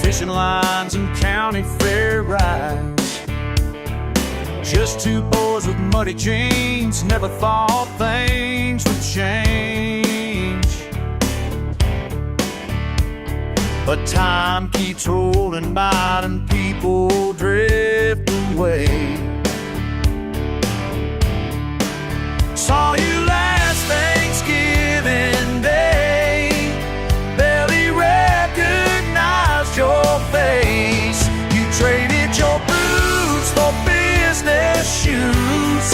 fishing lines and county fair rides. Just two boys with muddy jeans, never thought things would change. But time keeps rolling by and people drift away. Saw you last Thanksgiving Day, barely recognized your face. You traded your boots for business shoes,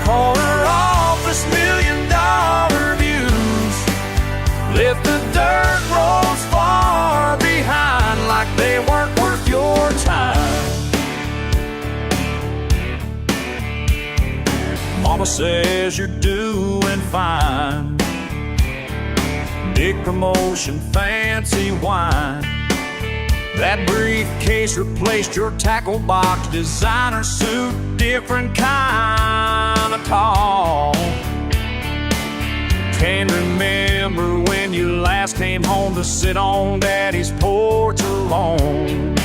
corner office $1 million views. Left the dirt roads far behind like they weren't worth your time. Mama says you're doing fine, big promotion, fancy wine. That briefcase replaced your tackle box, designer suit, different kind of tall. Can't remember when you last came home to sit on Daddy's porch alone.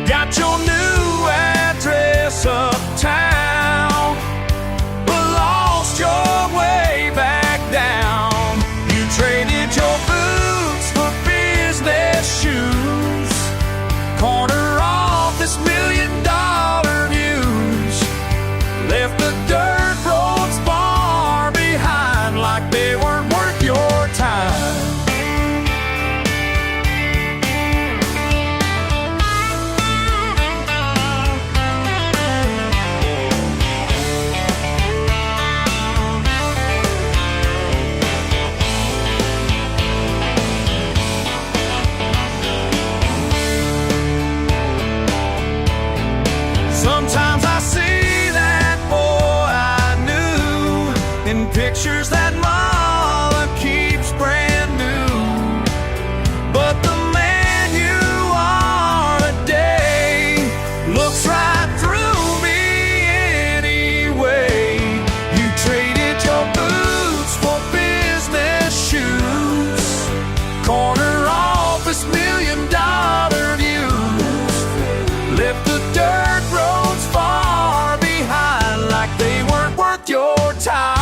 Got your new address uptown, but lost your way back down. You traded your boots for business shoes, corner office $1 million views. Left the dirt roads far behind like they weren't worth your time. Sometimes I see that boy I knew in pictures that Mama keeps brand new. But the man you are today looks right through me anyway. You traded your boots for business shoes, corner office $1 million views. Left the dirt roads far behind like they weren't worth your time.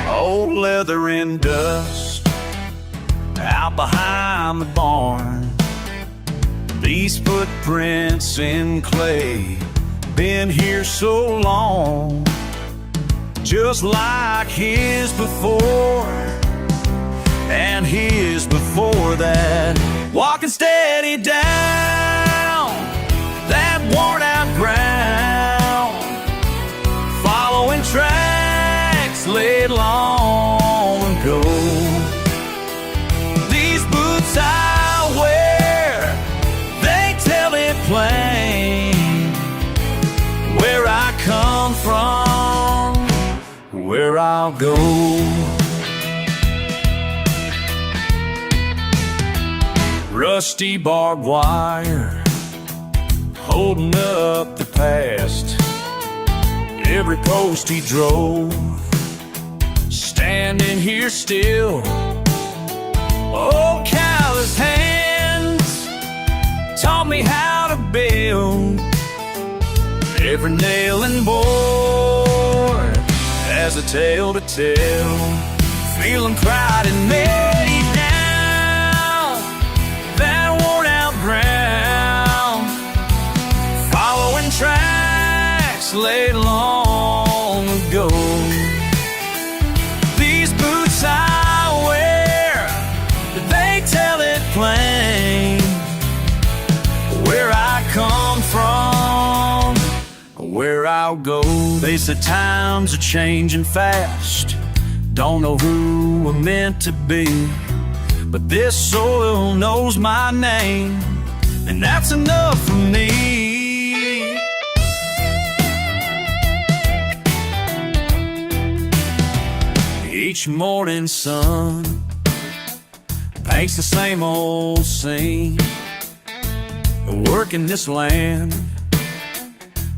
Old leather and dust out behind the barn. These footprints in clay, been here so long, just like his before and his before that. Walking steady down that worn out ground, following tracks laid long ago. These boots I wear, they tell it plain, where I come from, where I'll go. Rusty barbed wire holding up the past. Every post he drove, standing here still. Old callous hands taught me how to build. Every nail and board has a tale to tell. Feeling pride in me down that worn out ground, following tracks laid long ago. These boots I wear, they tell it plain, where come from, where I'll go. They said times are changing fast, don't know who we're meant to be, but this soil knows my name, and that's enough for me. Each morning sun paints the same old scene, working this land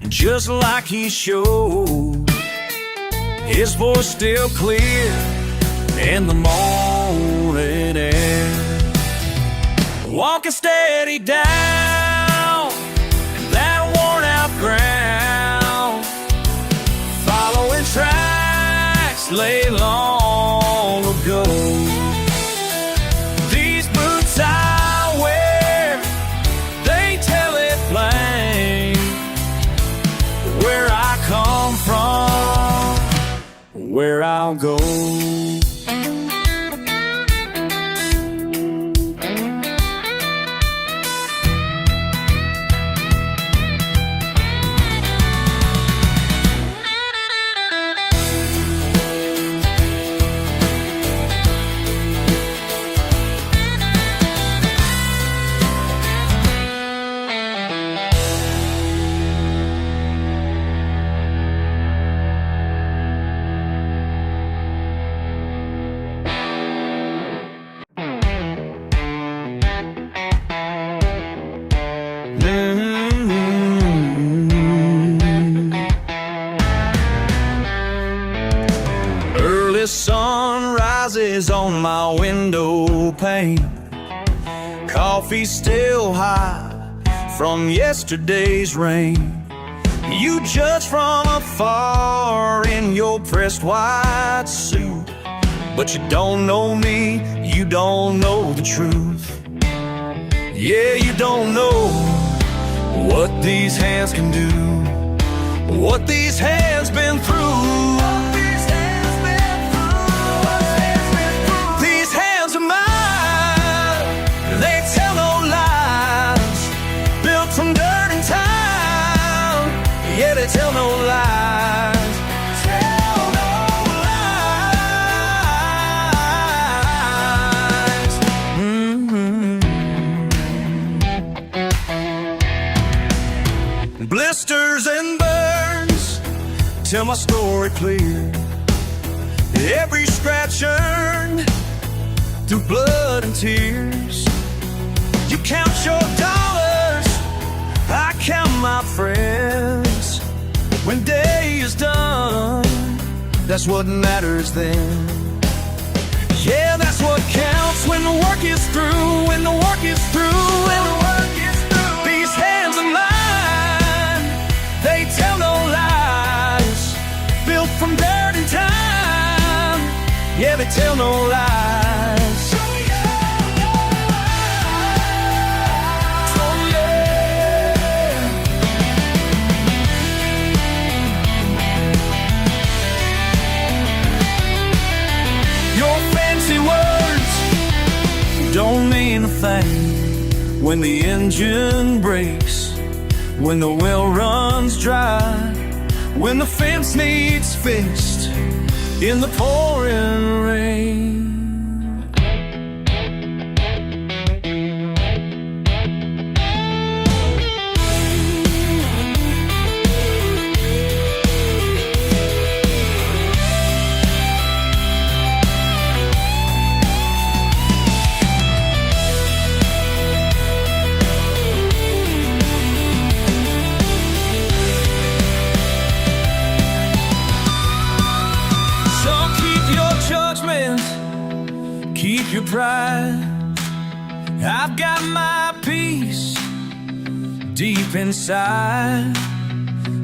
just like he showed. His voice still clear in the morning air, walking steady down that worn out ground, following tracks laid long ago. These boots I wear, they tell it plain, where I come from, where I'll go. Early sun rises on my window pane, coffee still high from yesterday's rain. You judge from afar in your pressed white suit, but you don't know me, you don't know the truth. Yeah, you don't know what these hands can do, what these hands been through. These hands are mine, they tell no lies, built from dirt and time. Yeah, they tell no lies. Tell no lies. Blisters and burns tell my story clear. Every scratch earned through blood and tears. You count your dollars, I count my friends. When day is done, that's what matters then. Yeah, that's what counts when the work is through, when the work is through, when the work is through. These hands are mine, they tell no lies, built from dirt and time. Yeah, they tell no lies. Oh yeah. Your fancy words don't mean a thing when the engine breaks, when the well runs dry, when the fence needs fixed in the pouring rain. Keep your pride. I've got my peace deep inside,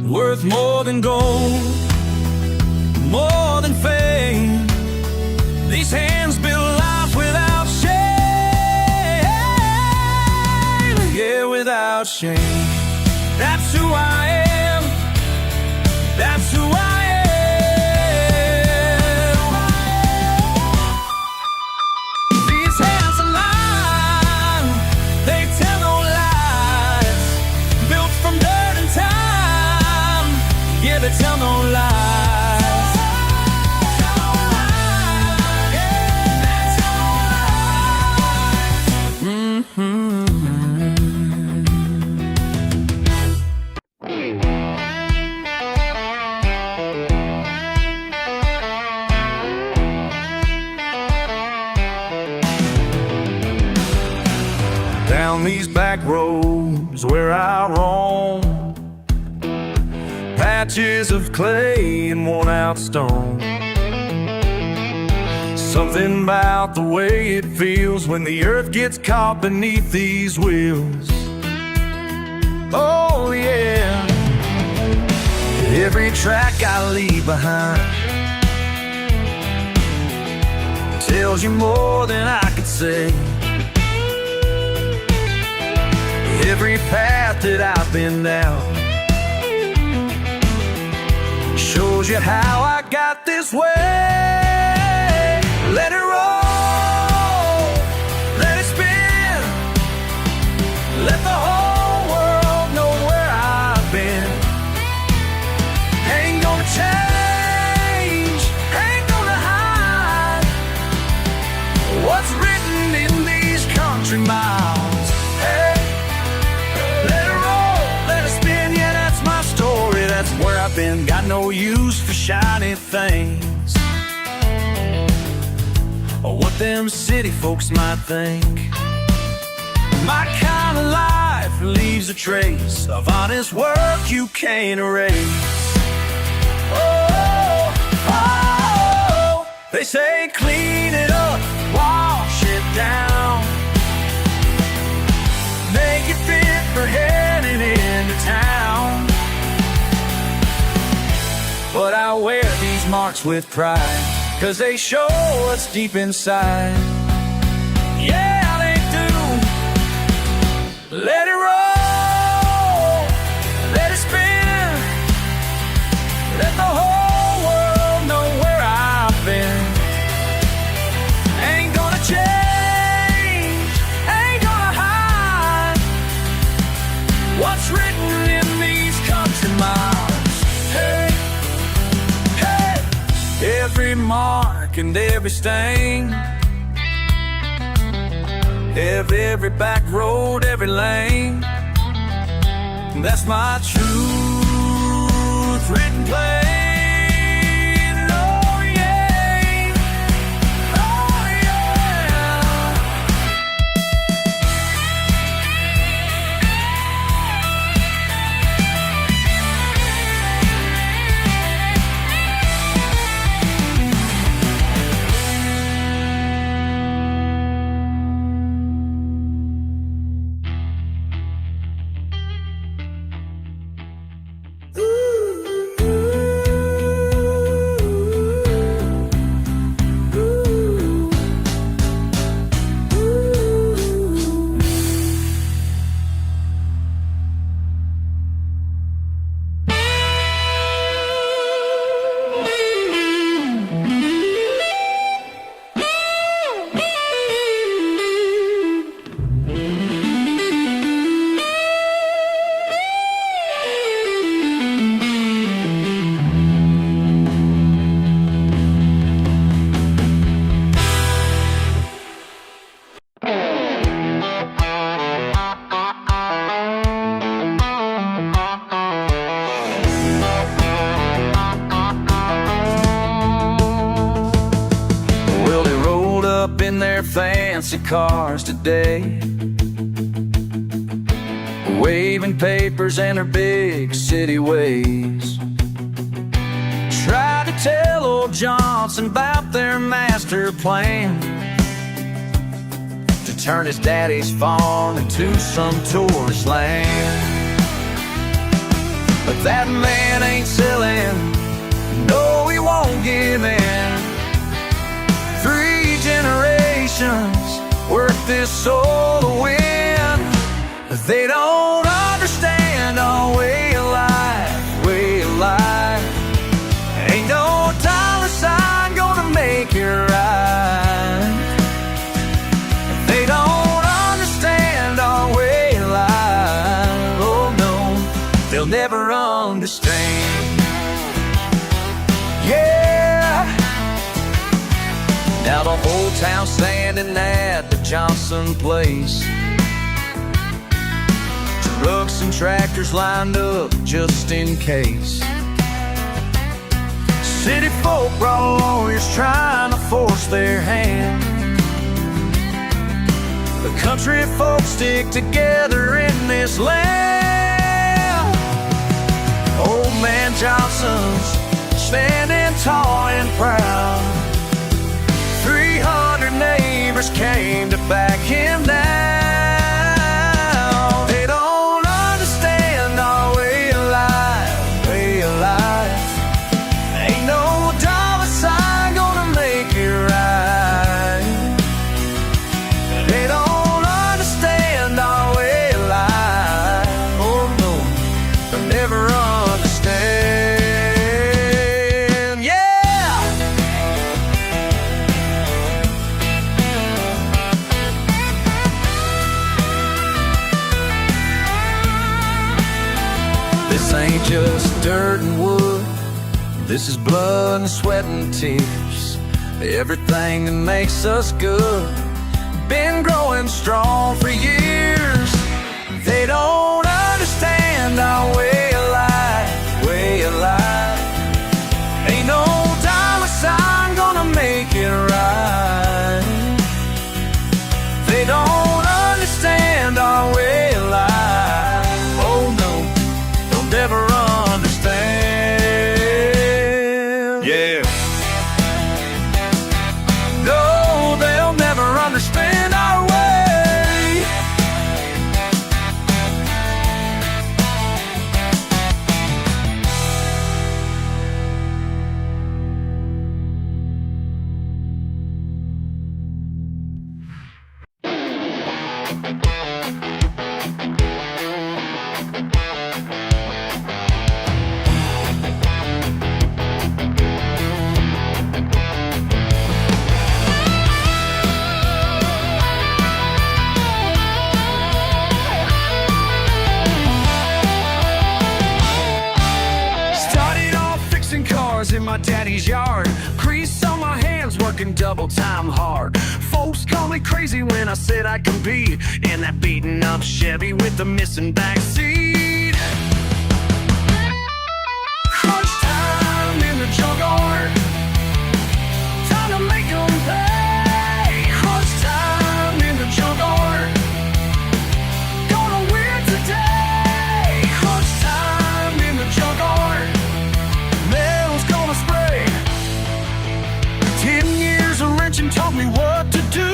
worth more than gold, more than fame. These hands build life without shame. Yeah, without shame. That's who I am. That's who I am. where I roam. Patches of clay and worn out stone. Something about the way it feels when the earth gets caught beneath these wheels. Oh yeah. Every track I leave behind tells you more than I could say. Every path that I've been down shows you how I got this way. Let it roll, let it spin, let the whole world know where I've been. Ain't gonna change, ain't gonna hide what's written in these country miles. Hey, let it roll, let it spin, yeah, that's my story, that's where I've been. Got no use for shiny things or what them city folks might think. My kind of life leaves a trace of honest work you can't erase. Oh, oh, they say clean it up, wash it down, make it fit for heading into town. But I wear these marks with pride, 'cause they show what's deep inside. Yeah, they do. Let it roll, let it spin, let the whole world know where I've been. Ain't gonna change, ain't gonna hide what's written in these country miles. Hey, hey, every mark and every stain, every back road, every lane, that's my truth written plain. Oh yeah, oh yeah. In their fancy cars today, waving papers in their big city ways. Tried to tell old Johnson about their master plan to turn his daddy's farm into some tourist land. But that man ain't selling, no, he won't give in. 3 generations work this soul to win. They don't understand our way of life, way of life. Ain't no dollar sign gonna make it right. They don't understand our way of life. Oh no, they'll never understand. Yeah. Now the whole town's standing at the Johnson place. Trucks and tractors lined up just in case. City folk brought lawyers trying to force their hand. The country folks stick together in this land. years came to back him down. They don't understand our way of life, way of life. Ain't no dollar sign gonna make it right. They don't understand our way of life. Oh no, they'll never understand. Yeah! This ain't just dirt and wood. This is blood and sweat and tears. Everything that makes us good. Been growing strong for years. They don't understand our way of life, way of life. Ain't no dollar sign gonna make it right. They don't understand our way of life. Oh no, they'll never understand. Yeah. No, they'll never understand our way. In my daddy's yard, grease on my hands, working double time hard. Folks call me crazy when I said I compete in that beaten up Chevy with the missing back seat. Crunch time in the junkyard, time to make 'em pay. Crunch time in the junkyard, gonna win today. Crunch time in the junkyard, gonna spray. 10 years of wrenching taught me what to do.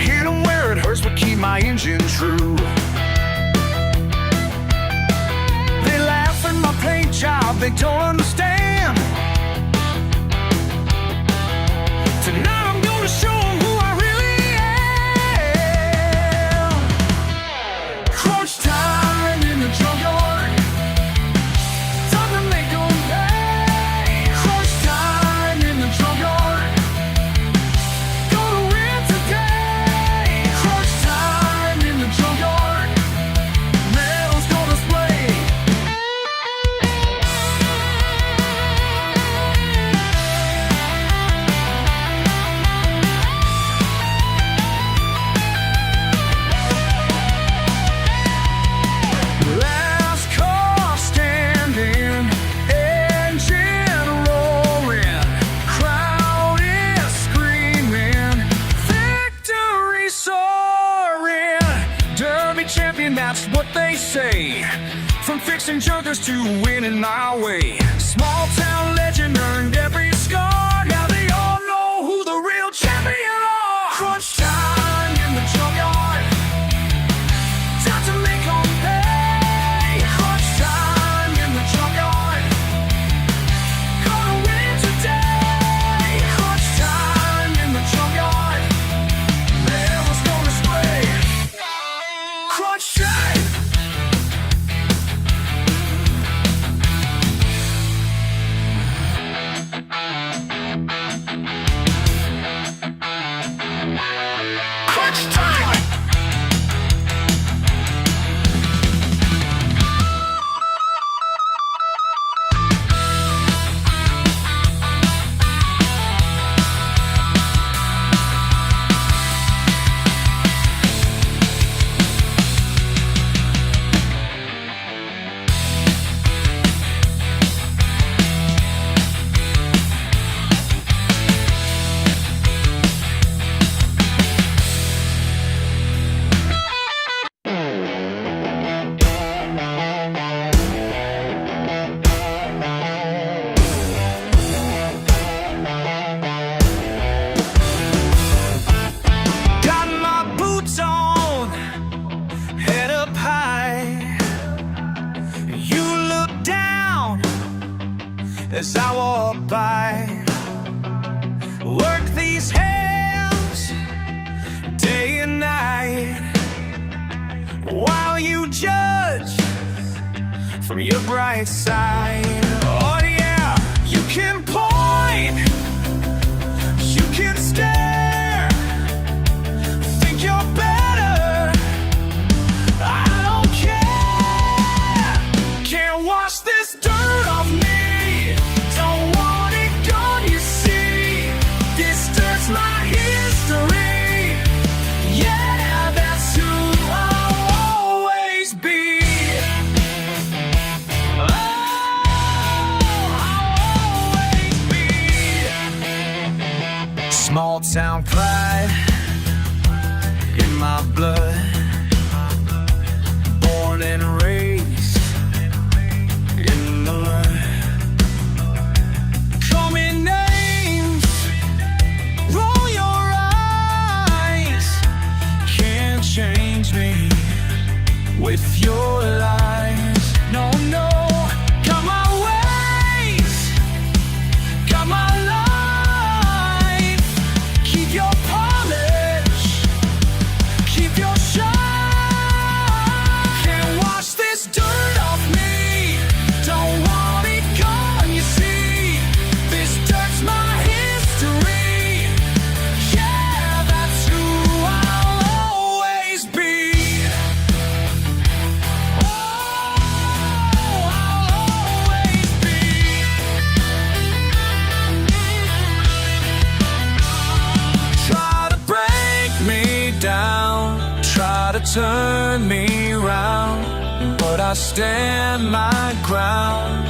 Hit 'em where it hurts but keep my engine true. They laugh at my paint job, they don't understand. Tonight I'm gonna show 'em who I really am. Crunch time in the junkyard, that's what they say. From fixing junkers to winning my way. Small town legend earned every scar. Now they all know who the real champion are. Crunch time in the junkyard, time to make 'em pay. Crunch time in the junkyard, gonna win today. Crunch time in the junkyard, never's gonna spray. Crunch time. as I walk by. Work these hands day and night, while you judge from your bright side. Oh yeah, you can point, you can stare, think you're better, I don't care. Can't wash this dirt off me, don't want it gone, you see. This dirt's my history, yeah, that's who I'll always be. Small town pride in my blood, born and raised in the mud. Call me names, roll your eyes, can't change me with your lies. No, no, got my ways, got my life. Keep your polish, keep your shine. Can't wash this dirt off me, don't want it gone, you see. This dirt's my history, yeah, that's who I'll always be. Oh, I'll always be. Try to break me down, try to turn me round, but I stand my ground.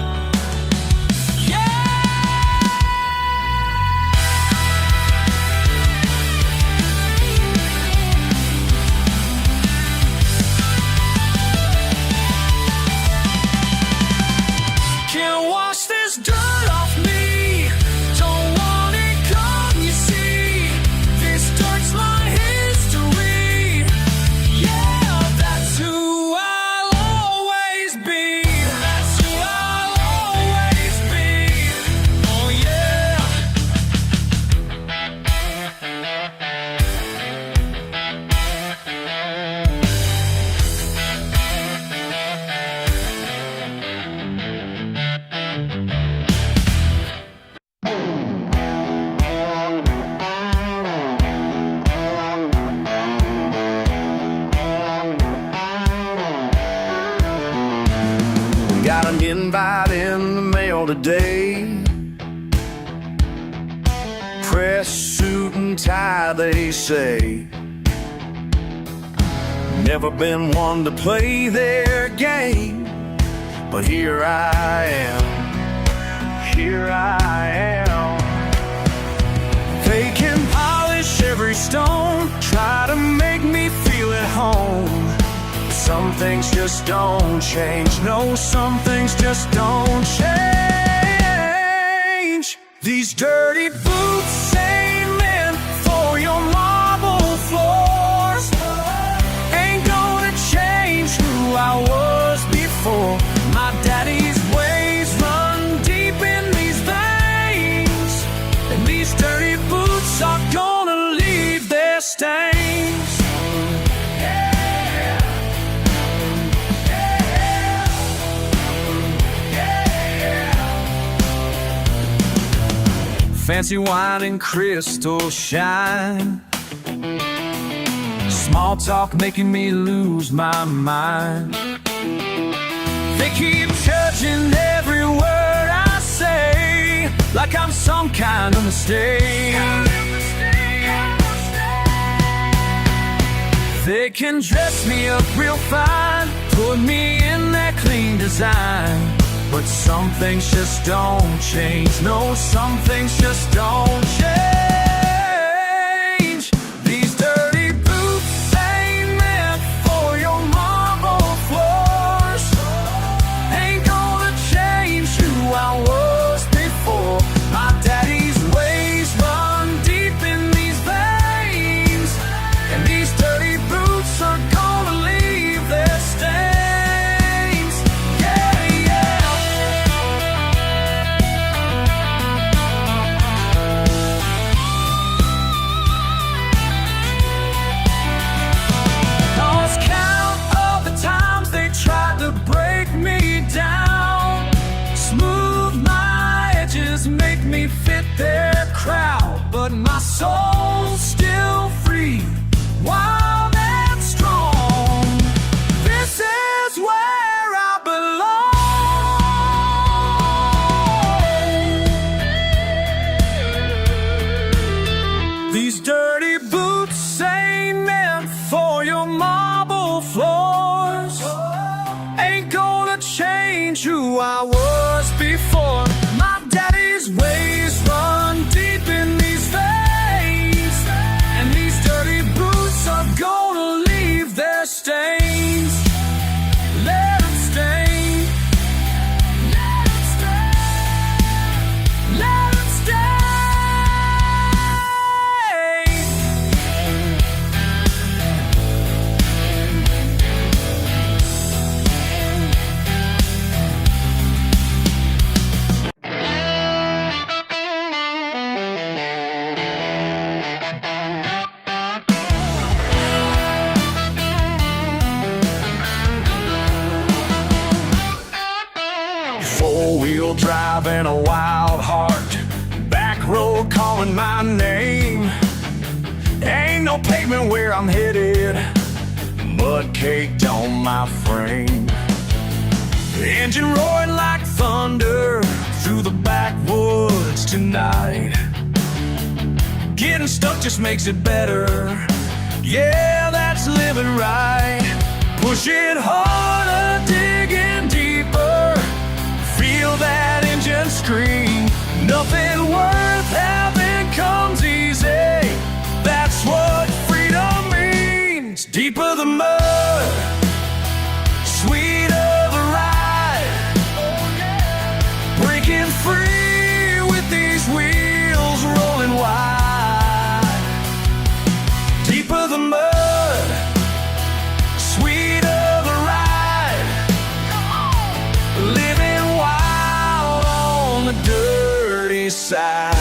Can't wash this dirt off me, don't want it gone, you see. This dirt's my history, yeah, that's who I'll always be. That's who I'll always be, oh yeah. Got an invite in the mail today, press suit and tie they say. Never been one to play their game, but here I am, here I am. They can polish every stone, try to make me feel at home. Some things just don't change, no, some things just don't change. These dirty boots ain't meant for your marble floors, ain't gonna change who I was before. My daddy's ways run deep in these veins, and these dirty boots are gonna leave their stains. Fancy wine and crystal shine, small talk making me lose my mind. They keep judging every word I say, like I'm some kind of mistake. They can dress me up real fine, put me in that clean design, but some things just don't change, no, some things just don't change. These dirty boots ain't meant for your marble floors, ain't gonna change who I was before. My daddy's ways run deep in these veins, and these dirty boots are gonna leave their stains. Yeah, yeah. soul's still free, wild and strong. This is where I belong. These dirty boots ain't meant for your marble floors. Ain't gonna change who I was before. My daddy's ways run deep in these veins, and these dirty boots are gonna leave their stains. Let them stain. Let them stain. Let them stain. Four-wheel drive and a wild heart, back road calling my name. Ain't no pavement where I'm headed, mud caked on my frame. Engine roaring like thunder through the backwoods tonight. Getting stuck just makes it better, yeah, that's living right. Push it harder, digging deeper, feel that engine scream. Nothing worth having comes easy, that's what freedom means. Deeper the mud, sweeter the ride. Breaking free with these wheels rolling wide. Deeper the mud, sweeter the ride. Living wild on the dirty side.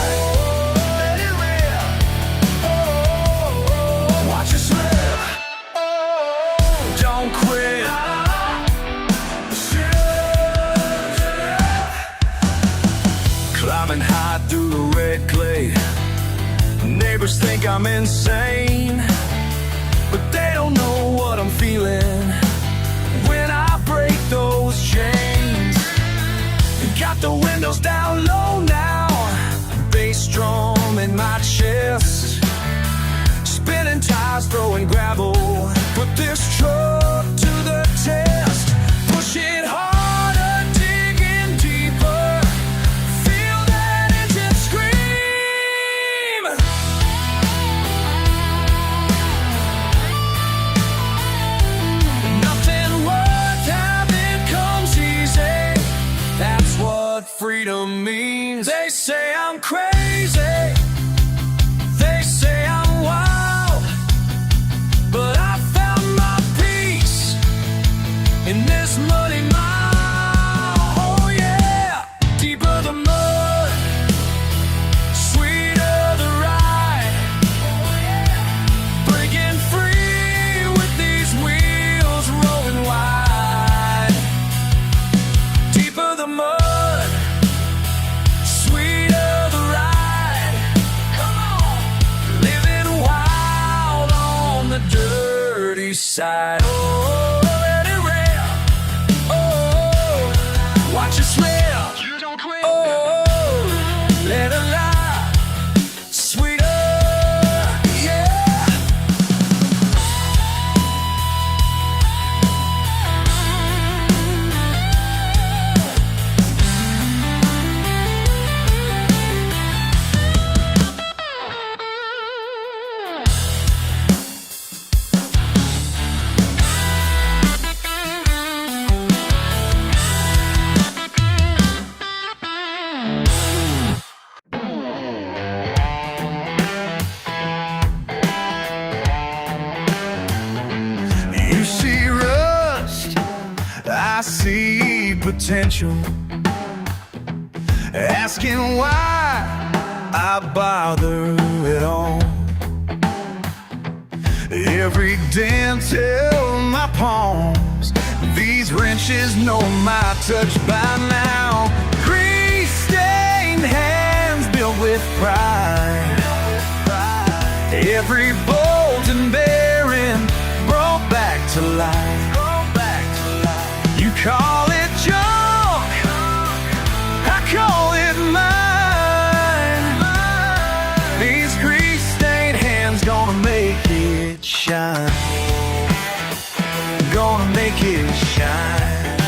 Let it rip. Watch it slip. Don't quit. Climbing high through the red clay. Neighbors think I'm insane, but they don't know what I'm feeling when I break those chains. Got the windows down low now, bass drum in my chest, spinning tires, throwing gravel, put this truck to the test. Push it harder, digging deeper, feel that engine scream. Nothing worth having comes easy, that's what freedom means. They say I'm crazy, they say I'm wild, but I found my peace in this muddy mile. Oh yeah, deeper the mud, sweeter the ride. Breaking free with these wheels rolling wide. Deeper the mud, sweeter the ride. Come on, living wild on the dirty side. Oh, let it rip. Oh, watch it slip. You don't quit. Oh, let it lie. Sweeter, yeah. You see rust, I see potential. Asking why I bother at all. Every dent in my palms, these wrenches know my touch by now. Grease-stained hands built with pride. every bolt and bearing brought back to life. You call it junk, I call it mine. These grease-stained hands gonna make it shine. Gonna make it shine.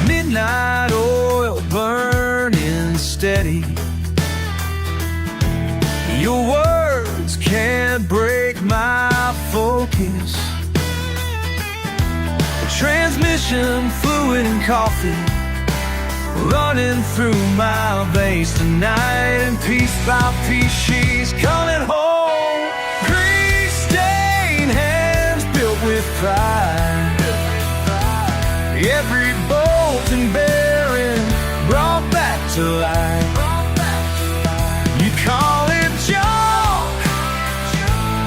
Midnight oil burning steady. Your words can't break my focus. Transmission fluid and coffee running through my veins tonight, and piece by piece she's coming home. Grease-stained hands built with pride. Every bolt and bearing brought back to life. You call it junk,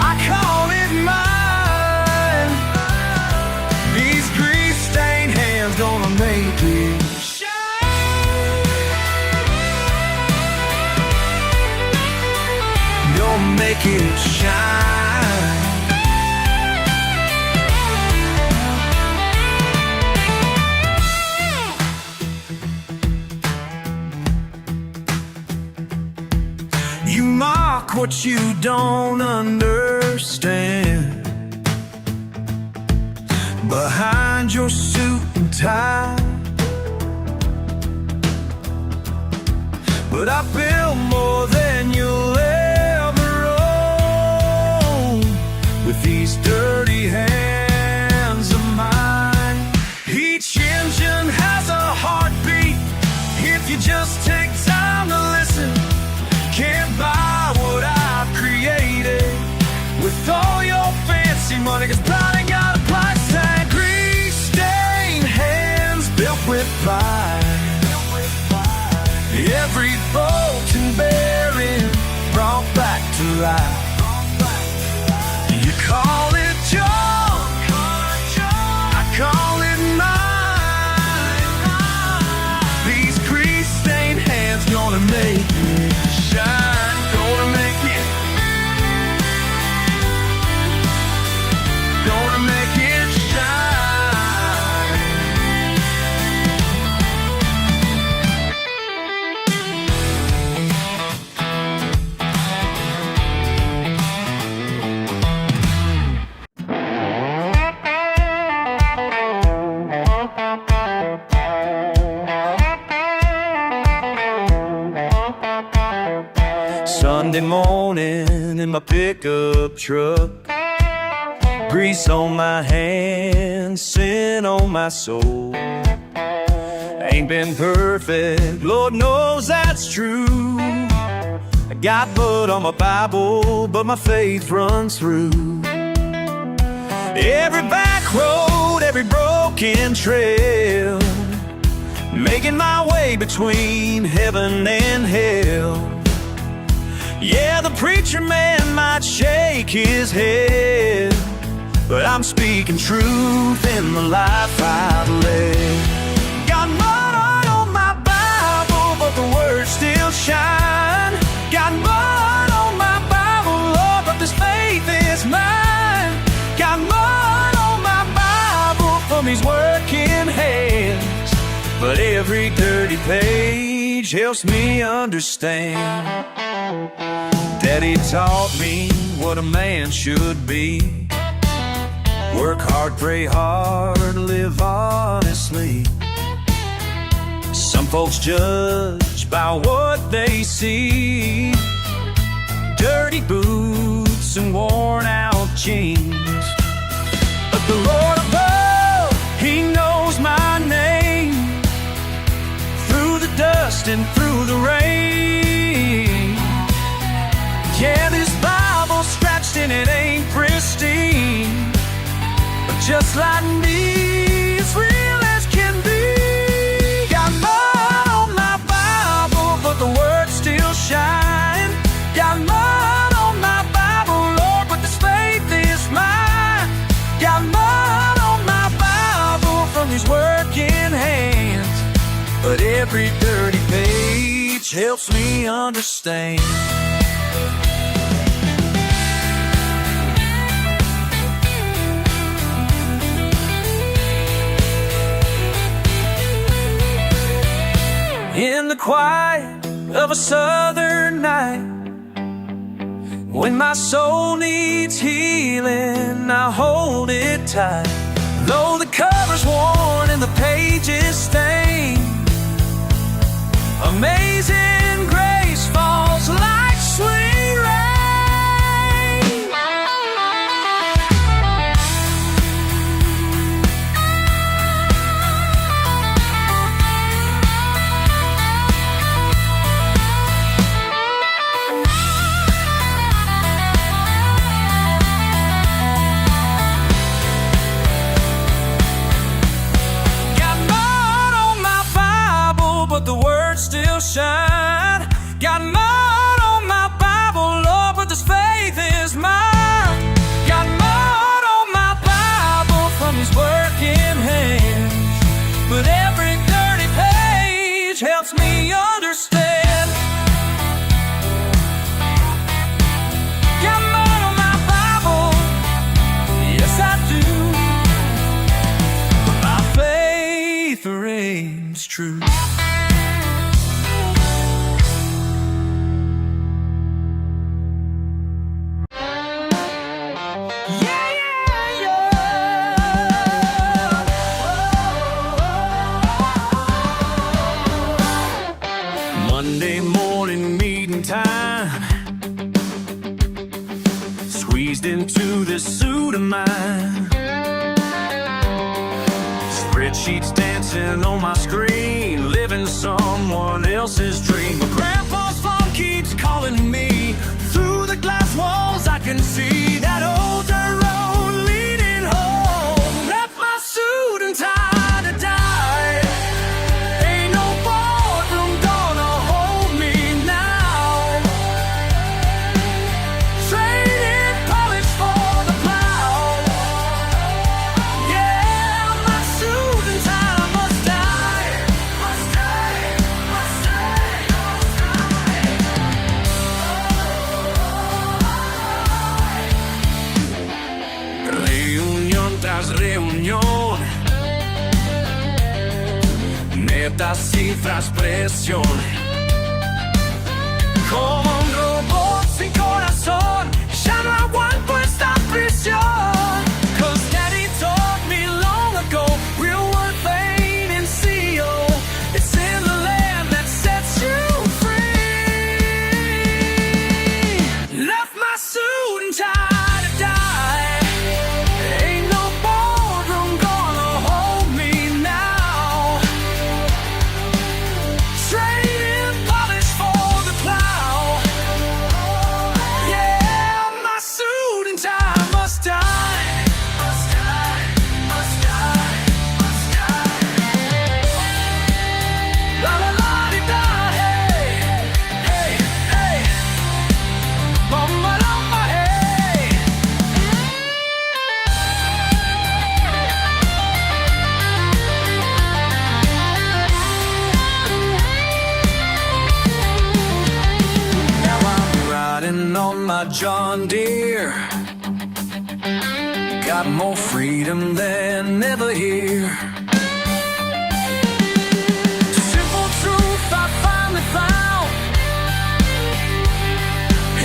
I call it mine. These grease-stained hands gonna make it shine. Gonna make it shine. You mock what you don't understand. Behind your suit and tie, but I built more than you'll ever own with these dirty hands of mine. Each engine has a heartbeat if you just take time to listen. Can't buy what I've created with all your fancy money, 'cause pride ain't got a price tag. Grease-stained hands built with pride. Every bolt and bearing brought back to life. You call it junk, I call it mine. These grease-stained hands gonna make it shine. Gonna make it, gonna make it shine. Sunday morning in my pickup truck, grease on my hands, sin on my soul. Ain't been perfect, Lord knows that's true. I got blood on my Bible, but my faith runs through every back road, every broken trail, making my way between heaven and hell. Yeah, the preacher man might shake his head, but I'm speaking truth in the life I've led. Got mud on my Bible, but the words still shine. Got mud on my Bible, Lord, but this faith is mine. Got mud on my Bible from these working hands, but every dirty page helps me understand. Daddy taught me what a man should be. Work hard, pray hard, live honestly. Some folks judge by what they see. Dirty boots and worn out jeans. But the Lord above, He knows my name. Through the dust and through the rain. Yeah, this Bible's scratched and it ain't pristine, but just like me, it's real as can be. Got mud on my Bible, but the words still shine. Got mud on my Bible, Lord, but this faith is mine. Got mud on my Bible from these working hands, but every dirty page helps me understand. quiet of a southern night. When my soul needs healing, I hold it tight. Though the cover's worn and the pages stained, amazing grace falls like sweet rain. Still shine. Got mud on my Bible, Lord, but this faith is mine. Got mud on my Bible from His working hands, but every dirty page helps me understand. Got mud on my Bible, yes I do, but my faith reigns true. Monday morning meeting time, squeezed into this suit of mine. Spreadsheets dancing on my screen, living someone else's dream. But Grandpa's phone keeps calling me. Through the glass walls I can see that old dirt road leading home. Left my suit and tie to die. Ain't no boardroom gonna hold me now. Traded polish for the plow. Yeah, my suit and tie must die. Must die, must die, must die. Reunión tras reunión, metas, cifras, presión. Como un robot sin corazón, ya no aguanto esta prisión. 'Cause Daddy taught me long ago, real worth ain't in CO. It's in the land that sets you free. Left my suit and tie to die. Ain't no boardroom gonna hold me now. Trading polish for the plow. Yeah, my suit and tie must die. Must die, must die, must die. La la la di da, hey, hey, hey. Mama lama, hey. Now I'm riding on my John Deere. Got more freedom than ever here. Simple truth I finally found.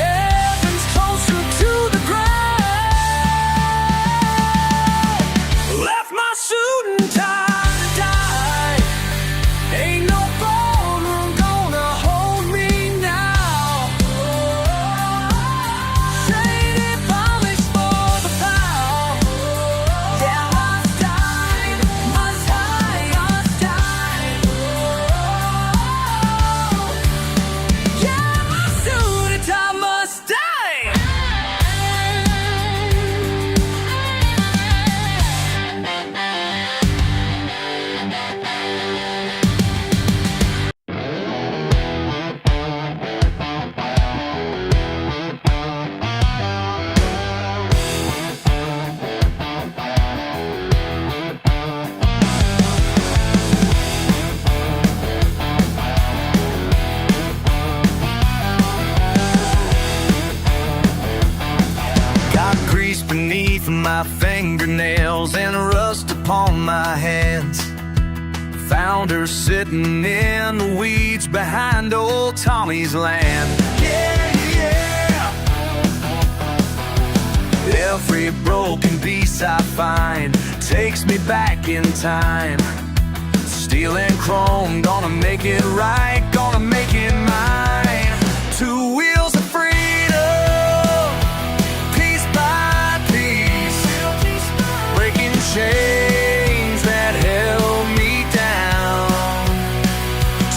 Heaven's closer to the ground. Left my suit and tie to die. Ain't no boardroom gonna hold me now. Traded polish for the plow. Yeah, must die, must die, must die. Yeah, my suit and tie must die. Got grease beneath my fingernails and rust upon my hands. Found her sitting in the weeds behind old Tommy's land. Yeah, yeah. Every broken piece I find takes me back in time. Steel and chrome, gonna make it right, gonna make it mine. Two wheels of freedom, piece by piece, breaking chains that held me down.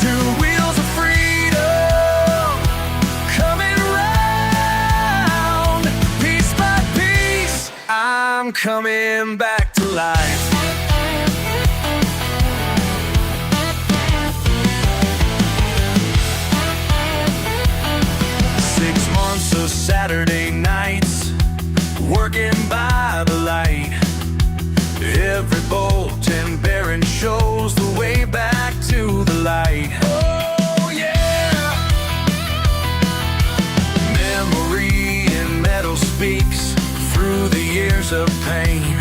Two wheels of freedom, coming round, piece by piece, I'm coming back to life. 6 months of Saturday nights, working by the light. Every bolt and bearing shows the way back to the light. Oh yeah! Memory in metal speaks through the years of pain.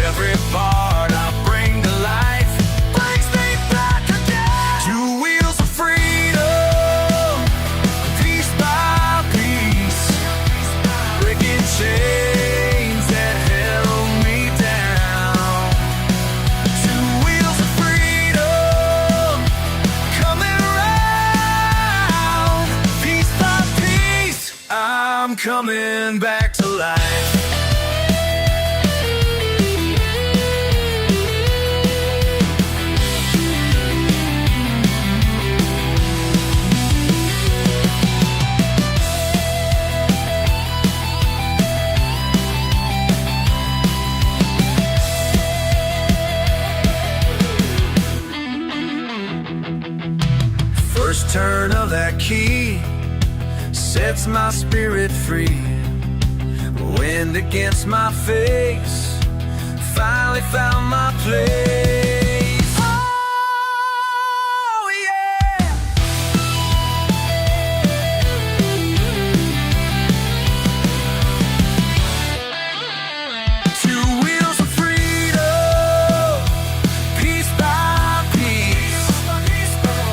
Every part I bring to life brings me back again. Two wheels of freedom, piece by piece, breaking chains that held me down. Two wheels of freedom, coming round, piece by piece, I'm coming back to life. First turn of that key sets my spirit free. Wind against my face, finally found my place. Oh yeah! Two wheels of freedom, piece by piece,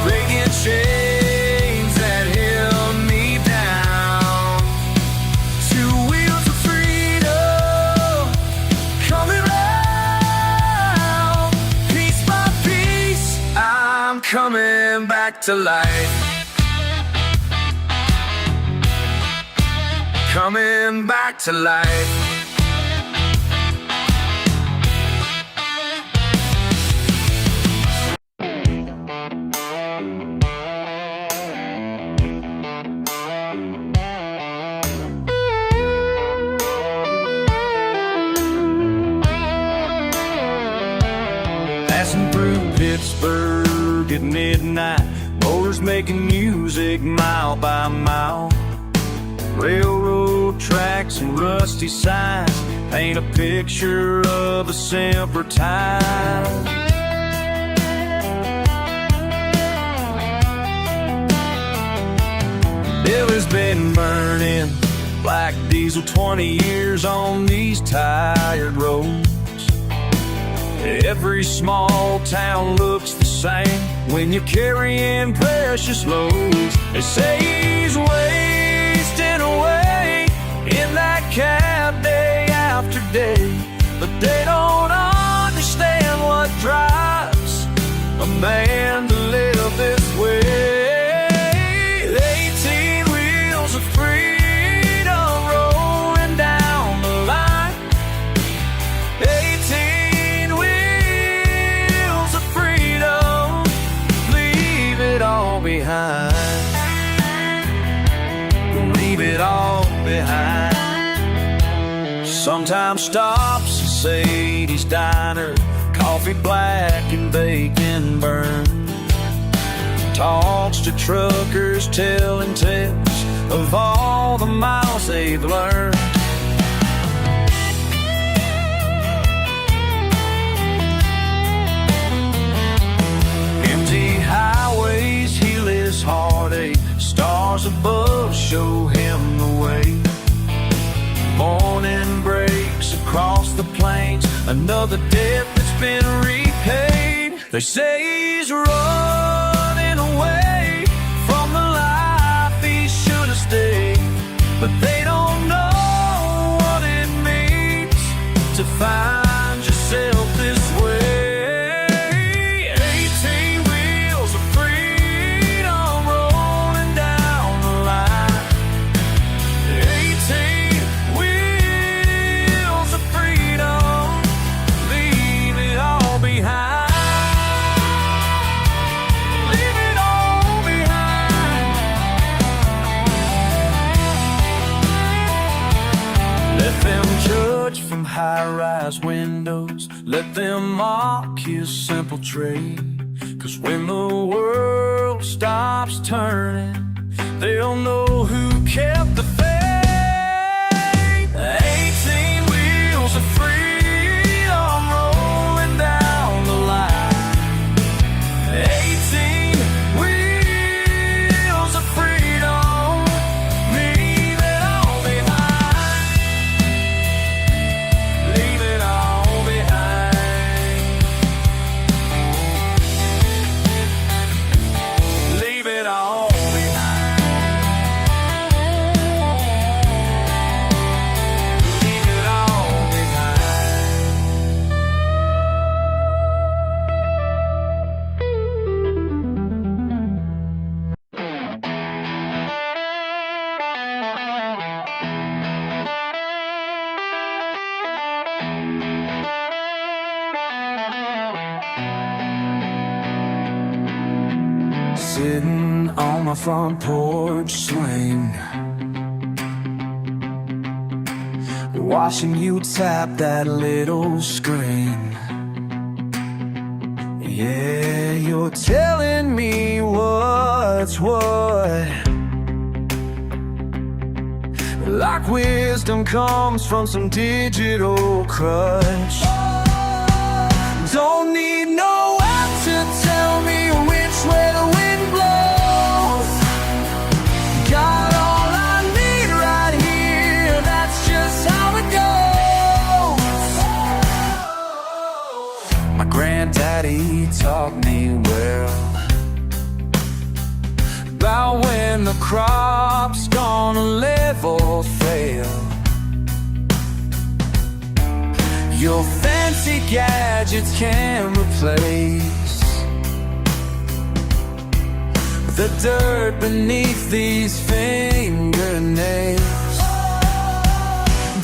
breaking chains that held me down. Two wheels of freedom, coming round, piece by piece, I'm coming back to life. Coming back to life. Passing through Pittsburgh at midnight, motors making music mile by mile. Railroad tracks and rusty signs paint a picture of a simpler time. Billy's been burning black diesel 20 years on these tired roads. Every small town looks the same when you're carrying precious loads. They say he's wasting away in that cab day after day, but they don't understand what drives a man to live this way. 18 wheels of freedom rolling down the line. 18 wheels of freedom, leave it all behind. Leave it all behind. Sometimes stops at Sadie's Diner, coffee black and bacon burn. Talks to truckers telling tales of all the miles they've learned. Empty highways heal his heartache, stars above show him the way. Morning breaks across the plains, another debt that's been repaid. They say he's running away from the life he should have stayed, but they don't know what it means to find yourself this way. 18 wheels of freedom rolling down the line. 18 wheels of freedom, leave it all behind. Leave it all behind. Let them judge from high-rise windows. Let them mock his simple trade. 'Cause when the world stops turning, they'll know who kept the faith. 18 wheels of freedom rolling down the line. 18 wheels of freedom, leave it all behind. Leave it all behind. Leave it all behind. Leave it all sitting on my front porch swing, watching you tap that little screen. Yeah, you're telling me what's what. Like wisdom comes from some digital crutch. Don't need no app to tell me which way the wind blows. Got all I need right here, that's just how it goes. My granddaddy taught me well about when the crop's gonna level fail. Your fancy gadgets can replace the dirt beneath these fingernails.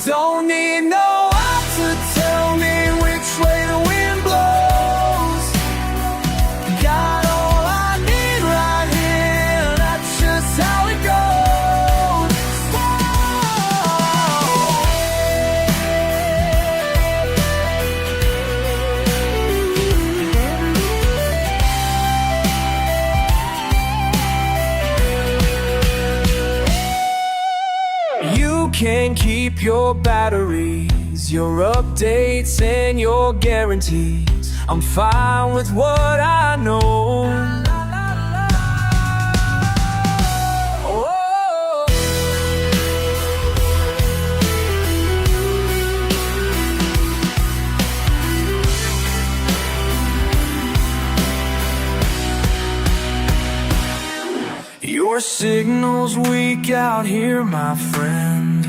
Don't need no app to tell me which way the wind blows. Got all I need right here, that's just how it goes. You can keep your batteries, your updates, and your guarantees. I'm fine with what I know. Oh. Your signal's weak out here, my friend,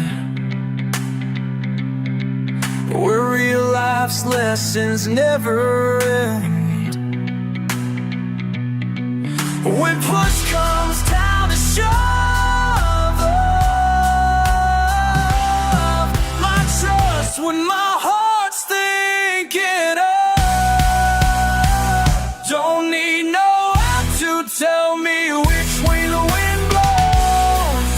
where real life's lessons never end. When push comes down to shove, my trust when my heart's thinking of. Don't need no app to tell me which way the wind blows.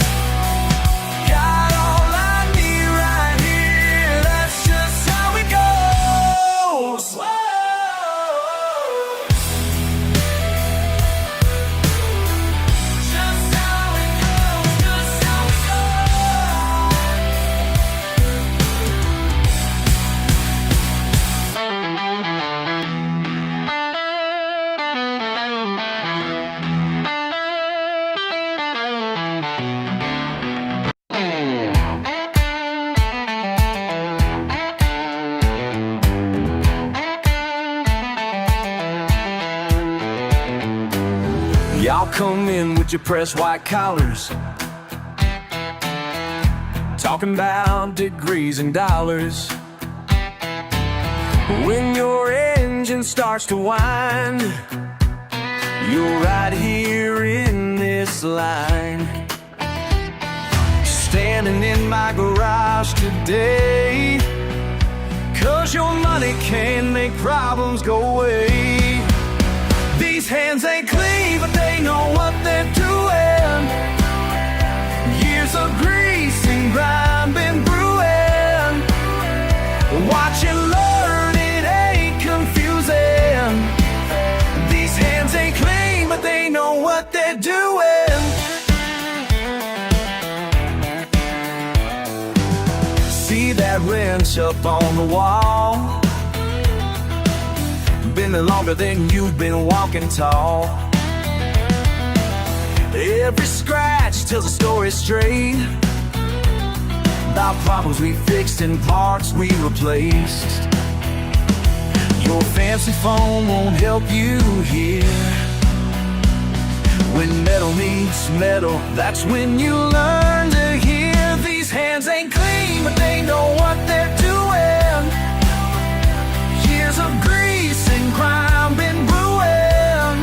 Got all I need right here, that's just how it goes. Whoa. Just how it goes, just how it goes. Y'all come in with your pressed white collars, talking about degrees and dollars. When your engine starts to whine, you're right here in this line. Standing in my garage today, 'cause your money can make problems go away. These hands ain't clean, but they know what they're doing. Years of grease and grime been brewing. Watch and learn, it ain't confusing. These hands ain't clean, but they know what they're doing. See that wrench up on the wall? Been there longer than you've been walking tall. Every scratch tells a story straight about problems we fixed and parts we replaced. Your fancy phone won't help you here. When metal meets metal, that's when you learn to hear. These hands ain't clean, but they know what they're doing. Years of grease and grime been brewing.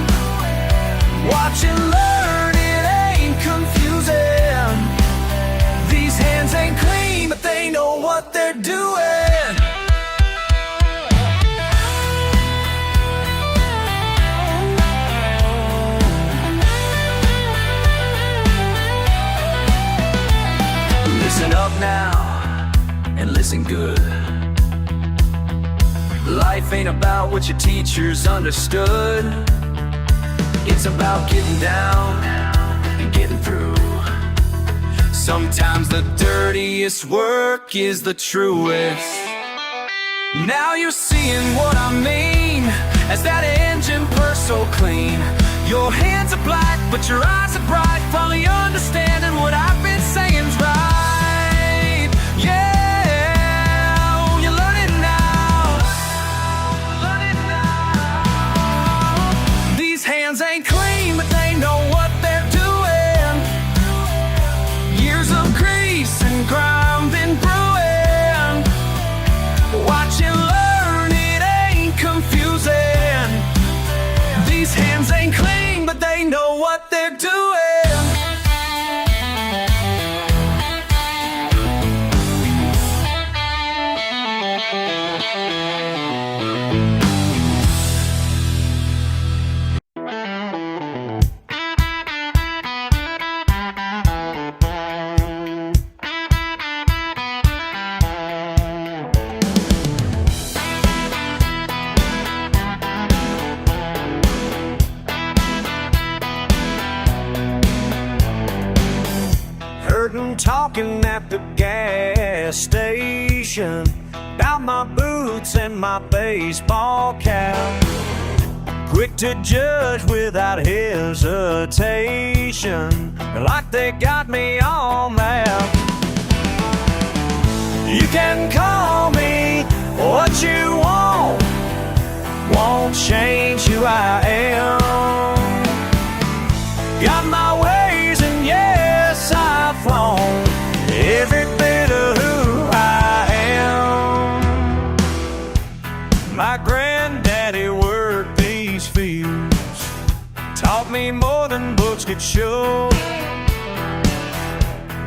Watch and learn, it ain't confusing. These hands ain't clean, but they know what they're doing. Listen up now, and listen good. Life ain't about what your teachers understood. It's about getting down and getting through. Sometimes the dirtiest work is the truest. Now you're seeing what I mean, as that engine purrs so clean. Your hands are black, but your eyes are bright. Finally understanding what I've been saying's right. Yeah. Hands ain't clean, but they know what they're doing. Years of grease and grime been brewing. Watch and learn, it ain't confusing. These hands ain't clean, but they know what they're doing. Talking at the gas station about my boots and my baseball cap. Quick to judge without hesitation, like they got me on that. You can call me what you want, won't change who I am. Got my ways and yes, I've flown every bit of who I am. My granddaddy worked these fields, taught me more than books could show.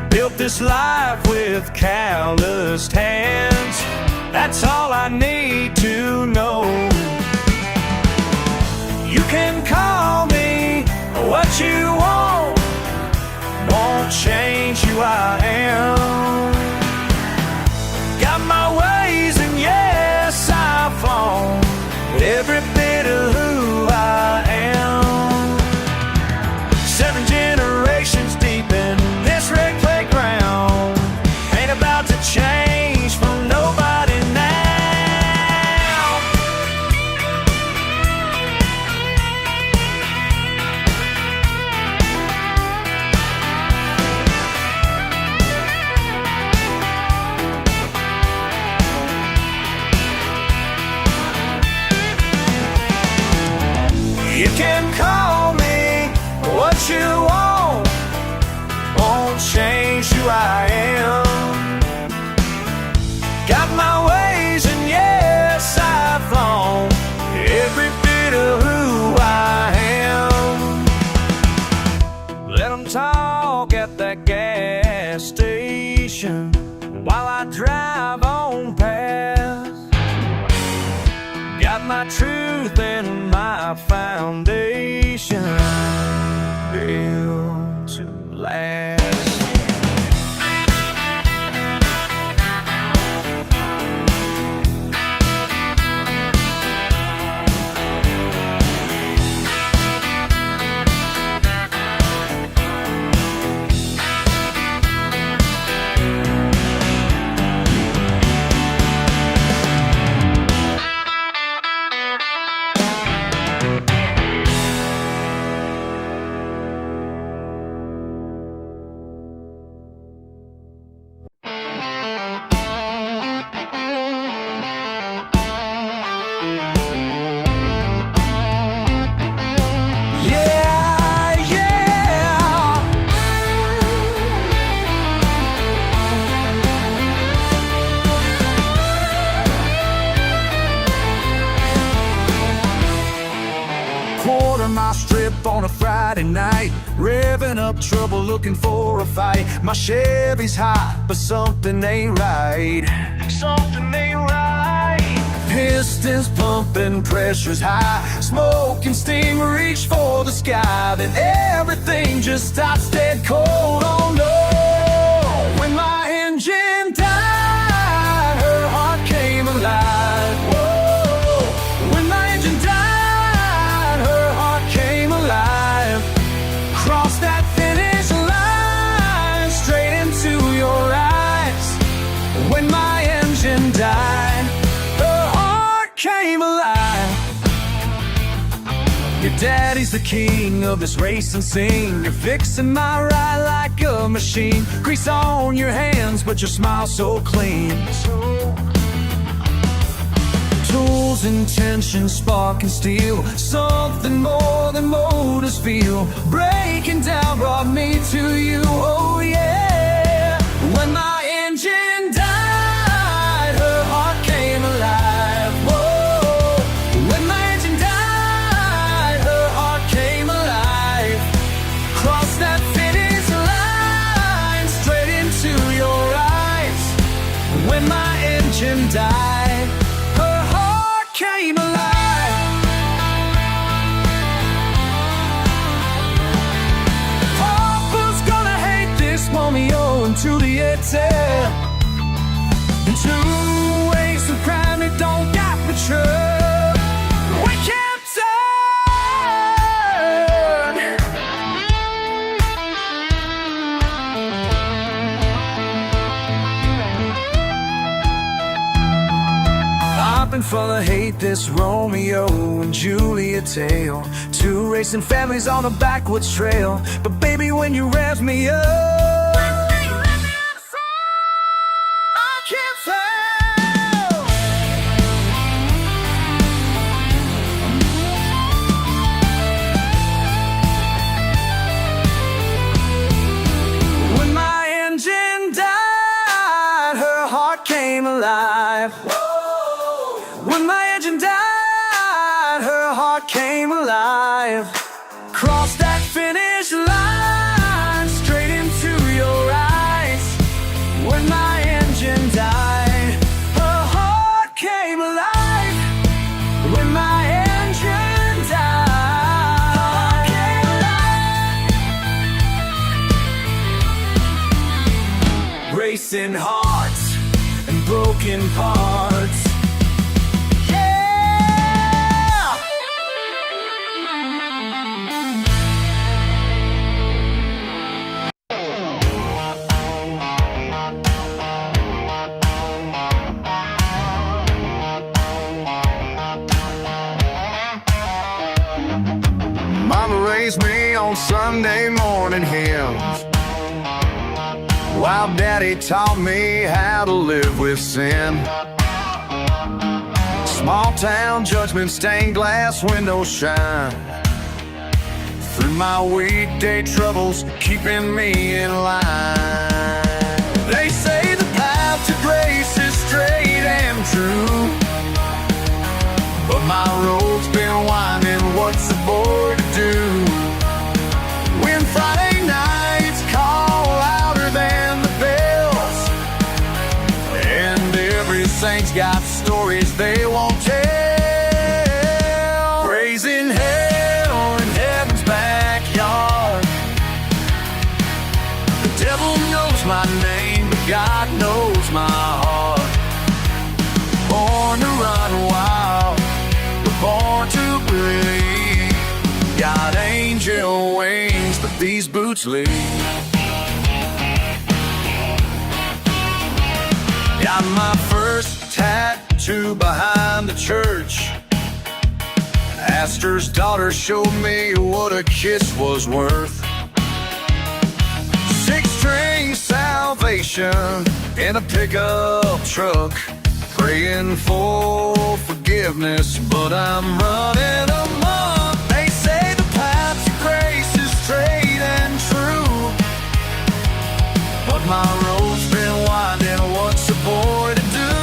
Built this life with calloused hands, that's all I need to know. You can call me what you want, won't change who I am. Got my ways and yes, I've flown every bit of who I am. 7 generations deep in this red playground, ain't about to change from nobody now. you won't change who I am. Got my ways and yes, I've flown every bit of who I am. Let them talk at that gas station while I drive on past. Got my truth and my foundation built to last. On a Friday night, revving up trouble, looking for a fight. My Chevy's hot, but something ain't right. Something ain't right. Pistons pumping, pressure's high. Smoke and steam reach for the sky. Then everything just stops dead cold. Oh no! When my engine died, her heart came alive. Whoa! When my engine died, cross that finish line, straight into your eyes. When my engine died, her heart came alive. Your daddy's the king of this racing scene. You're fixing my ride like a machine. Grease on your hands, but your smile so clean. Tools, intention, spark and steel. Something more than motors feel. Breaking down brought me to you, oh yeah. When my engine died, her heart came alive. Whoa. When my engine died, her heart came alive. Cross that finish line, straight into your eyes. When my engine died, came alive. Papa's gonna hate this Romeo and Juliet tale. And two ways of crime that don't got mature. We can't turn. I've been full of hate, this Romeo and Juliet tale. Two racing families on a backwoods trail. But baby, when you rev me up, I can't fail. When my engine died, her heart came alive. When my engine died, her heart came alive. Cross that finish line, straight into your eyes. When my engine died, her heart came alive. When my engine died, came alive. Racing hearts and broken parts. Raised me on Sunday morning hymns, while Daddy taught me how to live with sin. Small town judgment, stained glass windows shine through my weekday troubles keeping me in line. They say the path to grace is straight and true, but my road's been winding, what's a boy to do? When Friday nights call louder than the bells, and every saint's got stories they won't tell, raising hell in heaven's backyard. The devil knows my name, but God knows my heart. Born to run wild, but born to believe. Got angel wings, but these boots leave. Got my first tattoo behind the church. Pastor's daughter showed me what a kiss was worth. 6-string salvation in a pickup truck, praying for forgiveness, but I'm running amok. They say the path to grace is straight and true, but my road's been winding, what's a boy to do?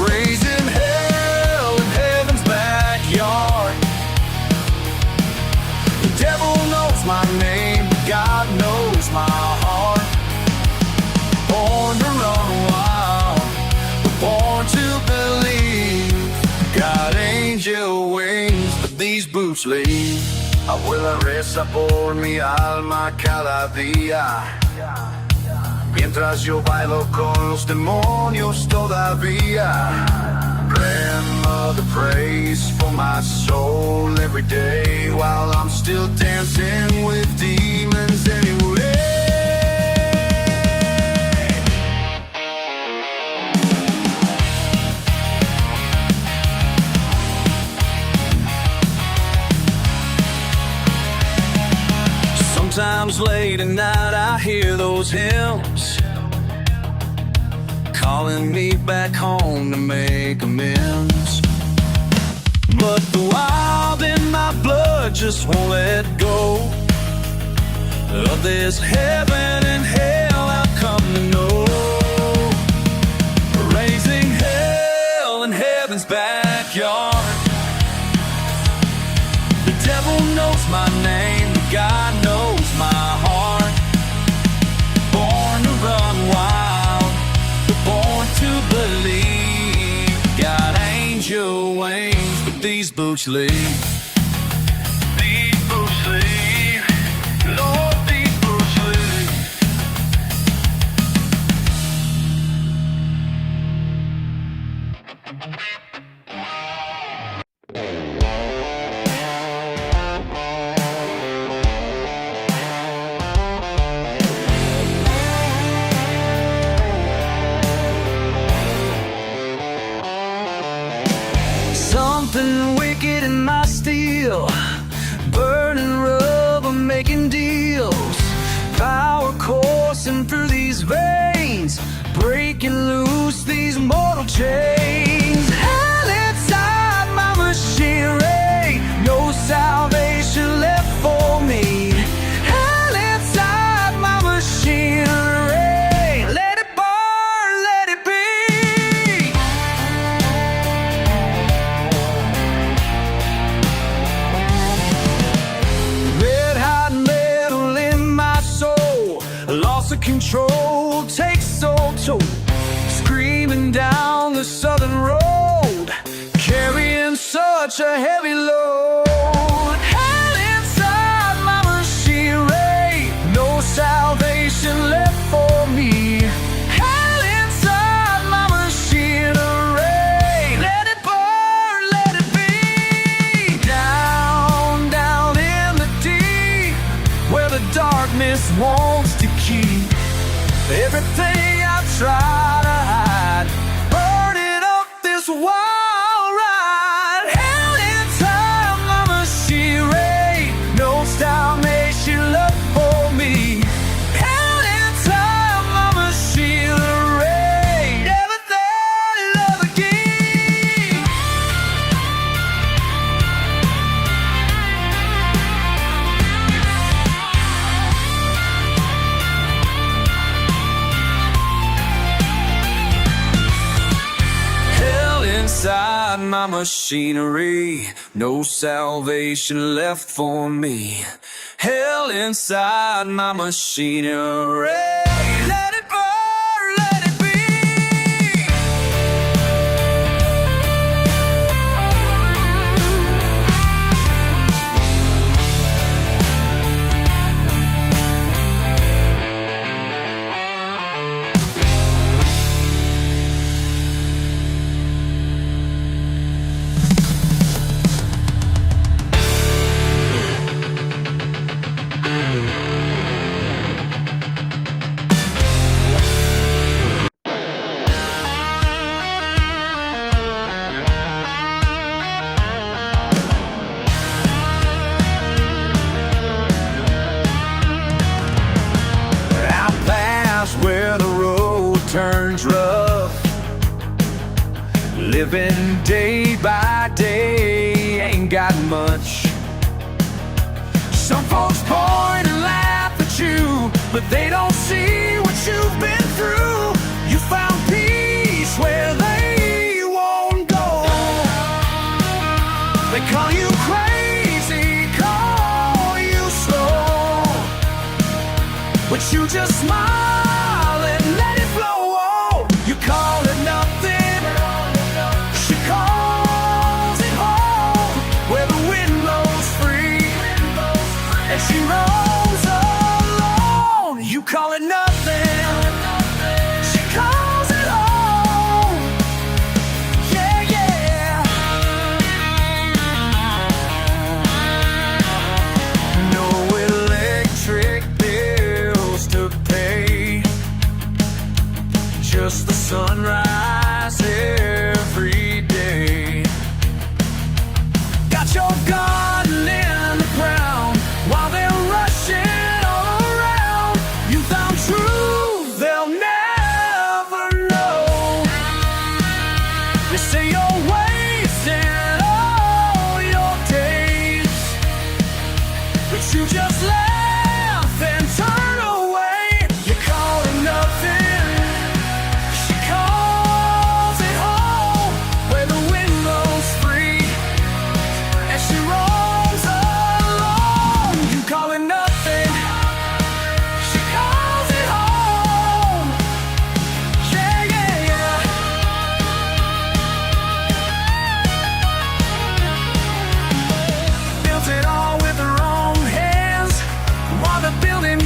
Raising hell in heaven's backyard. The devil knows my name, but God knows my heart. Born to run wild, born to believe. Got angel wings, but these boots leave. Abuela, reza por mi alma cada día, mientras yo bailo con los demonios todavía. Grandmother prays for my soul every day, while I'm still dancing with demons anyway. Sometimes late at night I hear those hymns calling me back home to make amends. But the wild in my blood just won't let go of this heaven and hell I've come to know. Raising hell in heaven's backyard. The devil knows my name, but God knows my heart. Born to run wild, but born to believe. Got angel wings, but these boots leave. These boots leave. Lord, these boots leave. Something wicked in my steel, burning rubber, making deals. Power coursing through these veins, breaking loose these mortal chains. Hell inside my machinery, no salvation left for me. Hell inside my machinery, let it burn, let it be. Control takes so toll, screaming down the southern road, carrying such a heavy load. Hell inside my machinery, no salvation left for me. Hell inside my machinery, let it burn, let it be. Down, down in the deep, where the darkness wants to keep everything I try to hide, burning up this wild ride. Hell inside my machinery, no salvation left for me. Hell inside my machinery, never thought I'd love again. inside my machinery, no salvation left for me. Hell inside my machinery. Let it burn, let it be. Where the road turns rough, living day by day, ain't got much. Some folks point and laugh at you, but they don't see what you've been through. You found peace where they won't go. They call you crazy, call you slow, but you just smile. Call it nothing, she calls it home, where the wind blows free, and she roams alone. You call it nothing, she calls it home, yeah, yeah. No electric bills to pay, just the sunrise every day. Got your garden in the ground while they're rushing all around. You found truth they'll never know. They say you're wasting all your days, but you just laugh and turn away. You call it nothing.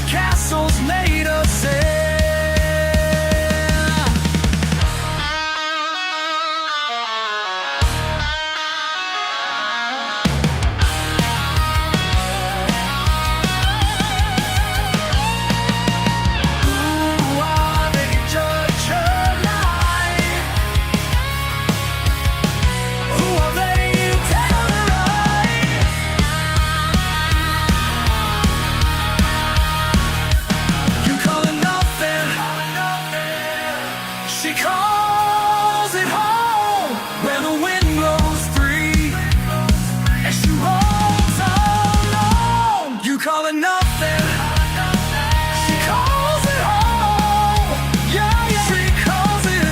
Castles made of sand. Who are they to judge her life? Who are they to tell her right? She calls it home, where the wind blows free, and she rolls alone. You call it nothing, she calls it home, yeah, yeah. She calls it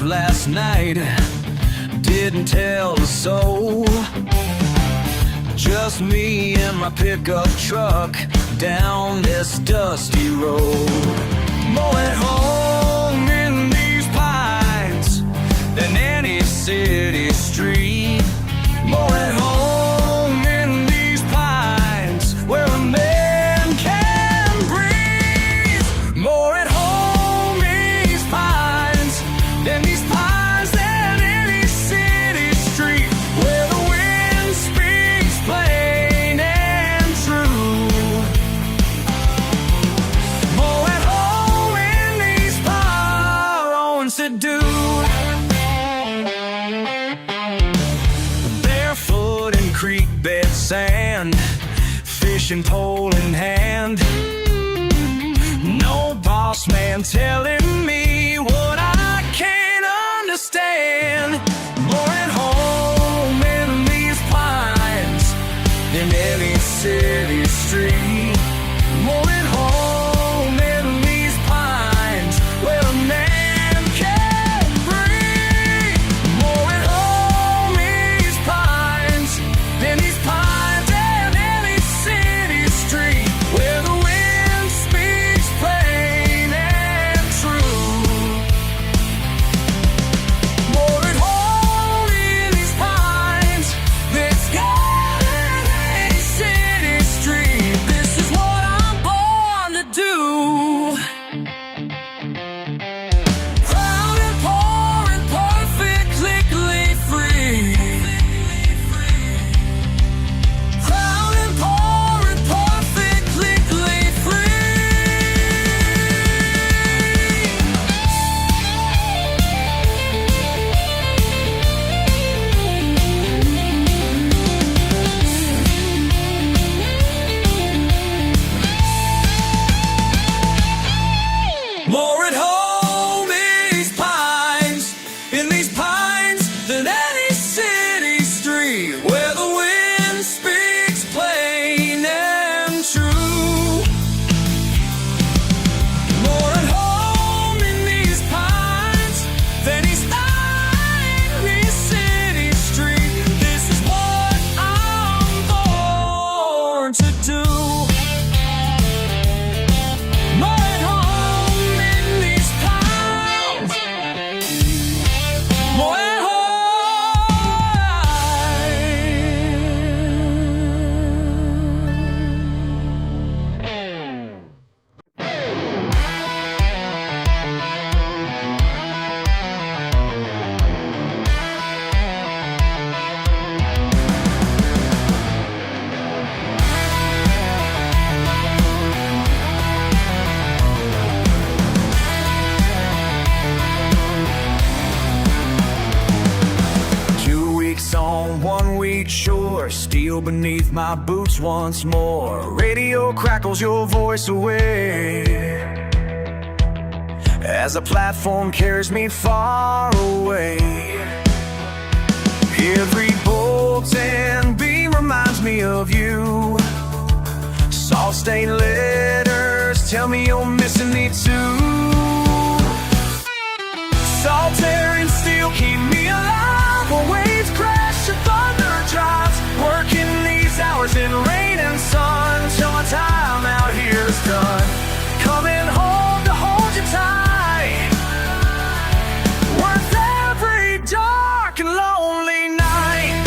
last night, didn't tell a soul. Just me and my pickup truck down this dusty road. More at home in these pines than any city street. More at home in these pines where a man can breathe. More at home in these pines than these pines than any city street, where the wind speaks plain and true. More at home in these pines that do. Barefoot in creek bed sand, fishing pole in hand, lost man telling me what I can't understand. More at home in these pines than any city street. More at home in these pines where a man can breathe. More at home in these pines than these pines and any city street where the wind speaks plain and true. More at home in these pines than sky and any city street. This is what I'm born to do. Proud and poor and perfectly free. Proud and poor and perfectly free. More at home in these pines than any city street where the wind speaks plain and true. More at home in these pines than any city street. This is what I'm born to do. More at home in these pines. More at on 1 week shore, steel beneath my boots once more. Radio crackles your voice away as the platform carries me far away. Every bolt and beam reminds me of you. Salt stained letters tell me you're missing me too. Salt air and steel keep me alive while waves crash and thunder drives. Working these hours in rain and sun till my time out here's done. Coming home to hold you tight, worth every dark and lonely night.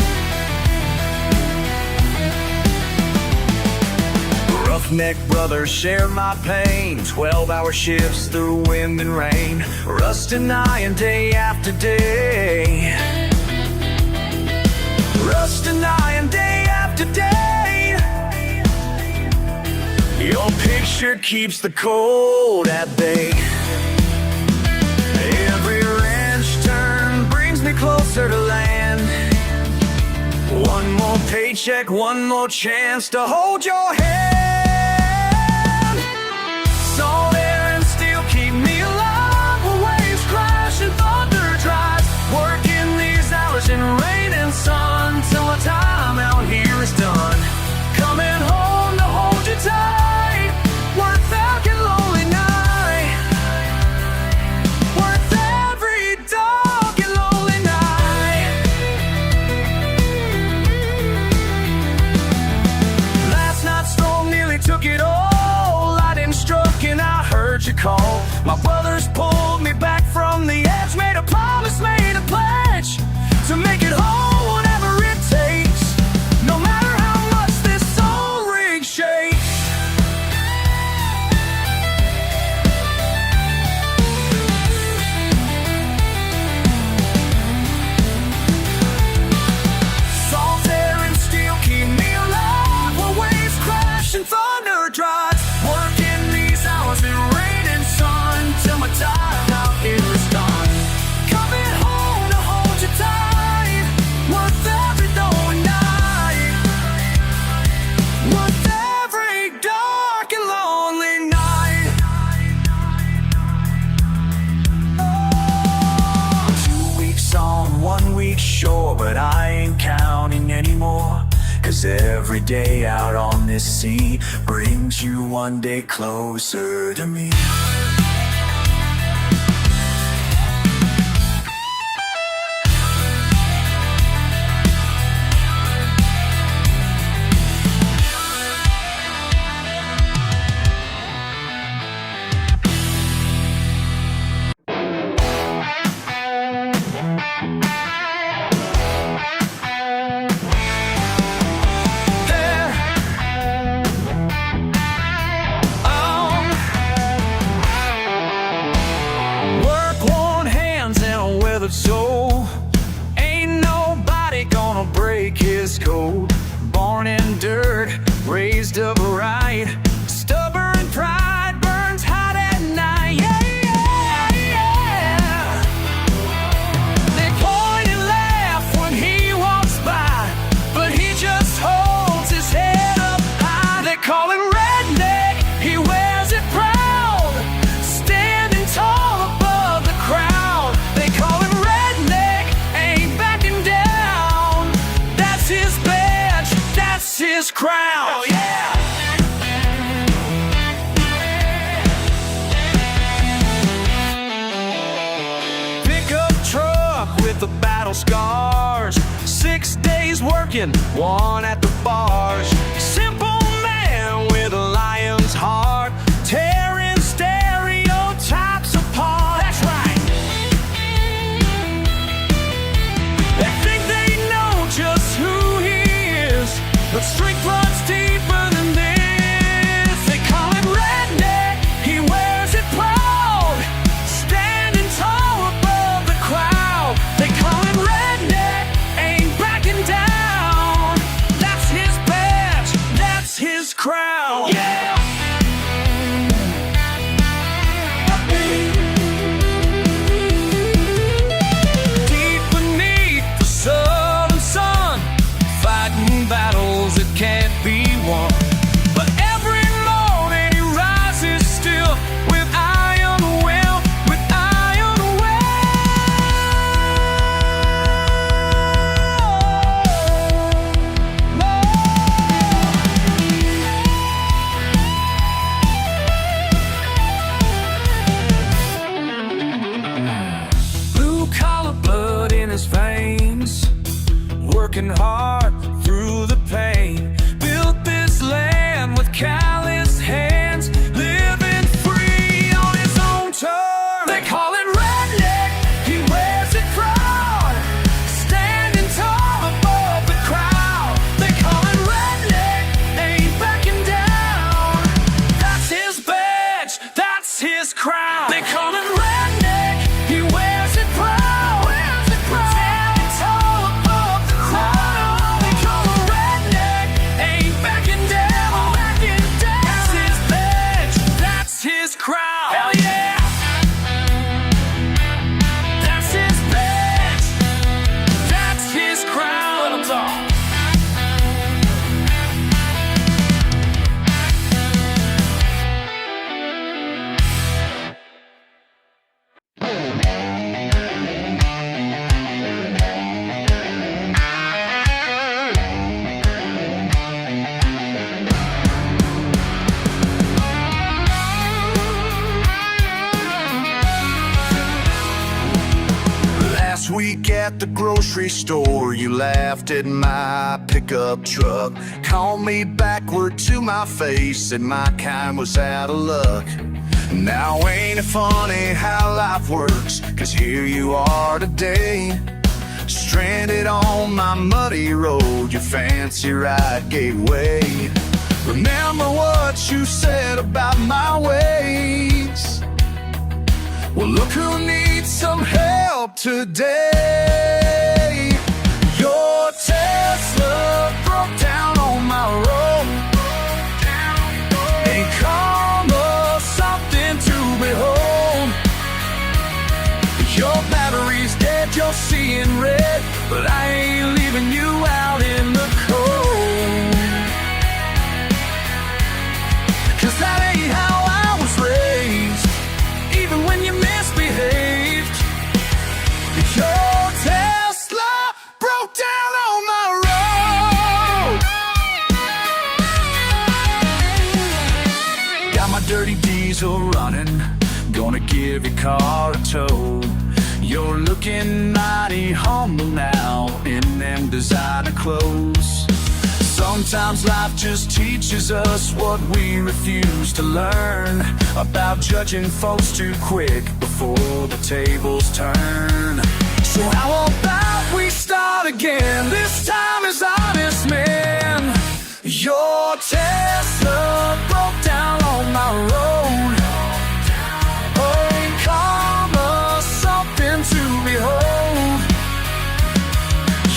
Roughneck brothers share my pain, 12-hour shifts through wind and rain, rusting iron day after day. Rusting iron day after day. Your picture keeps the cold at bay. Every wrench turn brings me closer to land. One more paycheck, one more chance to hold your hand. Salt air and steel keep me alive while waves crash and thunder drives. Working these hours in rain and sun till my time out here is done. Coming home to hold you tight, worth every lonely night, worth every dark and lonely night. Last night's storm nearly took it all. Lightning struck and I heard you call. My brothers pulled me back from the edge, made a promise, made a pledge to make it home whatever it takes, no matter how much this soul rig shakes. Salt air and steel keep me alive while waves crash and thunder drives. Working these hours in rain and sun till my time out here is done. Coming home 'cause every day out on this sea brings you one day closer to me. So ain't nobody gonna break his code. Born in dirt, raised up right, stubborn pride burns hot at night. Yeah, yeah, yeah. They point and laugh when he walks by, but he just holds his head up high. They call him Redneck, he wears it proud, standing tall above the crowd. They call him his crown. Oh yeah. Pickup truck with the battle scars, 6 days working, 1 at the bars. Simple man with a lion's heart, tearing stereotypes apart. That's right. They think they know just who he is, but strength runs deeper than this. They call him Redneck, he wears it proud, standing tall above the crowd. They call him Redneck, ain't backing down. That's his badge, that's his crown. Yeah! Deep beneath the southern sun, fighting battles that can't be won. But every morning he rises still with iron will, with iron will. Blue collar blood in his veins, working hard through the pain. Built this land with callous hands, living free on his own terms. They call it Redneck, he wears it proud, standing tall above the crowd. They call it Redneck, ain't backing down. That's his badge, that's his crown. They call him Redneck, he wears it proud, standing tall above the crowd. They call him Redneck, ain't backing down. That's his badge, that's his crown. Hell yeah! That's his badge, that's his crown. Let 'em talk. Last week at the grocery store, you laughed at my pickup truck, called me backward to my face, said my kind was out of luck. Now ain't it funny how life works, 'cause here you are today, stranded on my muddy road, your fancy ride gave way. Remember what you said about my ways? Well, look who needs some help today. Your Tesla broke down on my road, ain't karma something to behold? Your battery's dead, you're seeing red, but I ain't leaving you out in the cold. 'Cause that ain't how I was raised, even when you misbehaved. Your Tesla broke down on my road. running, gonna give your car a tow. You're looking mighty humble now in them designer clothes. Sometimes life just teaches us what we refuse to learn, about judging folks too quick before the tables turn. So how about we start again, this time as honest men? Your Tesla broke down on my road. Ain't karma something to behold?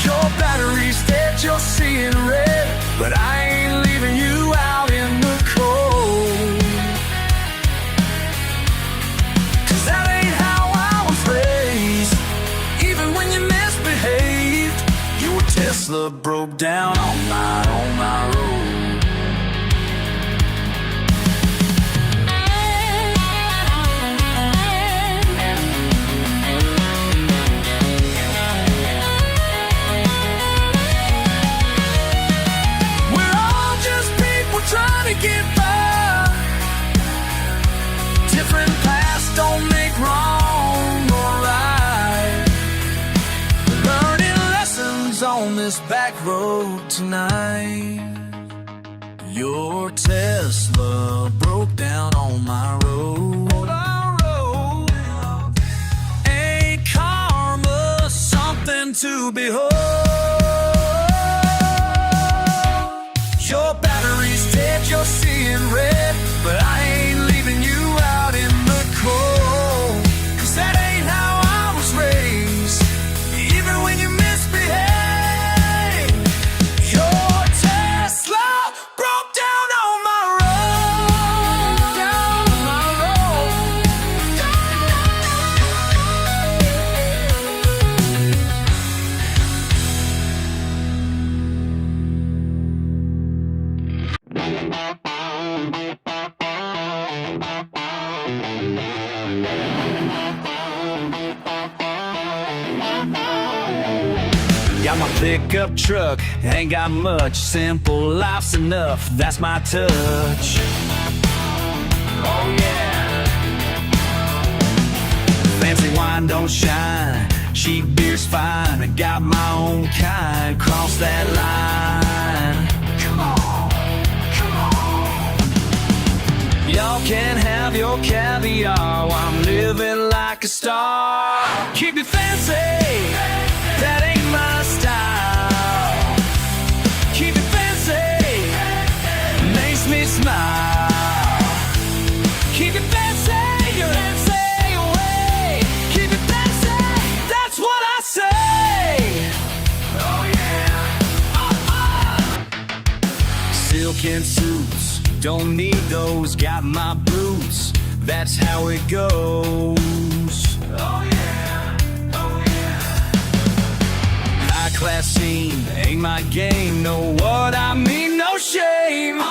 Your battery's dead, you're seeing red, but I ain't leaving you out in the cold. 'Cause that ain't how I was raised. Even when you misbehaved, your Tesla broke down on my road. Trying to get by. Different paths don't make wrong or right. Learning lessons on this back road tonight. Your Tesla broke down on my road. Ain't karma something to behold? Your battery's dead, you're seeing red, but I ain't leaving you out in the cold. 'Cause that ain't how I was raised. Even when you misbehave, your Tesla broke down on my road. Down on my road. Got my pickup truck, ain't got much. Simple life's enough, that's my touch. Oh yeah. Fancy wine don't shine, cheap beer's fine. I got my own kind, cross that line. Come on, come on. Y'all can have your caviar while I'm living like a star. Keep it fancy, that ain't my style. Keep it fancy, makes me smile. Keep it fancy, you fancy away. Keep it fancy, that's what I say. Oh yeah. Silken suits, don't need those. Got my boots, that's how it goes. Oh yeah. Oh yeah. High class scene, ain't my game. Know what I mean? No shame.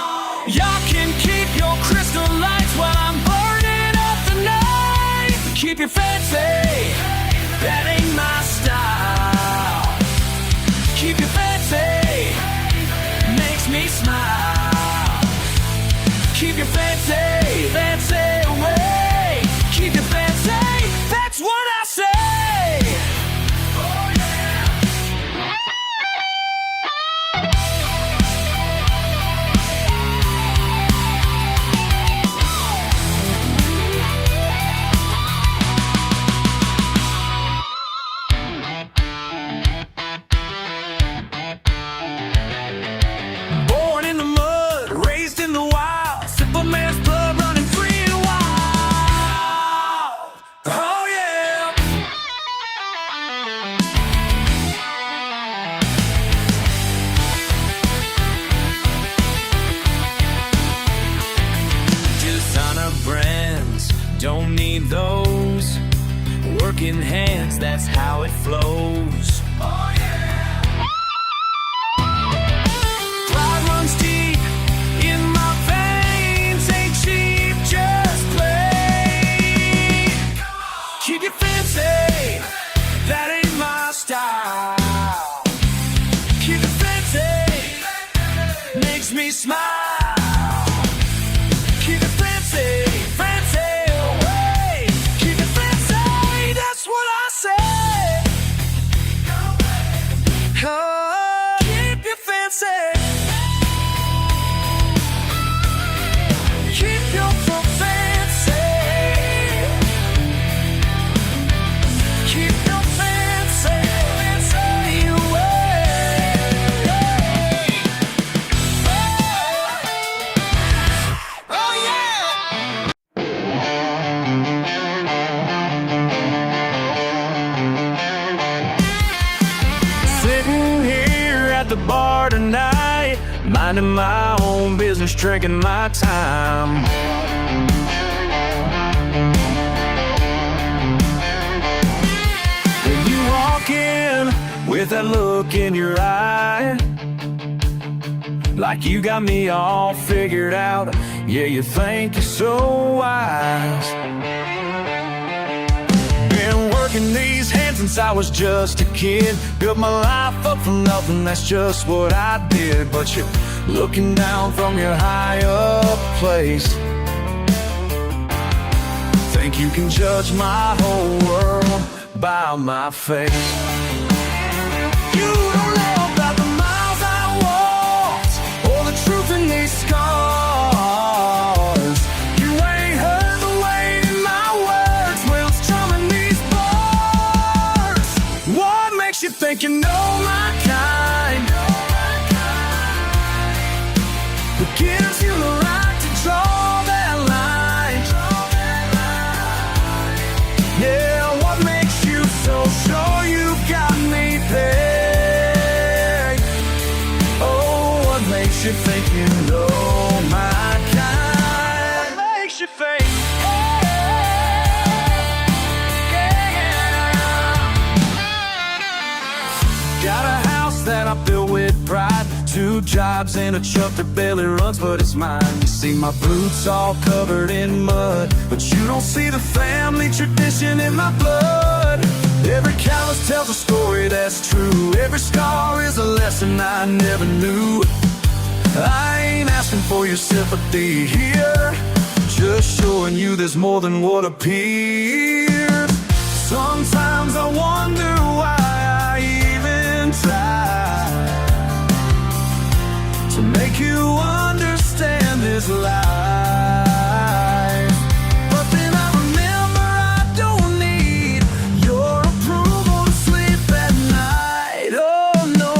Y'all can keep your crystal lights while I'm burning up the night. Keep your fancy, that ain't my style. Keep your fancy, makes me smile. Keep your fancy, fancy away. Keep your fancy, that's what I say. Oh yeah. Born in the mud, raised in the wild, simple man's blood running free and wild. Oh yeah. Designer brands, don't need those. Working hands, that's how it flows. Oh yeah. Pride runs deep in my veins, ain't cheap, just plain. Keep it fancy, that ain't my style. Keep it fancy, makes me smile. Keep it fancy, fancy minding my own business, drinking my time. When you walk in with that look in your eye, like you got me all figured out, yeah, you think you're so wise. Been working these hands since I was just a kid, built my life up from nothing, that's just what I did. But you're looking down from your high up place, think you can judge my whole world by my face. You don't know about the miles I walked, or the truth in these scars. You ain't heard the weight in my words, well, it's drumming these bars. What makes you think you know my kind? What gives you the right to draw that line? Yeah, what makes you so sure you got me pegged? Oh, what makes you think you know my kind? What makes you think? Got a house that I built with pride, 2 jobs and a truck that barely runs, but it's mine. You see my boots all covered in mud, but you don't see the family tradition in my blood. Every callus tells a story that's true, every scar is a lesson I never knew. I ain't asking for your sympathy here, just showing you there's more than what appears. Sometimes I wonder why I even try to make you understand this life. But then I remember I don't need your approval to sleep at night. Oh no.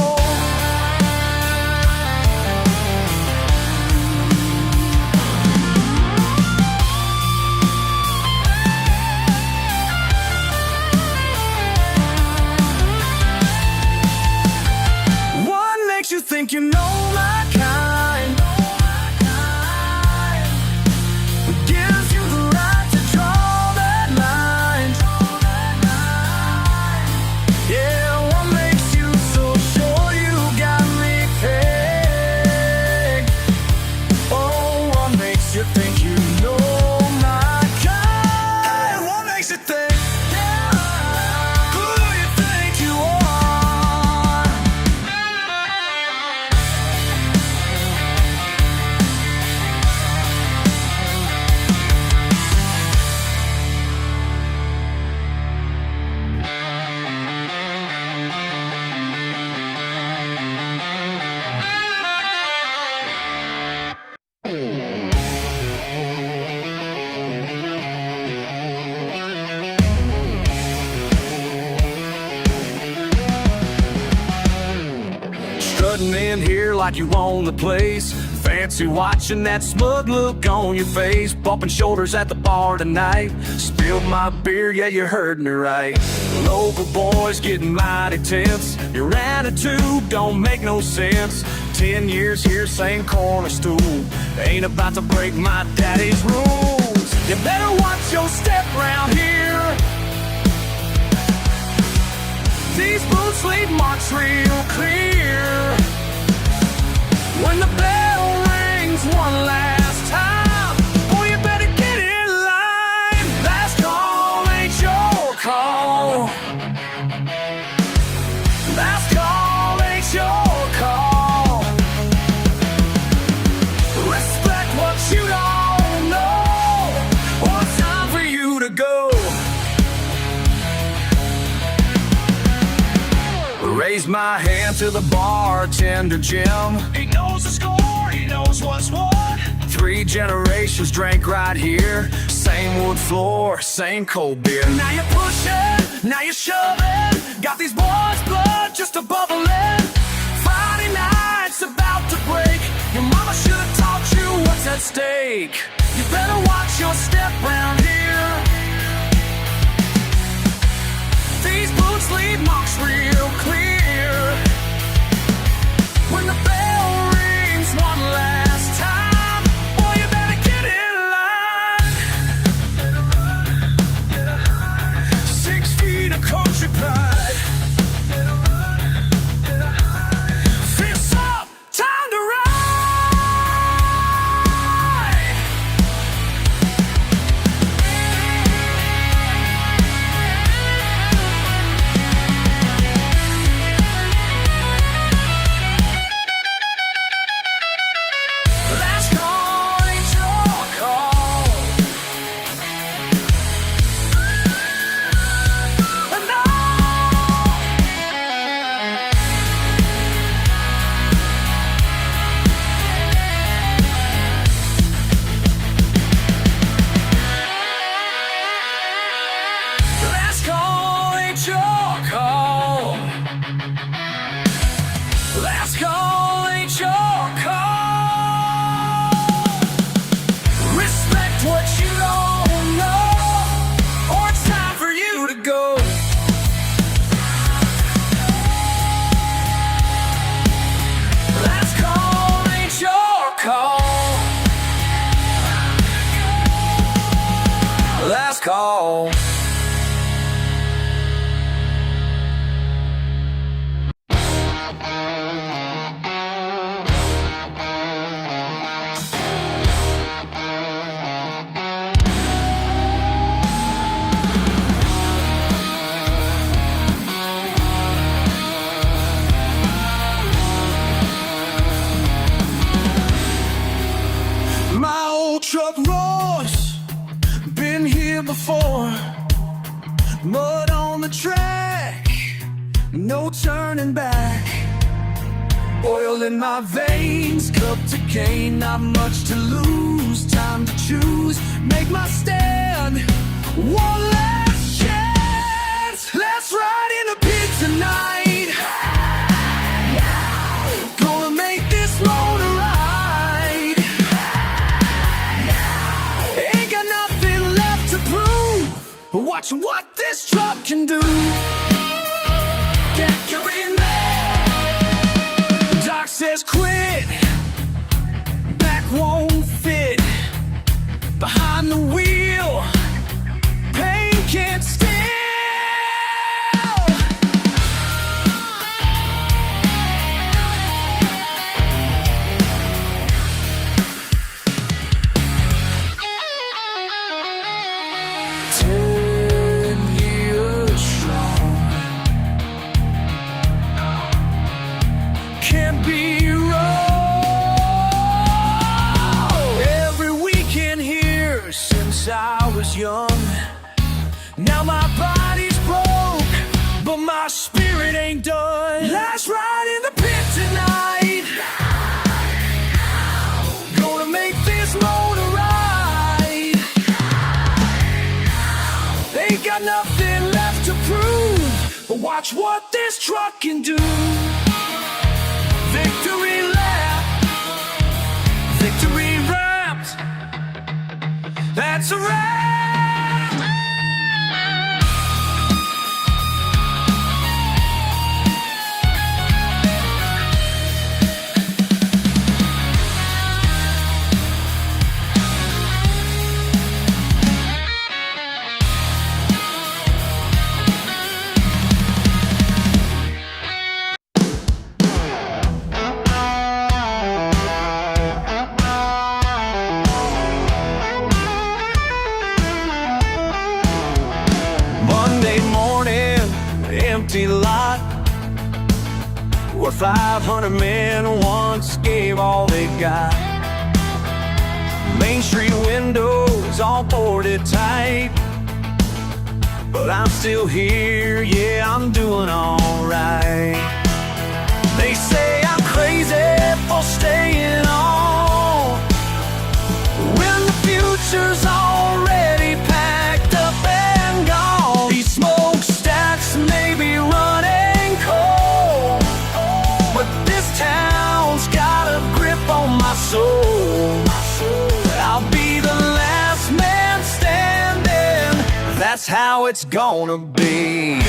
What makes you think you know my kind? What gives you the right to draw that line? Yeah, what makes you so sure you got me pegged? Oh, what makes you think you know my kind? What makes you think? Who you think you are? Strutting in here like you own the place, fancy watching that smug look on your face, bumping shoulders at the bar tonight. Spilled my beer, yeah, you heard me right. Local boys getting mighty tense, your attitude don't make no sense. 10 years here, same corner stool, ain't about to break my daddy's rules. You better watch your step round here, these boots leave marks real clear. When the bell rings one last time, boy, you better get in line. Last call ain't your call. Last call ain't your call. Respect what you don't know, or it's time for you to go. Raise my hand to the bartender, Jim. He knows the score, he knows what's what. 3 generations drank right here, same wood floor, same cold beer. Now you're pushing, now you're shoving, got these boys' blood just a bubbling. Friday night's about to break, your mama should have taught you what's at stake. You better watch your step round here, these boots leave marks real clear. When the bell rings last call. My old truck roars, been here before. Mud on the track, no turning back. Oil in my veins, cup to cane, not much to lose. Time to choose, make my stand. One last chance, let's ride in the pit tonight. Gonna make this motor right. Ain't got nothing left to prove. Watch what this truck can do. Can't carry in there. Doc says quit. Back won't fit. Behind the wheel, pain can't steal. Can't be wrong. Every weekend here since I was young. Now my body's broke, but my spirit ain't done. Let's ride in the pit tonight. Gonna make this motor right. Ain't got nothing left to prove, but watch what this truck can do. Victory lap, victory wrapped. That's a wrap. Empty lot where 500 men once gave all they got. Main Street windows all boarded tight, but I'm still here, yeah, I'm doing alright. They say I'm crazy for staying on when the future's already packed up and gone. These smokestacks may be running cold, but this town's got a grip on my soul. I'll be the last man standing, that's how it's gonna be.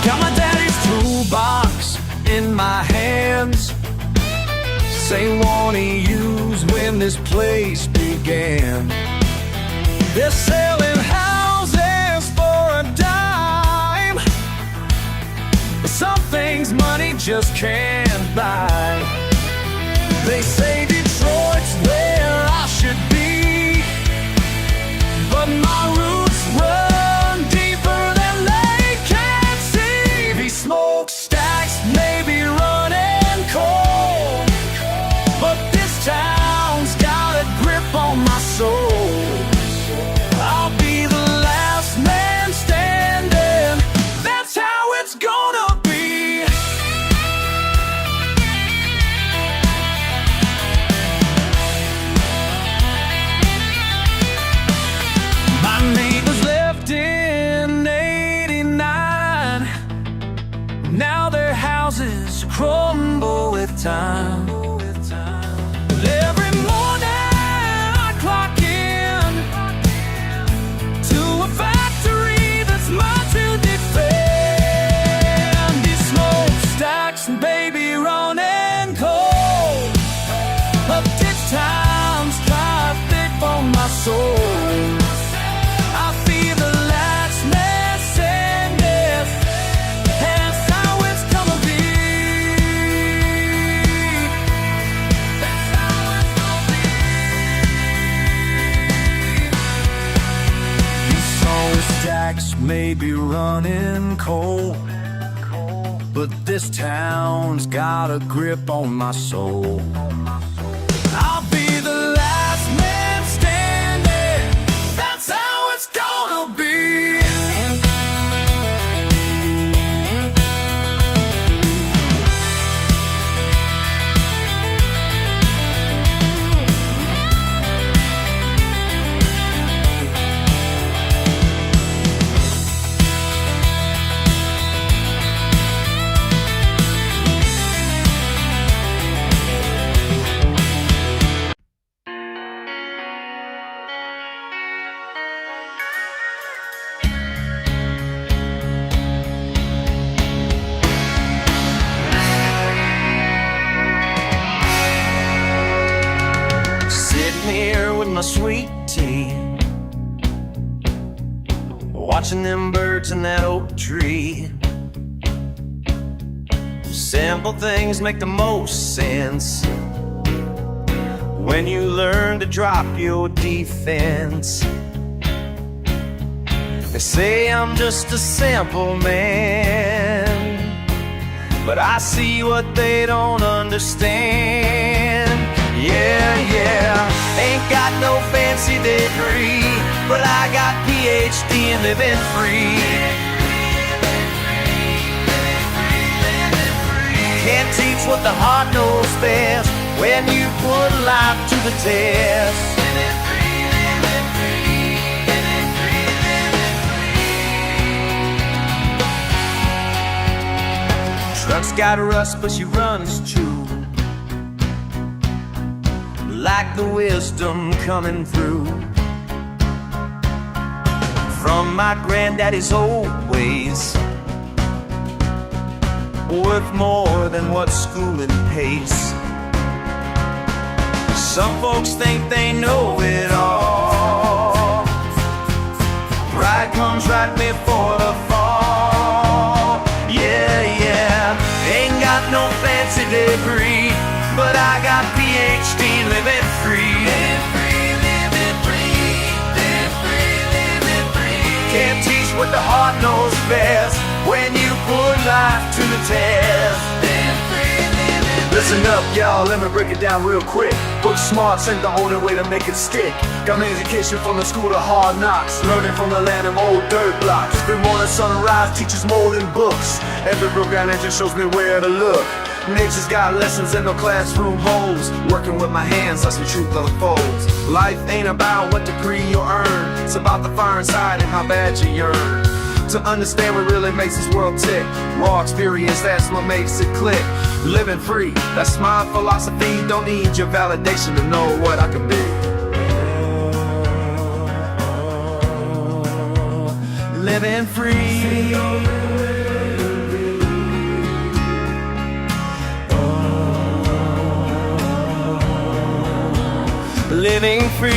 Got my daddy's toolbox in my hands, same one he used when this place began. They're selling houses for a dime, but some things money just can't buy. They say Detroit's where I should be, but my roots run deeper than they can see. These smokestacks may be running cold, but this town's got a grip on my soul. I'll be the last man standing, that's how it's gonna be. My neighbors left in '89, now their houses crumble with time. But every morning I clock in to a factory that's mine to defend. These smokestacks, baby, be running cold, but this town's got a grip on my soul. I'll be the last man standing, that's how it's gonna be. Sweet tea, watching them birds in that oak tree. Simple things make the most sense when you learn to drop your defense. They say I'm just a simple man, but I see what they don't understand. Yeah, yeah, ain't got no fancy degree, but I got PhD in living free. Can't teach what the heart knows best when you put life to the test. Truck's got rust, but she runs true, like the wisdom coming through from my granddaddy's old ways, worth more than what schooling pays. Some folks think they know it all, pride comes right before the fall. Yeah, yeah, ain't got no fancy degree, but I got PhD living free. Living free, living free, living free, living free. Can't teach what the heart knows best when you put life to the test. Living free, living free. Listen up, y'all, let me break it down real quick. Book smarts ain't the only way to make it stick. Got my education from the school of hard knocks, learning from the land of old dirt blocks. Every morning sunrise teaches more than books. Every program that just shows me where to look. Nature's got lessons in no classroom holes. Working with my hands, I see truth unfolds. Life ain't about what degree you earn, it's about the fire inside and how bad you yearn. To understand what really makes this world tick, raw experience, that's what makes it click. Living free, that's my philosophy. Don't need your validation to know what I can be. Living free, living free.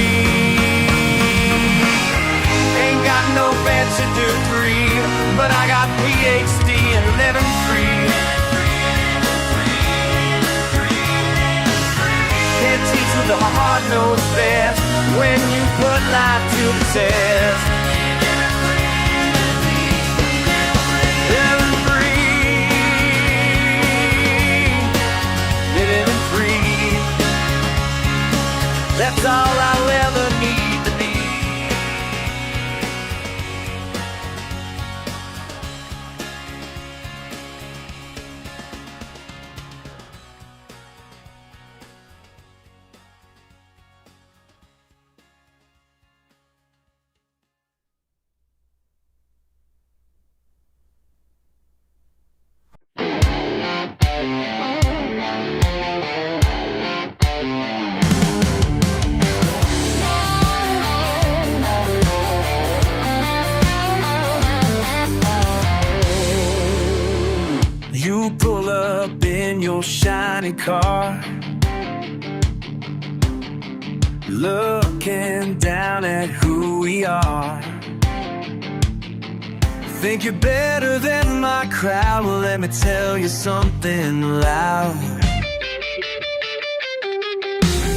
Ain't got no fancy degree, but I got PhD in living free. Can't teach what the heart knows best when you put life to the test. Living free, living free. That's all I'll ever need to be. You pull up in your shiny car, looking down at who we are. Think you're better than my crowd? Well, let me tell you something loud.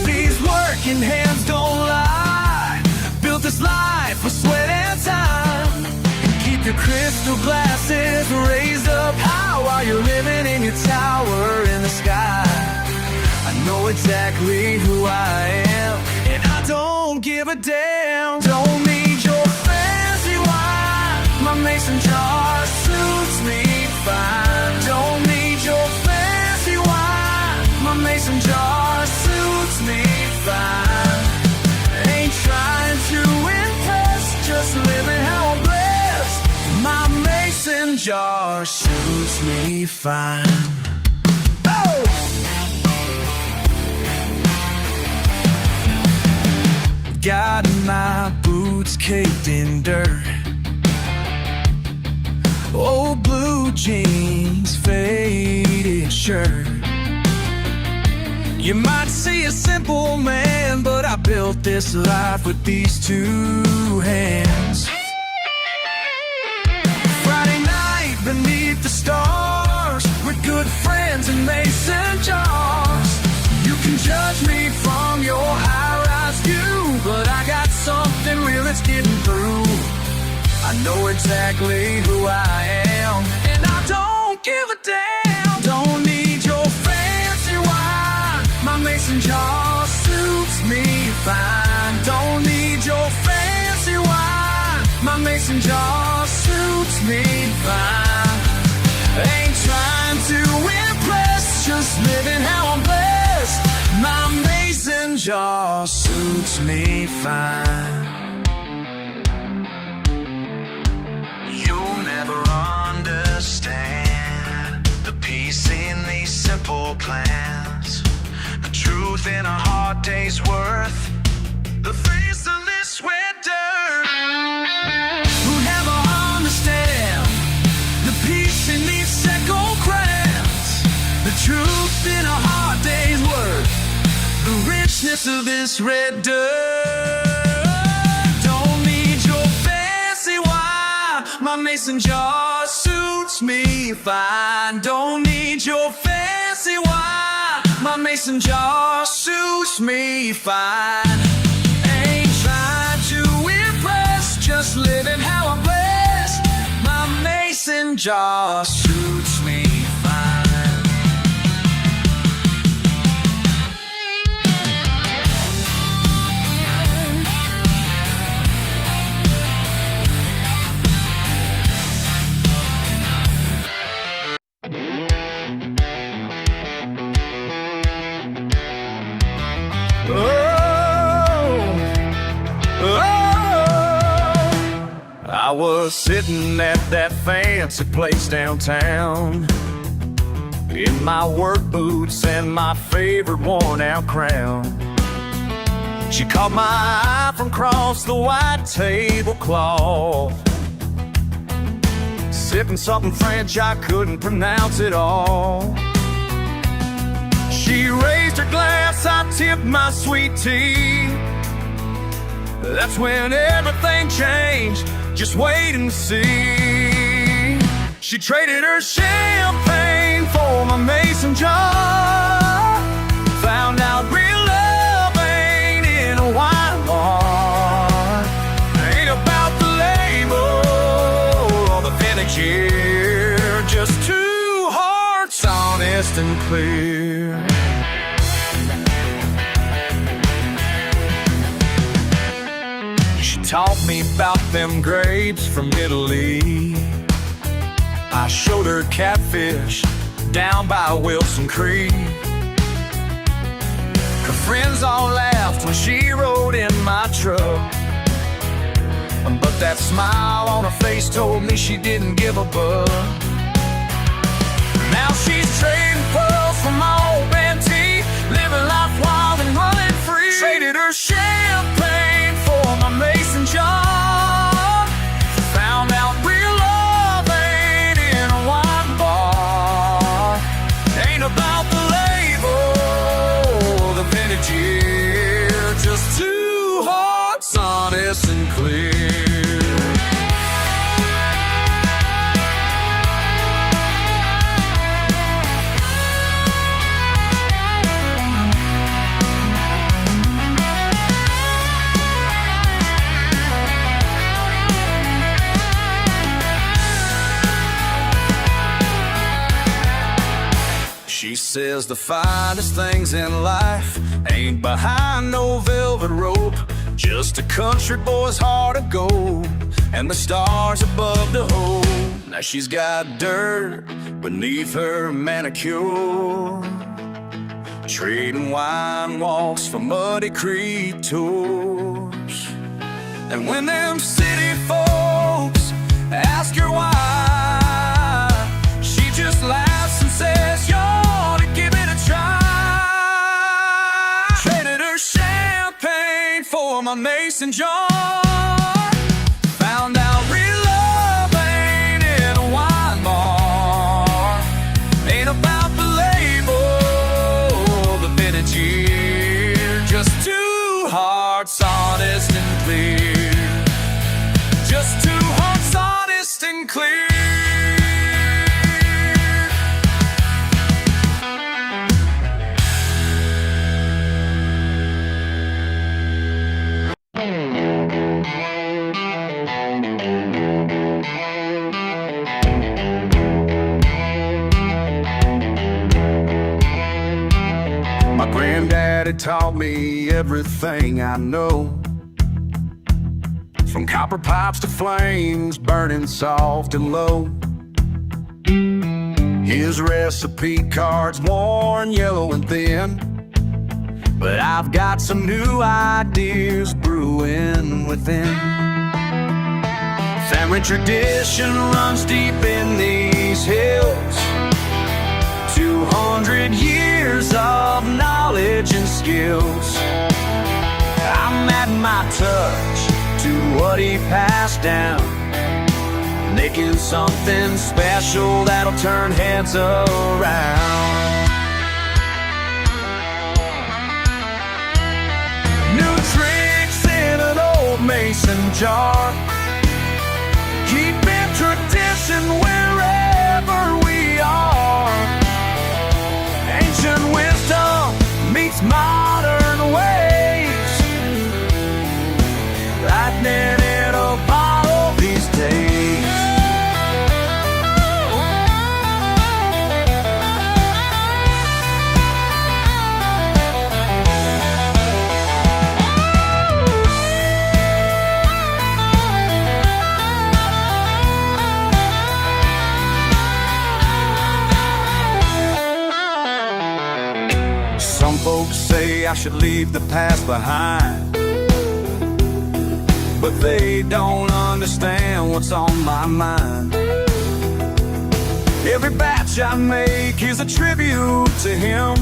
These working hands don't lie. Built this life with sweat and time. Keep your crystal glasses raised up high while you're living in your tower in the sky. I know exactly who I am, and I don't give a damn. Don't need your fancy wine, my mason jar suits me fine. Don't need your fancy wine, my mason jar suits me fine. Ain't trying to impress, just living how I'm blessed. My mason jar suits me fine. Oh! Got my boots caked in dirt, old blue jeans, faded shirt. You might see a simple man, but I built this life with these two hands. Friday night beneath the stars, with good friends and mason jars. You can judge me from your high-rise view, but I got something real that's getting through. I know exactly who I am, and I don't give a damn. Don't need your fancy wine, my mason jar suits me fine. Don't need your fancy wine, my mason jar suits me fine. Ain't trying to impress, just living how I'm blessed. My mason jar suits me fine. You'll never understand the peace in these simple plans, the truth in a hard day's worth, the face of this wet dirt. Who'd ever understand the peace in these sickle crowns, the truth in a hard day's worth, the richness of this red dirt. Don't need your fancy wine, my mason jar suits me fine. Don't need your fancy wine, my mason jar suits me fine. Ain't trying to impress, just living how I'm blessed. My mason jar suits me fine. I was sitting at that fancy place downtown, in my work boots and my favorite worn-out crown. She caught my eye from across the white tablecloth, sipping something French I couldn't pronounce at all. She raised her glass, I tipped my sweet tea. That's when everything changed, just wait and see. She traded her champagne for my mason jar, found out real love ain't in a wine bar. Ain't about the label or the vintage year, just two hearts honest and clear. Taught me about them grapes from Italy. I showed her catfish down by Wilson Creek. Her friends all laughed when she rode in my truck, but that smile on her face told me she didn't give a buck. Now she's trading pearls for my old Bantee, living life wild and running free. Traded her champagne for my mason jar, found out real love ain't in a wine bar. Ain't about the label, the vintage year, just two hearts honest and clear. says the finest things in life ain't behind no velvet rope, just a country boy's heart of gold and the stars above the hole. Now she's got dirt beneath her manicure, trading wine walks for muddy creek tours. And when them city folks ask her why, she just laughs and says, you ought to give it a try. Traded her champagne for my mason jar, found out real love ain't in a wine bar, ain't about the label, the vintage year, just two hearts honest and clear, just two hearts honest and clear. My granddaddy taught me everything I know, from copper pipes to flames burning soft and low. His recipe cards worn yellow and thin, but I've got some new ideas brewing within. Family tradition runs deep in these hills, 200 years of knowledge and skills. I'm adding my touch to what he passed down, making something special that'll turn heads around. New tricks in an old mason jar, keeping tradition wherever we are. Ancient wisdom meets modern ways, lightning in a bottle these days. Some folks say I should leave the past behind, but they don't understand what's on my mind. Every batch I make is a tribute to him,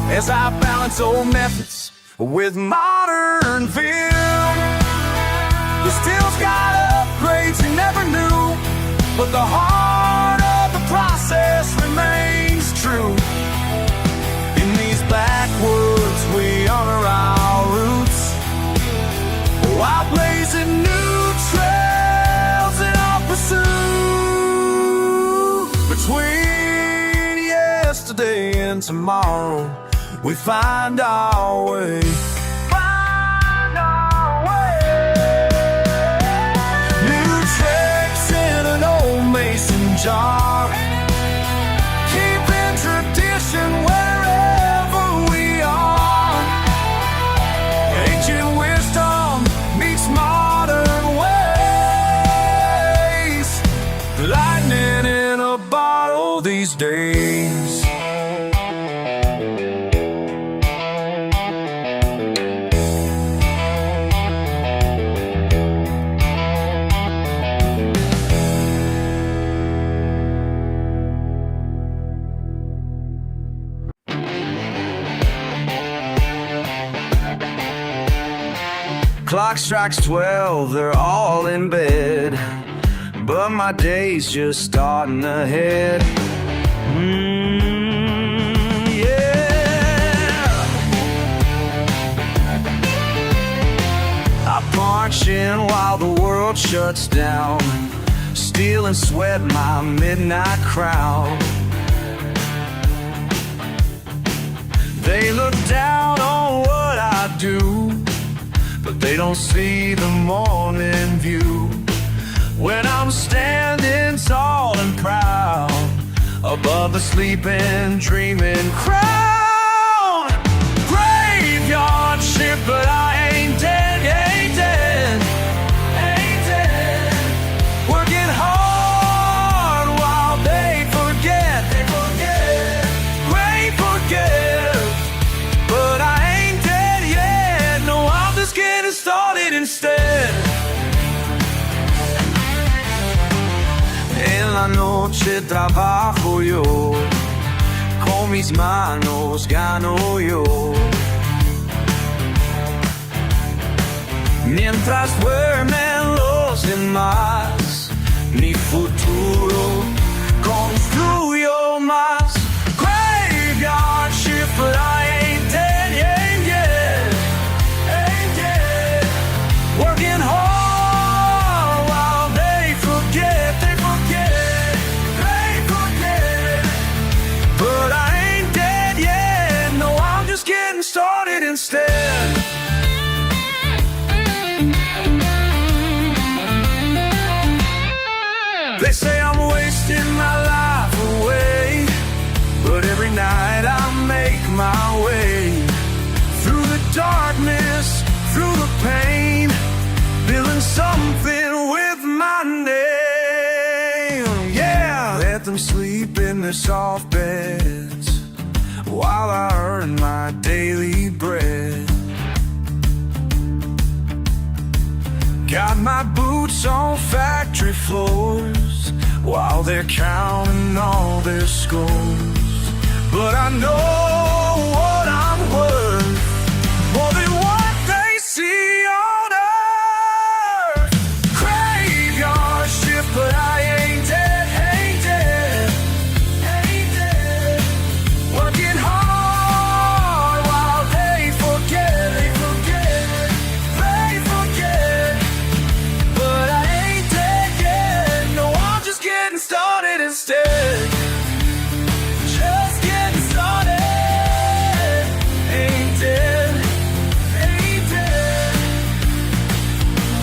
as I balance old methods with modern vim. The steel's got upgrades he never knew, but the heart of the process remains true. In these backwoods we honor our roots, while blazing new trails in our pursuit. Between yesterday and tomorrow, we find our way. Find our way. New tricks in an old mason jar, keeping tradition wherever we are. Ancient wisdom meets modern ways, lightning in a bottle these days. Clock strikes 12, they're all in bed, but my day's just starting ahead. Yeah. I punch in while the world shuts down, steal and sweat my midnight crowd. They look down on what I do, but they don't see the morning view, when I'm standing tall and proud above the sleeping, dreaming crowd. Graveyard shift, but I ain't dead, ain't dead, ain't dead. Working hard while they forget, grateful gift. But I ain't dead yet, no, I'm just getting started instead. En la noche trabajo yo, con mis manos gano yo. Mientras duermen los demás, mi futuro construyo más. Graveyard shift, but I ain't dead, ain't dead, ain't dead. Working hard while they forget, they forget. But I ain't dead yet, no, I'm just getting started instead. They say I'm wasting my life away, but every night I make my way through the darkness, through the pain, building something with my name. Yeah, let them sleep in their soft beds while I earn my daily bread. Got my boots on factory floors while they're counting all their scores. But I know what I'm worth, more than what they see on earth. Graveyard shift, but I ain't dead, ain't dead, ain't dead. Working hard while they forget, they forget. But I ain't dead yet, no, I'm just getting started instead. Just getting started. Ain't dead, ain't dead.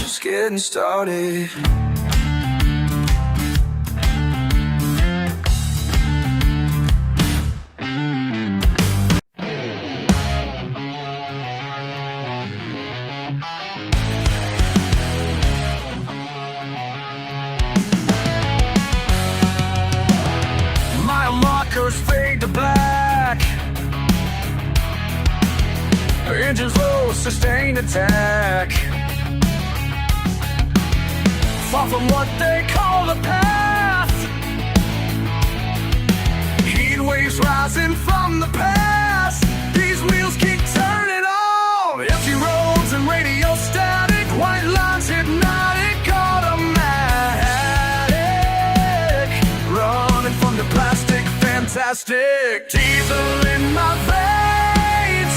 Just getting started. Markers fade to black, engines low, sustained attack. Far from what they call the path, heat waves rising from the past. These wheels keep turning on, empty roads and radio static, white lines hypnotic, automatic, running from the plastic. Fantastic diesel in my veins,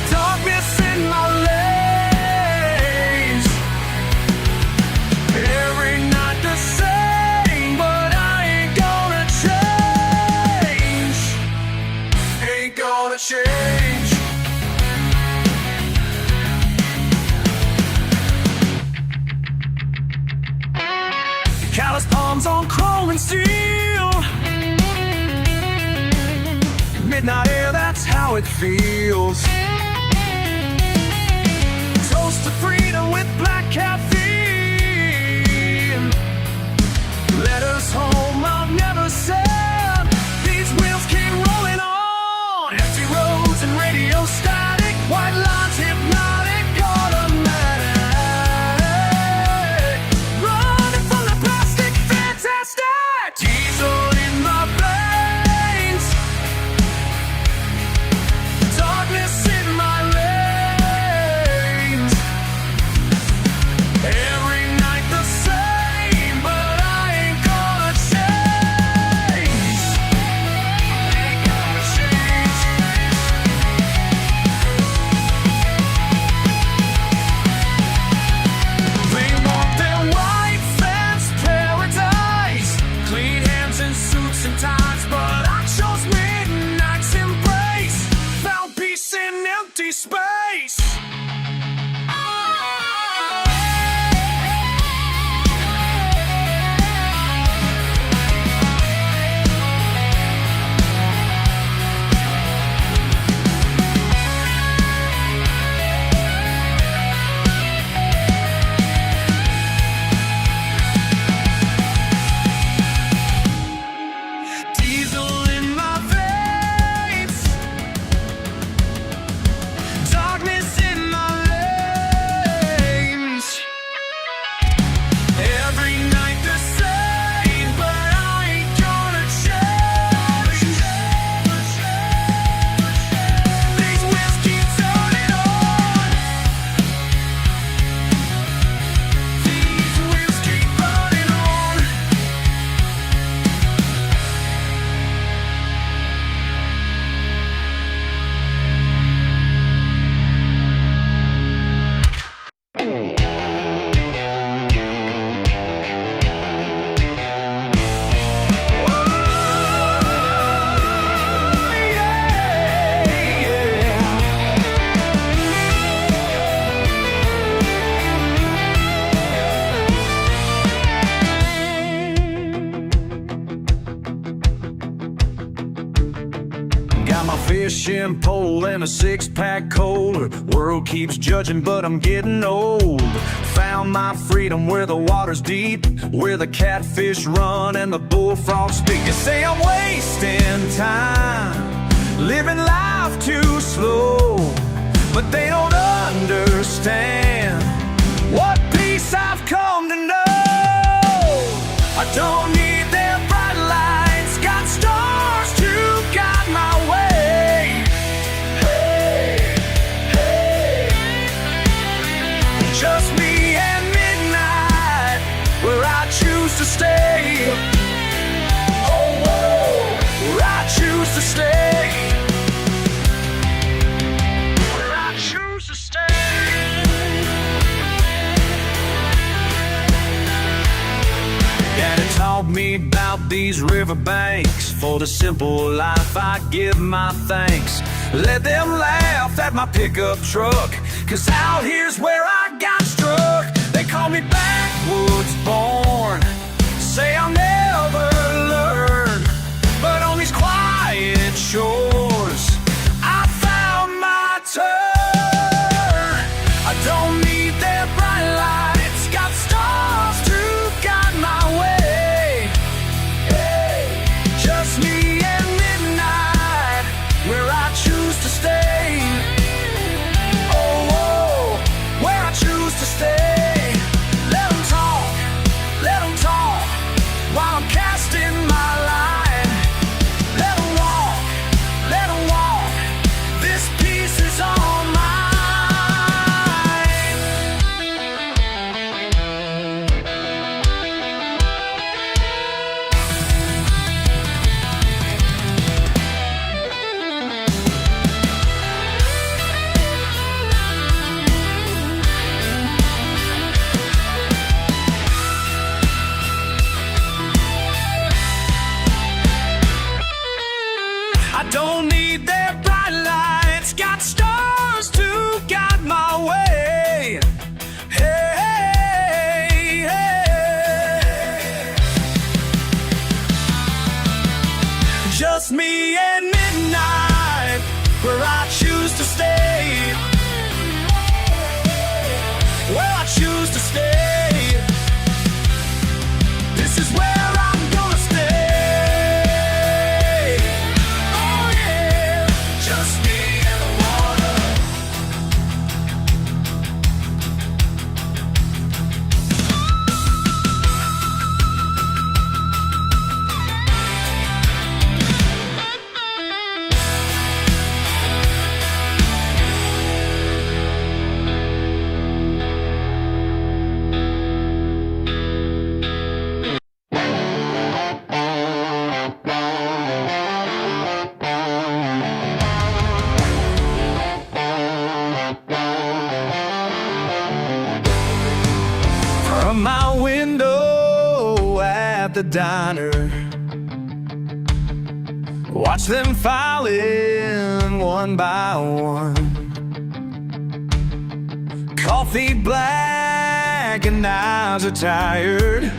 darkness in my lanes. Every night the same, but I ain't gonna change. Ain't gonna change. Callous palms on chrome and steel, midnight air, that's how it feels. Toast to freedom with black caffeine. Letters home I've never sent. These wheels keep rolling on, empty roads and radio static, white lines hypnotic, automatic. Diesel in my veins, darkness in Got my fishing pole and a six-pack Kohler. World keeps judging, but I'm getting old. Found my freedom where the water's deep, where the catfish run and the bullfrogs speak. You say I'm wasting time, living life too slow, but they don't understand what peace I've come to know. I don't need their bright lights, got stars to guide my way. Hey, hey. Just me and midnight, where I choose to stay. Oh, whoa, where I choose to stay. Where I choose to stay. Daddy taught me about these riverbanks. For the simple life I give my thanks. Let them laugh at my pickup truck, 'cause out here's where I got struck. They call me backwoods born, say I'll never learn, but on these quiet shores I found my turn. I don't need their bright lights, got stars to guide my way. Hey, just me and midnight, where I choose to stay. Oh, whoa, where I choose to stay. Let them talk, while I'm casting my line. Let them walk, this piece is all mine. I don't need their bright lights, got stars to guide my way. Hey, hey. Just me and midnight, where I choose to stay. Where I choose to stay. This is where I'm gonna stay. Oh yeah, just me and the water. From my window at the diner, watch them file in one by one. Coffee black and eyes are tired.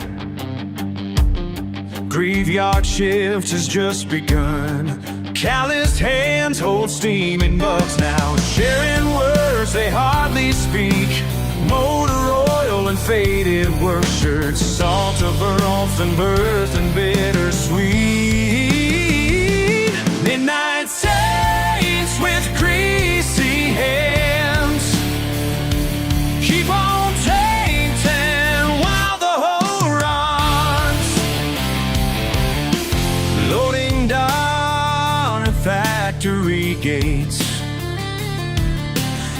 Graveyard shift has just begun. Calloused hands hold steaming mugs now, sharing words they hardly speak. Motor oil and faded work shirts, salt of earth and birth and bittersweet. Midnight saints with greasy hands keep on tainting while the hoe runs. Loading down at factory gates,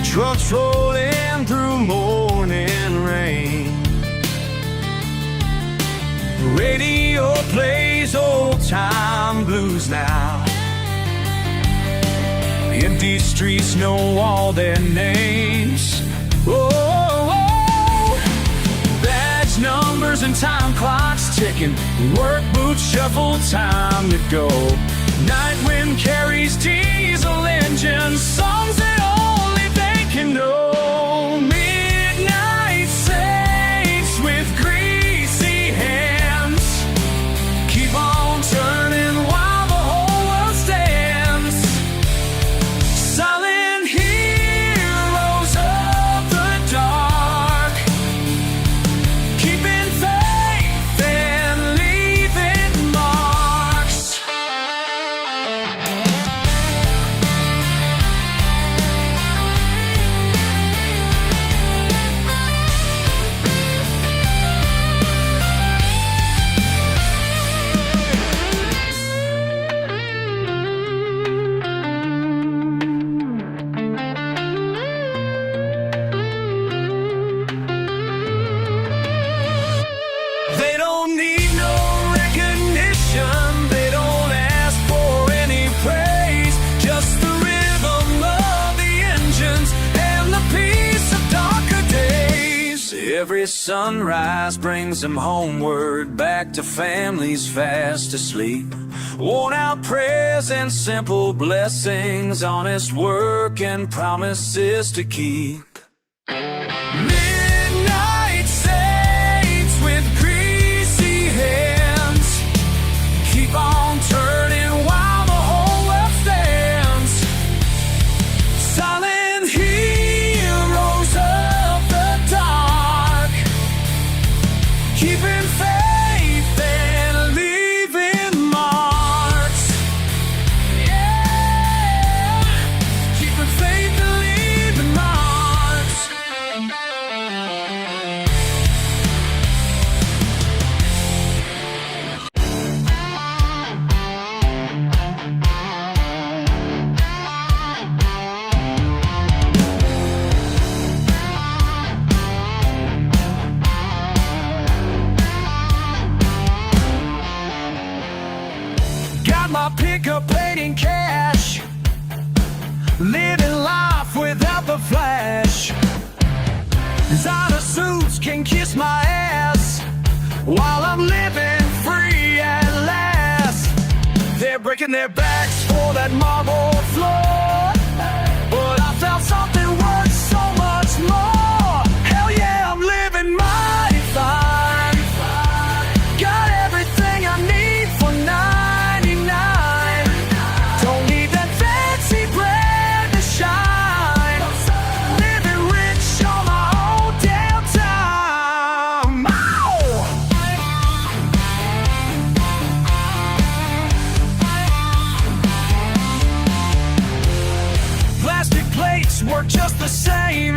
trucks rolling through morning rain. Radio plays old time blues now. Empty streets know all their names. Oh, badge numbers and time clocks ticking. Work boots shuffle, time to go. Night wind carries diesel engines, songs that only they can know. Midnight saints with greasy hands keep on turning while the whole world stands. every sunrise brings them homeward, back to families fast asleep. Worn out prayers and simple blessings, honest work and promises to keep. Midnight saints with greasy hands keep on turning while the whole world stands. Silent heroes of the dark, keeping faith and leaving marks. Yeah, keeping faith and leaving marks. Got my pickup paid in cash, living life without the flash. Designer suits can kiss my ass while I'm living free at last. They're breaking their backs for that marble floor, but I found something worth so much more. Hell yeah, I'm living mighty fine. Got everything I need for 99. Don't need that fancy bread to shine. Living rich on my own damn time. Plastic plates work just the same.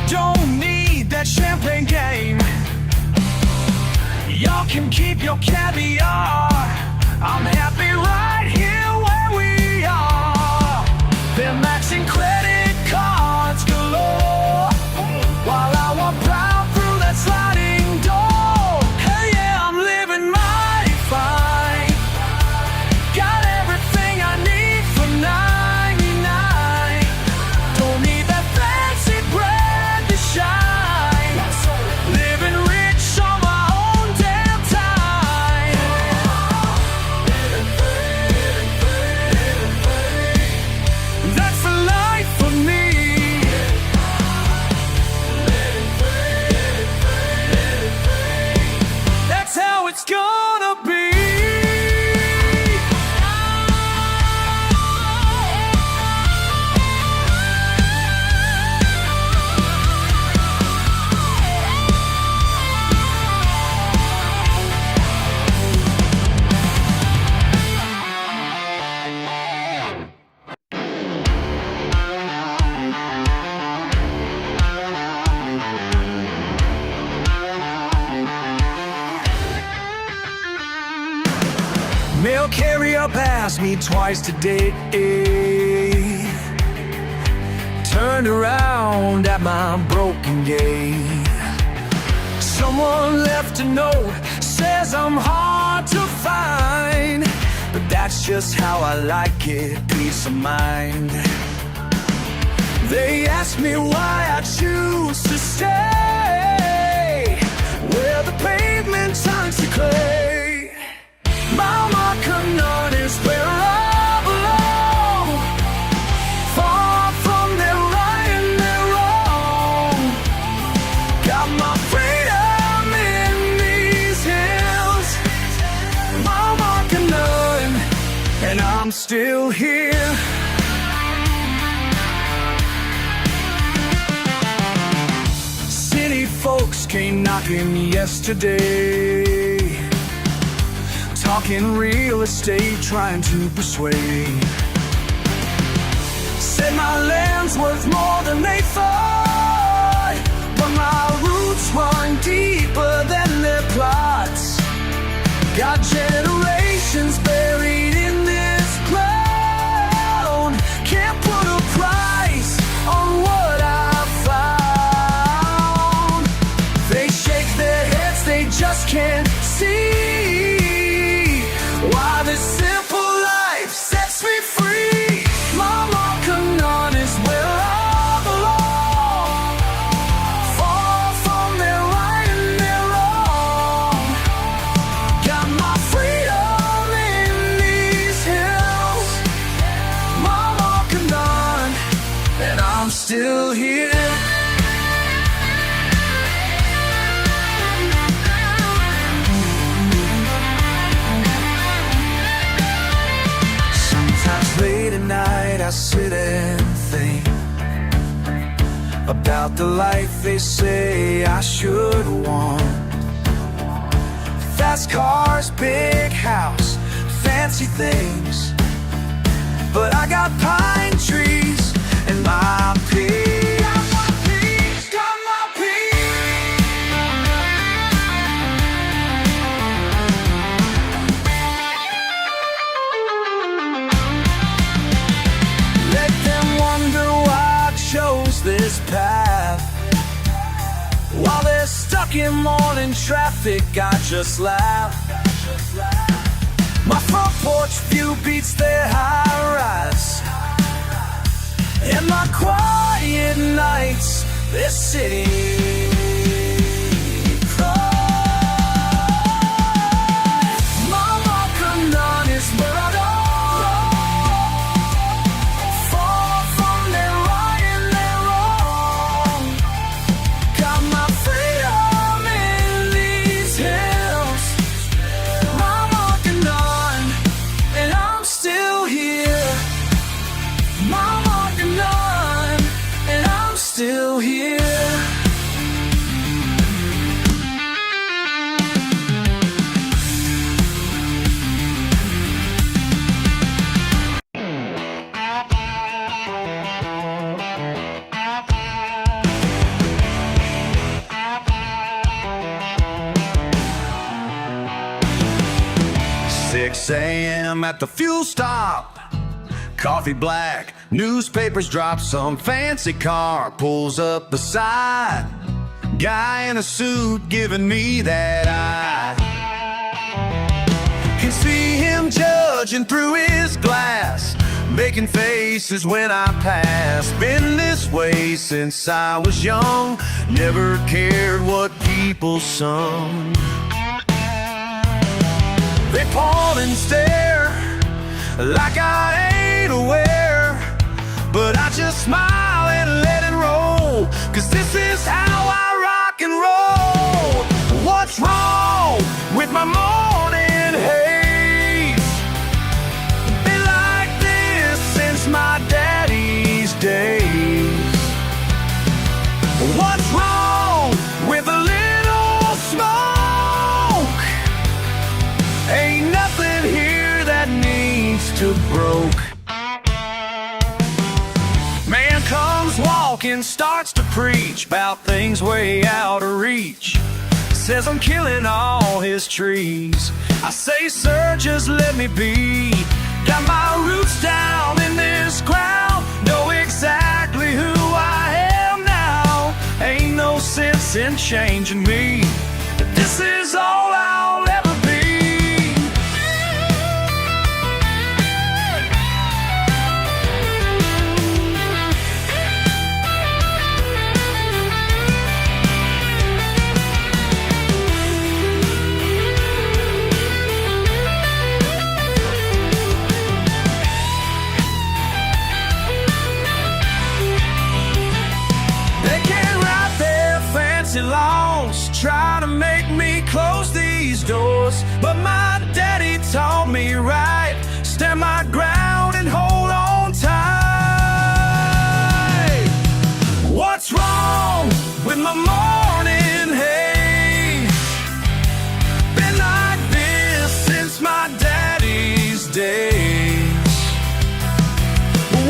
Don't need that champagne game. Y'all can keep your caviar. I'm happy right here where we are. They're maxing credit cards galore while I walk proud through that sliding door. Hey yeah, I'm living mighty fine. Got everything I need for 99. Don't need that fancy bread to shine. Living rich on my own damn time. That's the life for me. That's how it's gonna be. Mail carrier passed me twice today. Turned around at my broken gate. Someone left a note, says I'm hard to find, but that's just how I like it, peace of mind. They ask me why I choose to stay where the pavement turns to clay. Mama Canaan is where I belong, far from their right and their wrong. Got my freedom in these hills, Mama Canaan, and I'm still here. City folks came knocking yesterday, talking real estate, trying to persuade. Said my land's worth more than they thought, but my roots run deeper than their plots. Got generations buried in this ground. Can't put a price on what I found. They shake their heads, they just can't see why this simple life sets me free. Mama Canaan is where I belong, far I sit and think about the life they say I should want. Fast cars, big house, fancy things, but I got pine trees and my peace. This path while they're stuck in morning traffic, I just laugh. My front porch view beats their high rise, and my quiet nights, this city cries. Mama, come on, it's murder. Still here. 6 a.m. at the fuel stop. Coffee black, newspapers drop, some fancy car pulls up beside. Guy in a suit giving me that eye. Can see him judging through his glass, making faces when I pass. Been this way since I was young, never cared what people sung. They point and stare like I ain't aware, but I just smile and let it roll, 'cause this is how I rock and roll. What's wrong with my morning haze? Been like this since my daddy's days. What's wrong with a little smoke? Ain't nothing here that needs to broke. Man comes walking, starts to preach about things way out of reach. Says I'm killing all his trees. I say, sir, just let me be. Got my roots down in this ground, know exactly who I am now. Ain't no sense in changing me. This is all I'll ever be. Laws try to make me close these doors, but my daddy taught me right. Stand my ground and hold on tight. What's wrong with my morning haze? Been like this since my daddy's days.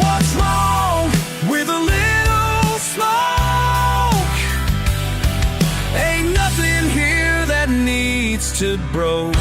What's wrong with a little smoke? Ain't nothing here that needs to broke.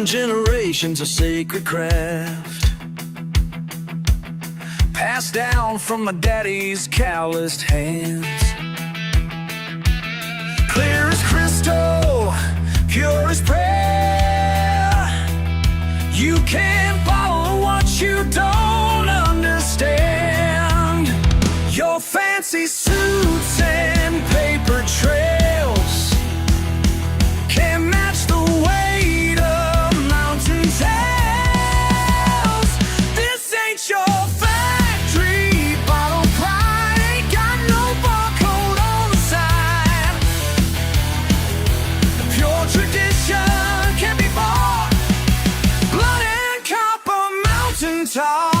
Generations of sacred craft, passed down from my daddy's calloused hands. Clear Fancy suits and paper trails can't match the weight of mountain tales. This ain't your factory bottle pride, ain't got no barcode on the side. Pure tradition can't be bought, blood and copper mountain top.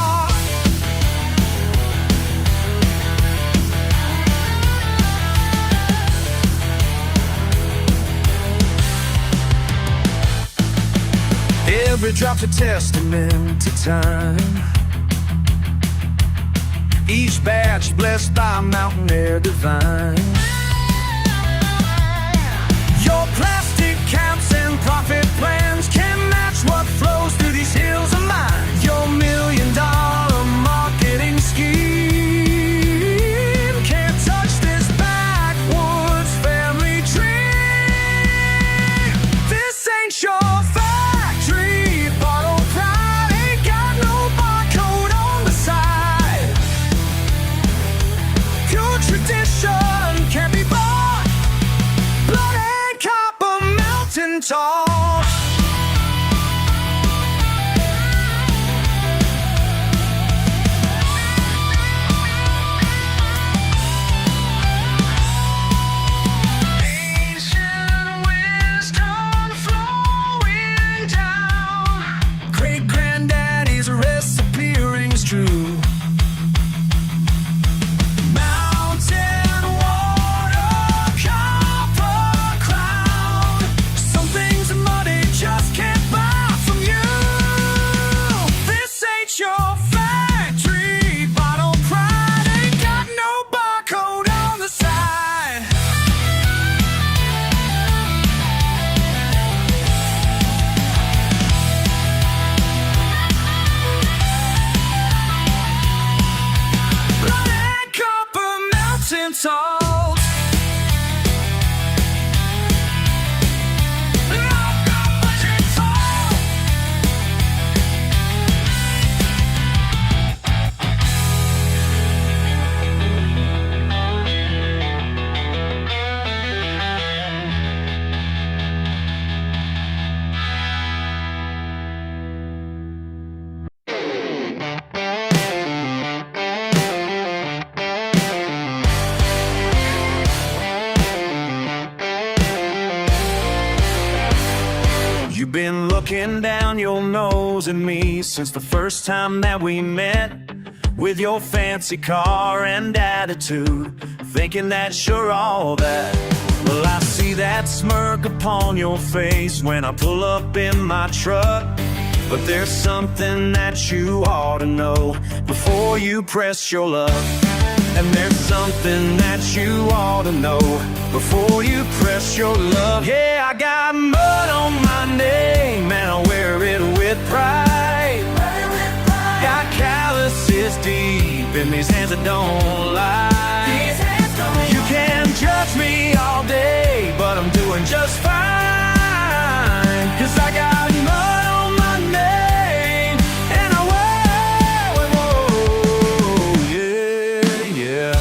Every drop's a testament to time. Each batch blessed by mountain air divine. Your plastic caps and profit plans can't match what flows through these hills of mine. Your $1 million marketing scheme can't touch this backwoods family tree. This ain't your tall. Ancient wisdom flowing down. Great granddaddy's recipe rings true. Salt. You've been looking down your nose at me since the first time that we met, with your fancy car and attitude, thinking that you're all that. Well, I see that smirk upon your face when I pull up in my truck, but there's something that you ought to know before you press your luck. And there's something that you ought to know before you press your love. Yeah, I got mud on my name and I wear it with pride. Got calluses deep in these hands that don't lie. You can judge me all day, but I'm doing just fine. 'Cause I got mud on my name and I wear it, whoa, yeah, yeah.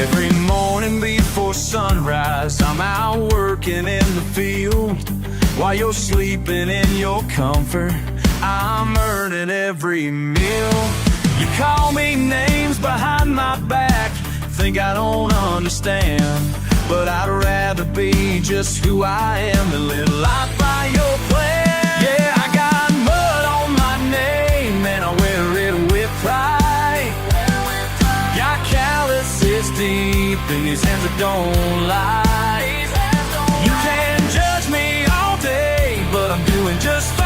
Every morning before sunrise, I'm out working in the field. While you're sleeping in your comfort, I'm earning every meal. You call me names behind my back, think I don't understand, but I'd rather be just who I am than live life by your plan. Yeah, I got mud on my name and I wear it with pride. Got calluses deep in these hands that don't lie. You can judge me all day, but I'm doing just fine.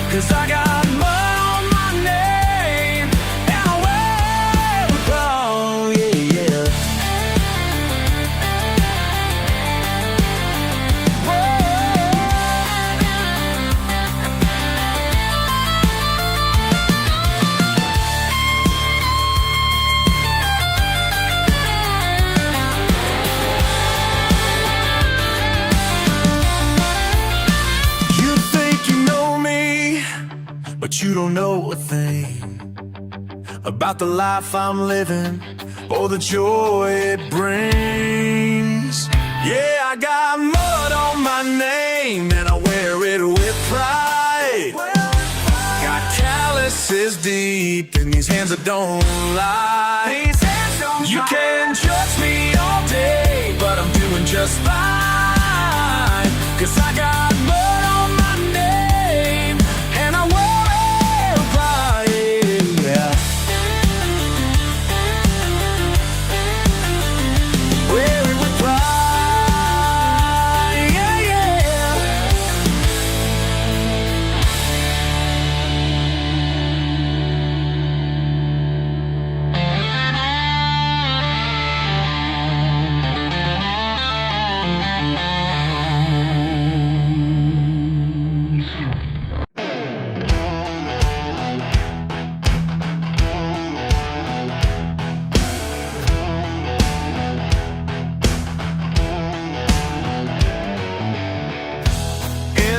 'Cause I got mud on my name and I wear it proud, yeah, yeah. know a thing about the life I'm living or the joy it brings. Yeah, I got mud on my name and I wear it with pride. Got calluses deep in these hands that don't lie. You can judge me all day, but I'm doing just fine. 'Cause I got mud on my name and I wear it with pride. Yeah. Wear it with pride. Yeah, yeah.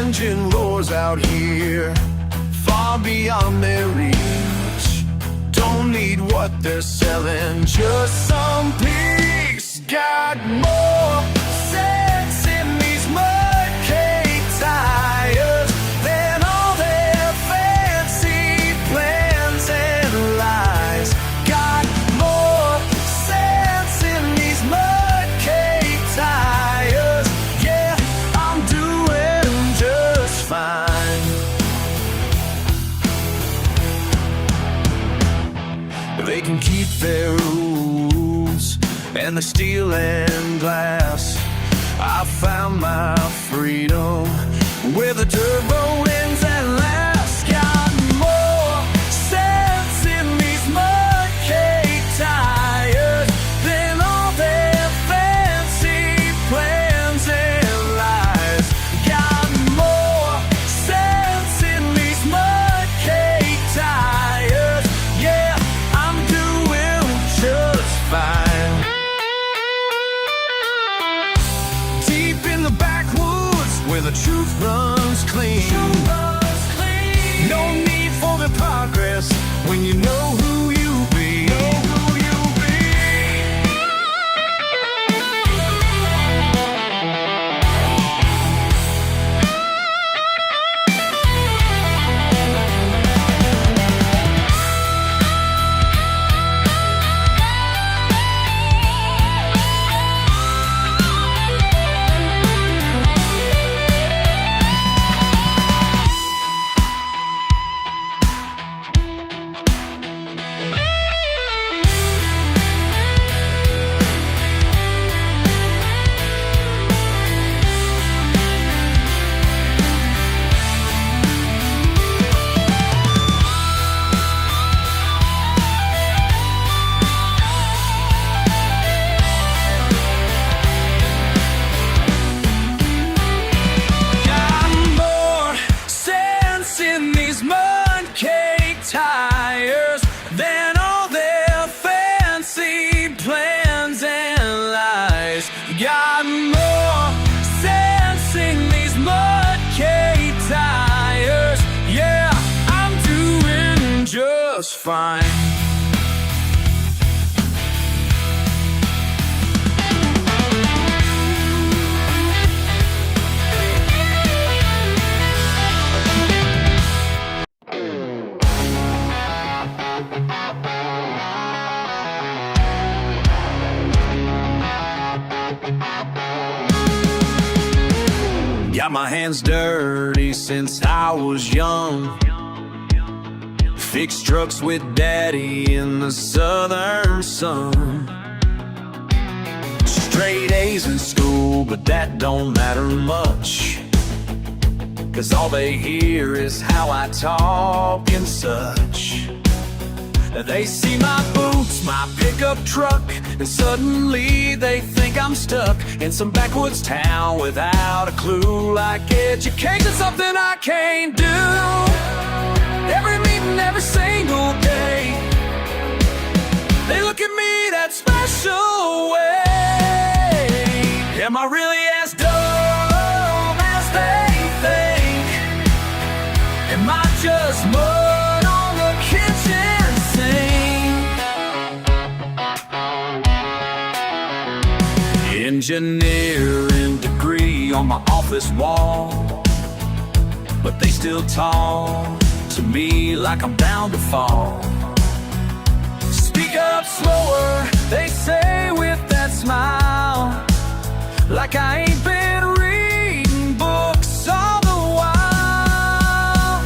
Engine roars out here, far beyond their reach. Don't need what they're selling, just some peace. Got more sense in these mud cake tires than all their fancy plans and lies. Got more sense in these mud cake tires. Yeah, I'm doing just fine. They can keep their rules and the steel and glass. I found my freedom where the turbo ends at last. Got more sense in these mud cake tires than all their fancy plans and lies. Got more sense in these mud cake tires. Yeah, I'm doing just fine. Deep in the backwoods where the truth runs clean. No need for the progress when you know who you be. Got more sense in these mud cake tires than all their fancy plans and lies. Got more sense in these mud cake tires. Yeah, I'm doing just fine. Got my hands dirty since I was young. Fixed trucks with daddy in the southern sun. Straight A's in school, but that don't matter much. 'Cause all they hear is how I talk and such. They see my boots, my pickup truck, and suddenly they think I'm stuck in some backwoods town without a clue. Like education's something I can't do. Every meeting, every single day, they look at me that special way. Am I really as dumb as they think? Am I just mud on the engineering degree on my office wall, but they still talk to me like I'm bound to fall. Speak up slower, they say with that smile, like I ain't been reading books all the while.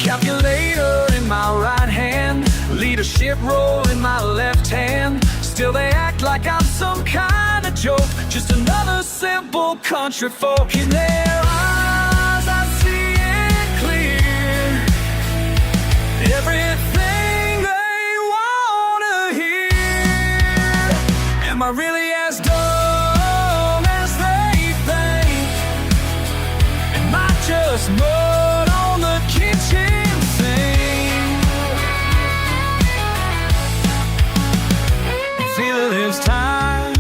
Calculator in my right hand, leadership role in my left hand. Still they act like I'm some kind of joke, just another simple country folk. In their eyes I see it clear, everything they wanna hear. Am I really as dumb as they think? Am I just mud on the kitchen sink? Feel this time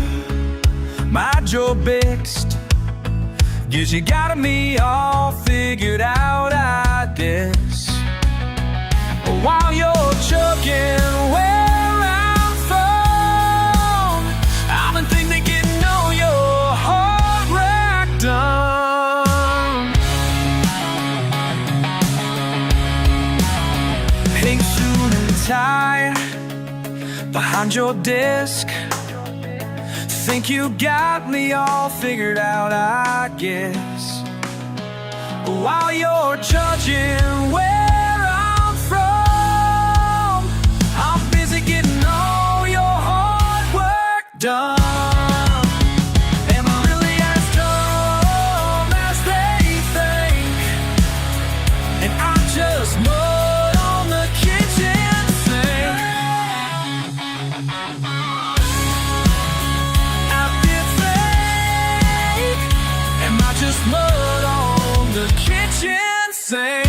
my job mixed, guess you got me all figured out, I guess. While you're chucking where I'm from, I've been thinking getting all your heart racked on. Pink suit and tie behind your desk, think you got me all figured out, I guess. While you're judging where I'm from, I'm busy getting all your hard work done. Am I really as dumb as they think? And I'm just mud on the kitchen sink. Just mud on the kitchen sink.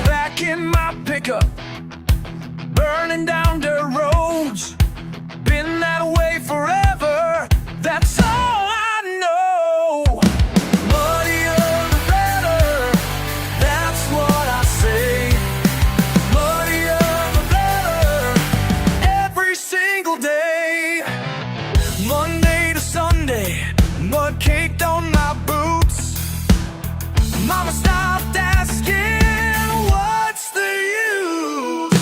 Back in my pickup, burning down dirt roads. Been that way forever, that's all I know. Muddier the better, that's what I say. Muddier the better, every single day. Monday to Sunday, mud caked on my boots. Mama stopped asking, what's the use?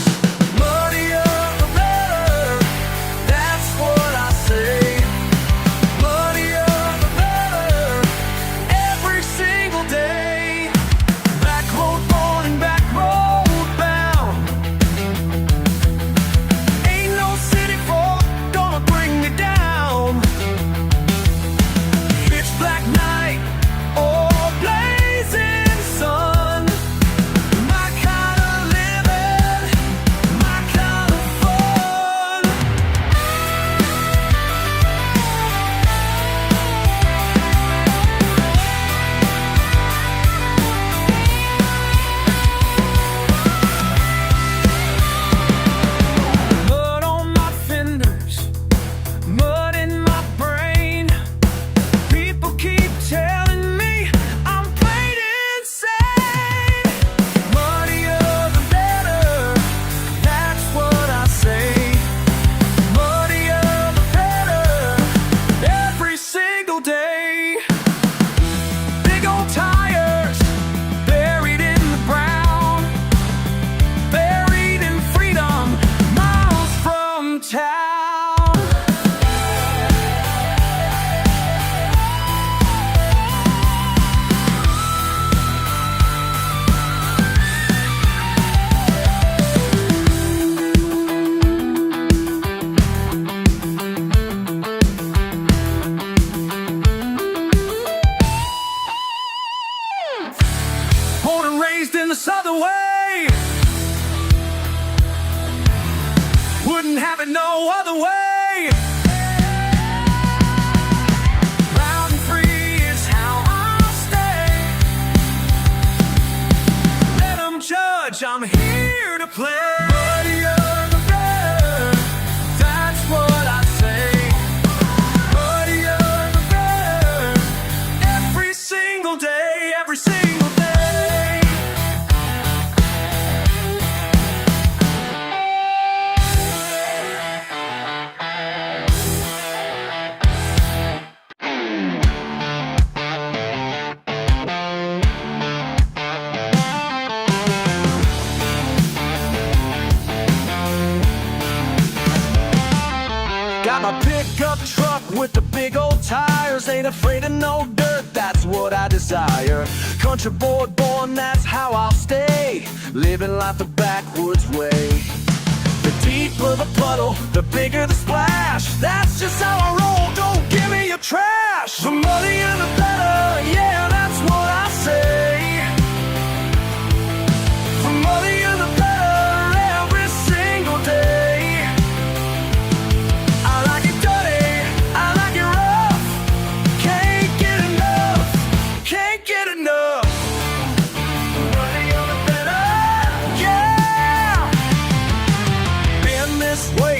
the southern way. Wouldn't have it no other way. Loud and free is how I'll stay. Let them judge, I'm here to play. single day, every single day. Got my pickup truck with the big old tires. Ain't afraid of no dirt, that's what I desire. Country boy born, that's how I'll stay. Living life the backwoods way. The deeper the puddle, the bigger the splash. That's just how I roll, don't give me your trash. The muddier the better, yeah, that's what I say. The muddier the better, every single day.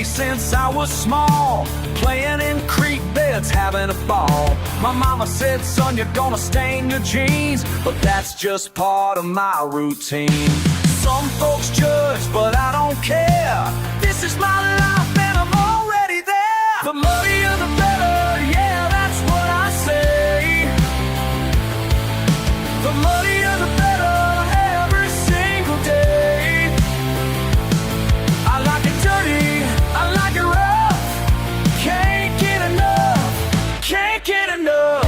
Since I was small, playing in creek beds, having a ball. My mama said, son, you're gonna stain your jeans, but that's just part of my routine. Some folks judge, but I don't care. This is my life and I'm already there. The muddier the better, yeah, that's what I say. The muddier the better, every single day. I like it dirty, I like it rough. Can't get enough, can't get enough.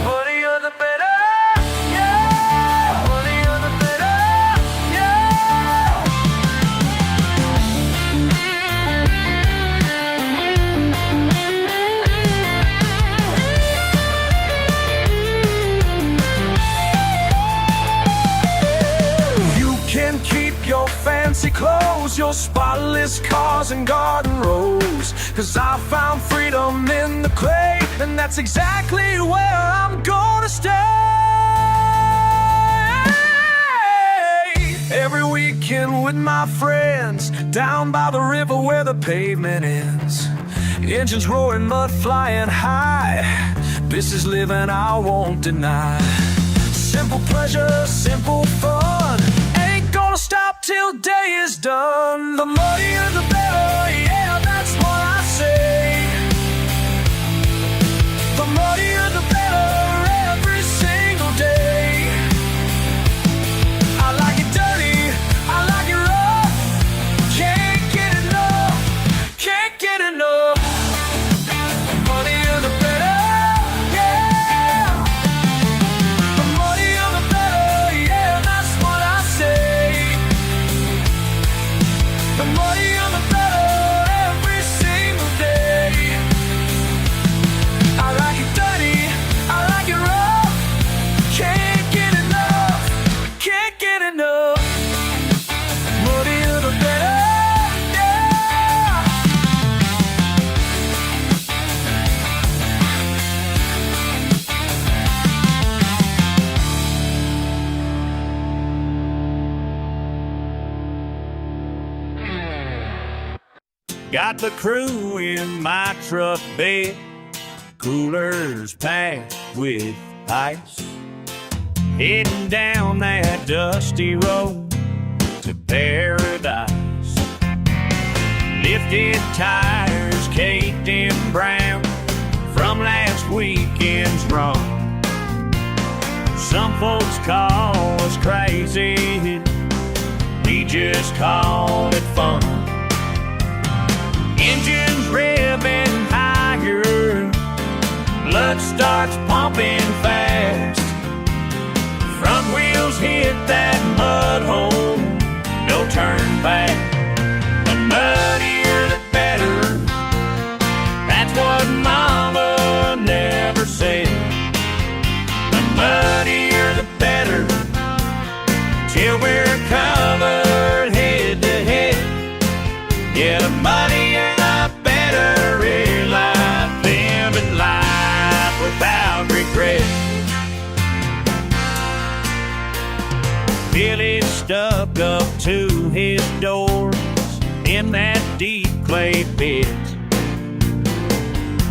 Muddier the better, yeah. Muddier the better, yeah. You can keep your fancy clothes, your spotless cars and garden rows, 'cause I found freedom in the clay, and that's exactly where I'm gonna stay. Every weekend with my friends, down by the river where the pavement ends. Engines roaring, mud flying high. This is living I won't deny. Simple pleasure, simple fun. Ain't gonna stop till day is done. The muddier the better, yeah, that's what I say. The muddier the better, every single day. I like it dirty, I like it rough. Can't get enough, can't get enough. The muddier the better, yeah. The muddier the better, yeah, that's what I say. The muddier the better, every single day. I like it dirty, I like it rough. Can't get enough, can't get enough. Muddier the better, yeah. Got the crew in my truck bed, coolers packed with ice, heading down that dusty road to paradise. Lifted tires caked in brown from last weekend's run. Some folks call us crazy, we just call it fun. Engines revving higher, blood starts pumping fast. Front wheels hit that mud hole, no turn back. The muddier the better, that's what mama never said. The muddier the better, till we're covered head to head. Yeah, the muddier the better, real life, living life without regret. Billy's stuck up to his doors in that deep clay pit.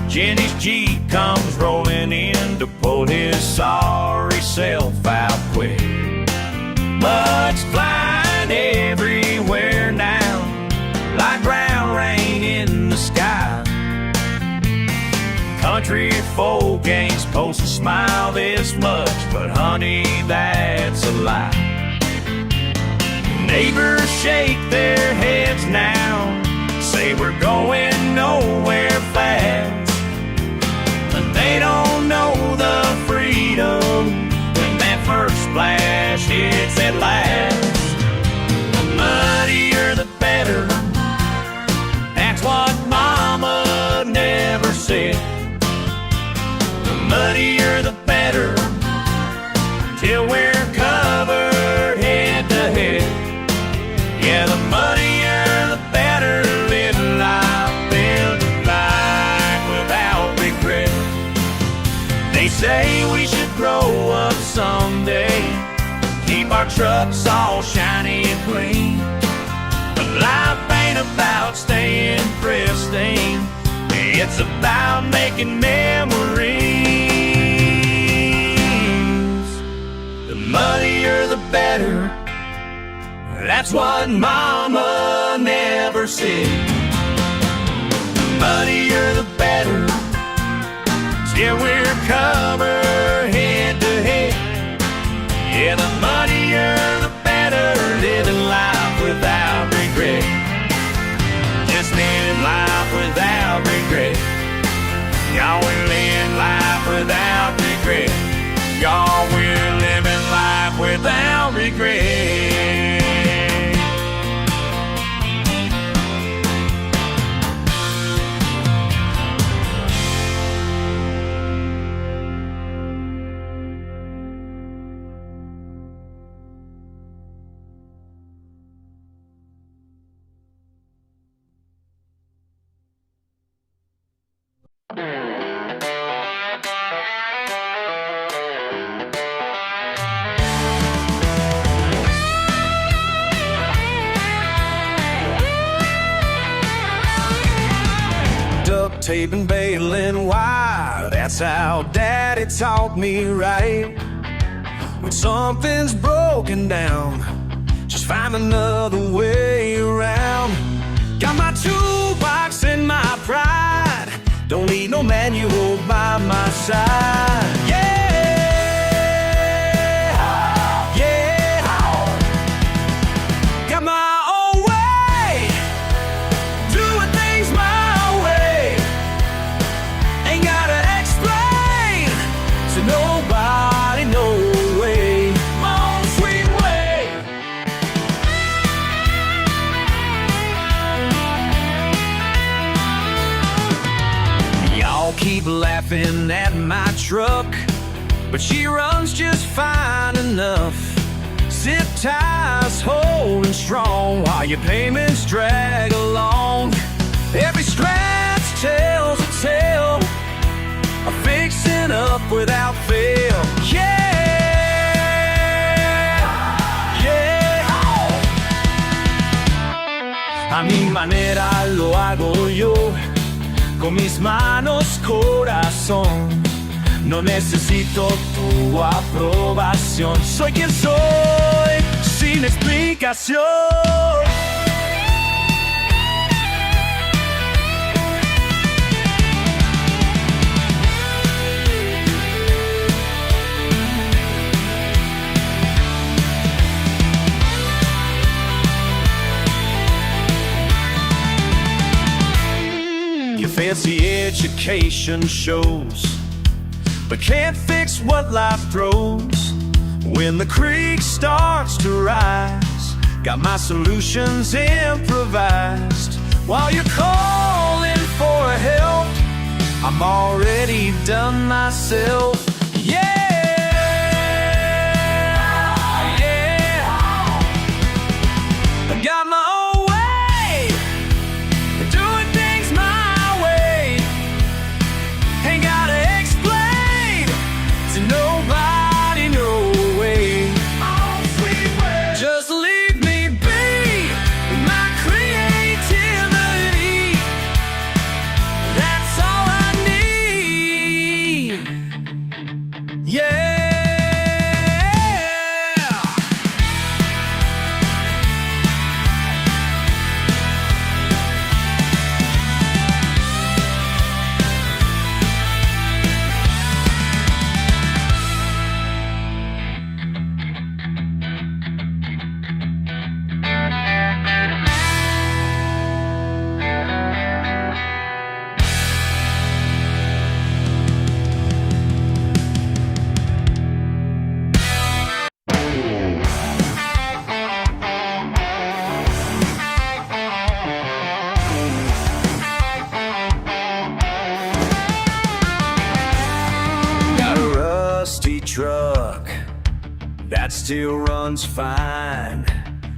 Jenny's Jeep comes rolling in to pull his sorry self out quick. Mud's flying everywhere now, like brown rain in the sky. Country folk ain't supposed to smile this much, but honey, that's a lie. Neighbors shake their heads now, say we're going nowhere fast, but they don't know the freedom when that first splash hits at last. The muddier the better, that's what Mama never said. The muddier the better, till we're covered head to head. Yeah, the muddier the better, living life without regret. They say we should grow up someday, keep our trucks all shiny and clean. But life ain't about staying pristine, it's about making memories. The muddier the better, that's what Mama never said. The muddier the better, till we're covered head to head. Yeah, the muddier the better, living life without regret. Just living life without regret. Y'all, we're living life without regret. Y'all, we're living life without regret. Tape and baling wire, that's how Daddy taught me right. When something's broken down, just find another way around. Got my toolbox and my pride, don't need no manual by my side. Yeah, yeah. Got my own way, doing things my way. Ain't gotta explain to nobody, no way. My own sweet way. Y'all keep laughing at my truck, but she runs just fine enough. Zip ties holding strong while your payments drag along. Every scratch tells a tale of fixing up without fail. Yeah, yeah. A mi manera lo hago yo, con mis manos corazón. No necesito tu aprobación. Soy quien soy, sin explicación. Your fancy education shows, but can't fix what life throws. When the creek starts to rise, got my solutions improvised. While you're calling for help, I'm already done myself. Yeah, yeah. I got my own way, doing things my way. Ain't gotta explain to nobody, no way. Oh, sweet way. Just leave me be with my creativity. That's all I need. truck that still runs fine.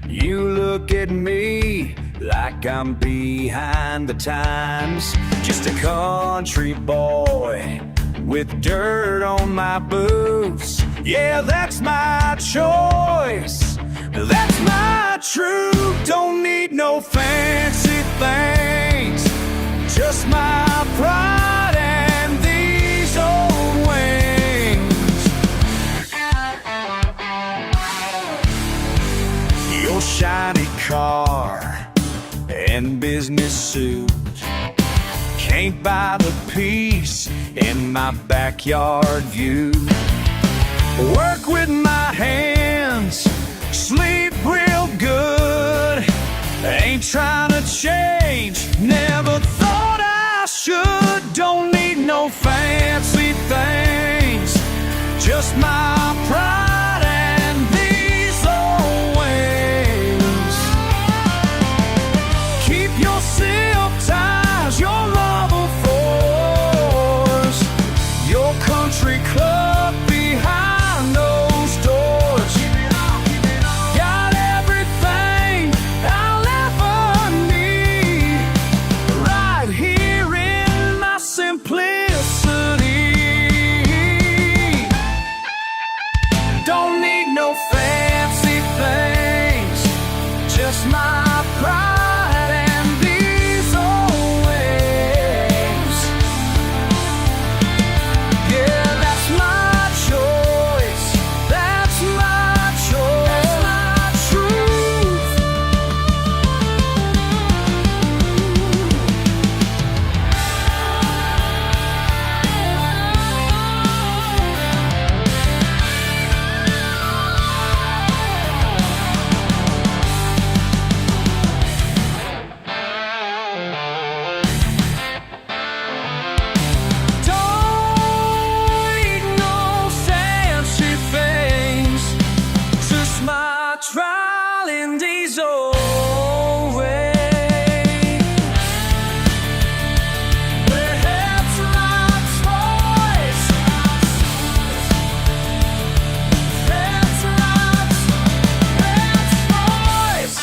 You look at me like I'm behind the times. Just a country boy with dirt on my boots. Yeah, that's my choice, that's my truth. Don't need no fancy things, just my pride and these old wings. Your shiny car and business suit can't buy the peace in my backyard view. Work with my hands, sleep real good. Ain't trying to change, never thought I should. Don't need no fancy things, just my pride and these old wings. Keep your silk ties, your marble floors, your country club behind those doors. Got everything I'll ever need right here in my simplicity. Don't need no fancy things, just my pride and these old wings. Yeah, that's my choice, that's my choice, my truth. Don't need no fancy things, just my trial in these old ways. That's my choice, that's my choice.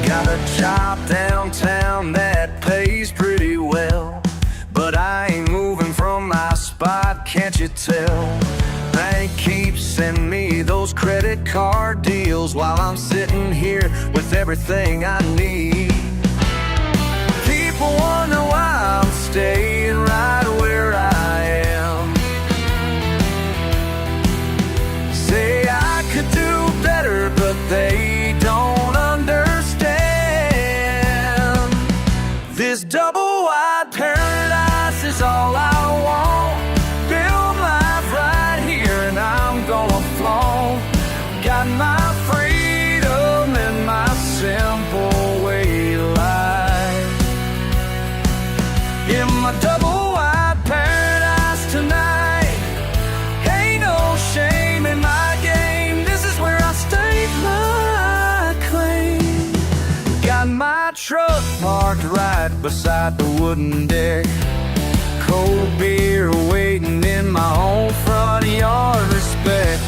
Got a job downtown that pays pretty well, but I ain't moving from my spot, can't you tell? Bank keeps sending me those credit card deals while I'm sitting here with everything I need. People wonder why I'm staying right where I am. Say I could do better, but they don't understand. This double wide paradise is all I want. Build life right here and I'm gonna flaunt. Got my freedom and my simple way of life. In my double wide paradise tonight, ain't no shame in my game. This is where I stake my claim. Got my truck parked right beside the wooden deck. Cold beer waiting in my own front yard. Respect.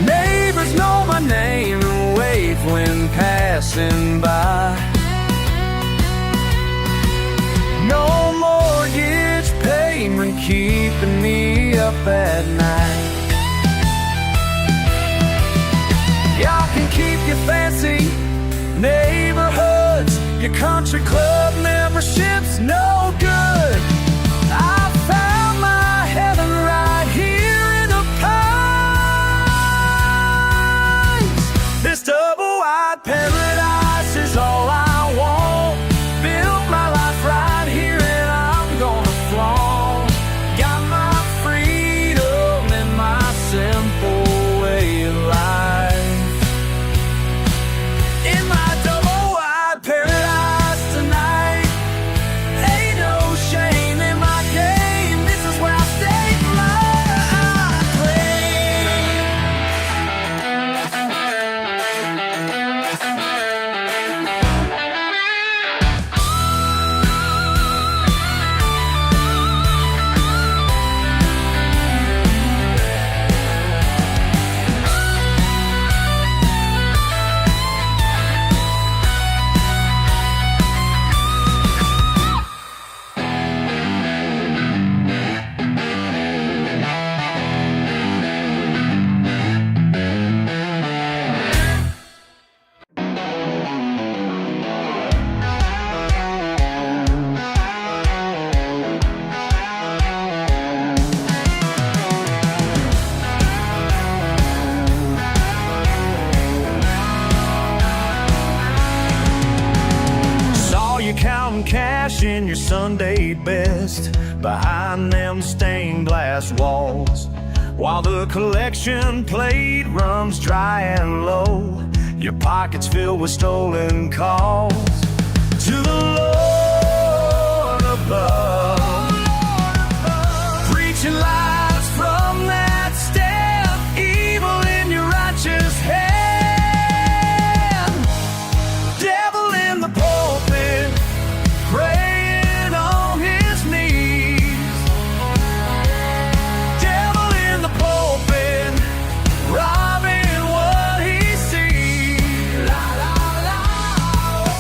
Neighbors know my name and wave when passing by. No mortgage payment keeping me up at night. Y'all can keep your fancy neighborhoods, your country club memberships, no good. I found my heaven right here in the pines. This double wide paradise is all I want. counting cash in your Sunday best behind them stained glass walls, while the collection plate runs dry and low, your pockets filled with stolen calls. To the Lord above, preaching lies from that step, evil in your righteous hand. Devil in the pulpit, praying on his knees. Devil in the pulpit, robbing what he sees. La la la,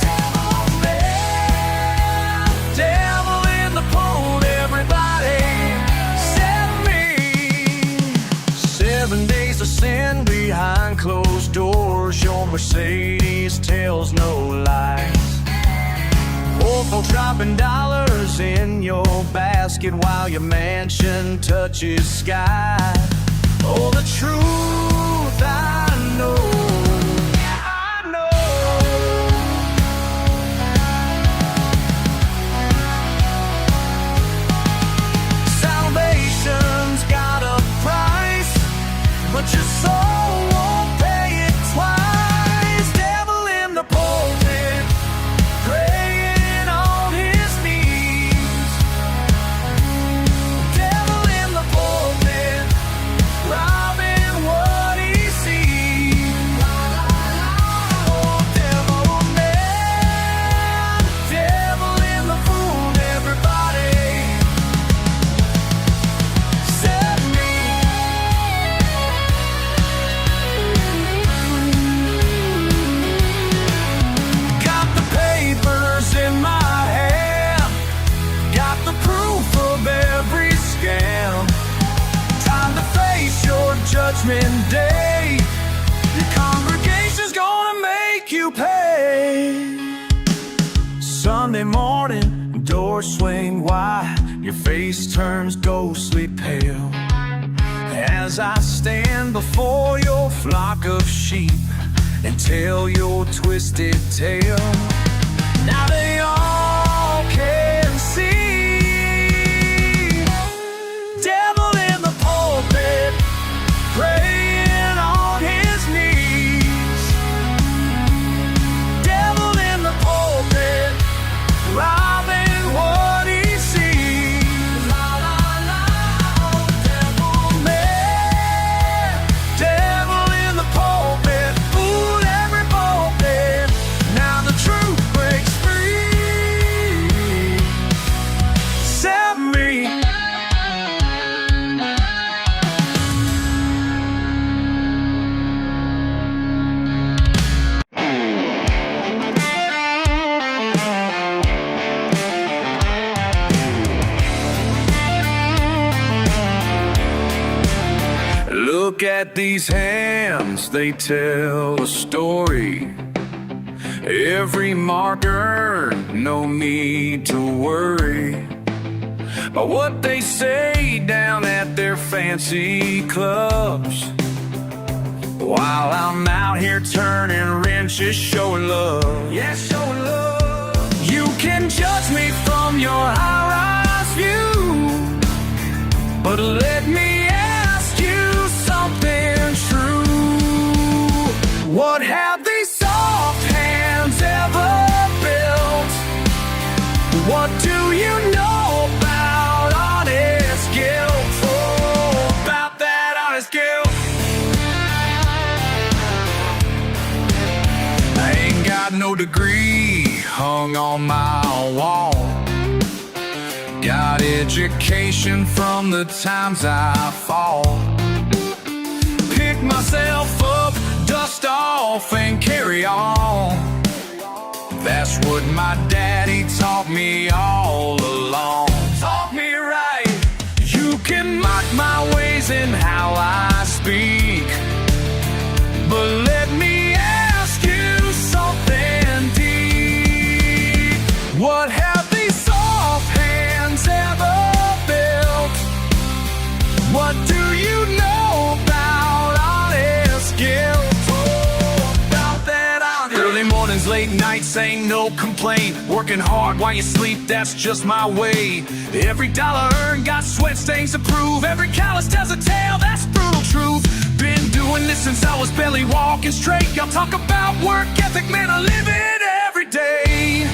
devil man, devil in the pulpit, everybody set me. 7 days of sin behind closed doors, your Mercedes tells no lies. Awful dropping dollars in your basket while your mansion touches sky. Oh, the truth I know, yeah, I know. Salvation's got a price, but your soul won't pay it twice. Devil in the pulpit, praying on his knees. Devil in the pulpit, robbing what he sees. Oh, devil man, devil in the fool, everybody set me. Got the papers in my hand, got the proof of every scam. Time to face your judgment day. Your congregation's gonna make you pay. Sunday morning, doors swing wide, your face turns ghostly pale as I stand before your flock of sheep and tell your twisted tale. Now they all can see. Devil in the pulpit, praying on his knees. Devil in the pulpit, robbing what he sees. La la la, oh, devil man, devil in the pulpit, fool every pulpit. Now the truth breaks free. Set me. Look at these hands, they tell a story. Every mark earned, no need to worry about what they say down at their fancy clubs, while I'm out here turning wrenches, showing love. Yeah, showing love. You can judge me from your high-rise view, but let me ask you something true. What have these soft hands ever built? What do you know about honest guilt? Oh, about that honest guilt. I ain't got no degree hung on my wall. Got education from the times I fall. Pick myself up, dust off, and carry on. That's what my daddy taught me all along. Taught me right. You can mock my ways and how I speak, but let me ask you something deep. What have these soft hands ever built? What do you know about honest guilt? Oh, about that honest. Early mornings, late Late nights ain't no complaint. Working hard while you sleep, that's just my way. Every dollar earned got sweat stains to prove. Every callus tells a tale, that's brutal truth. Been doing this since I was barely walking straight. Y'all talk about work ethic, man, I live it every day.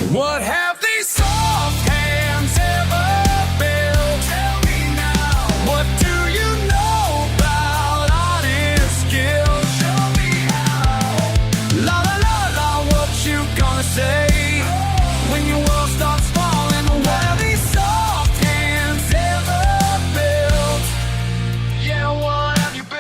What have these soft hands ever built? Tell me now. What do you know about honest skill? Show me how. La la la la, what you gonna say when your world starts falling? What have these soft hands ever built? Yeah, what have you built?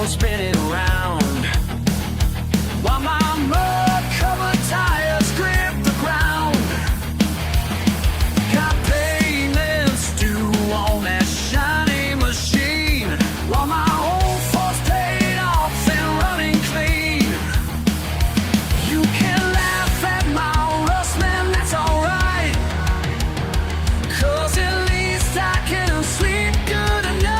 Spinning around while my mud-covered tires grip the ground. Got payments due on that shiny machine while my old force paid off and running clean. You can laugh at my rust, man, that's alright, 'cause at least I can sleep good enough.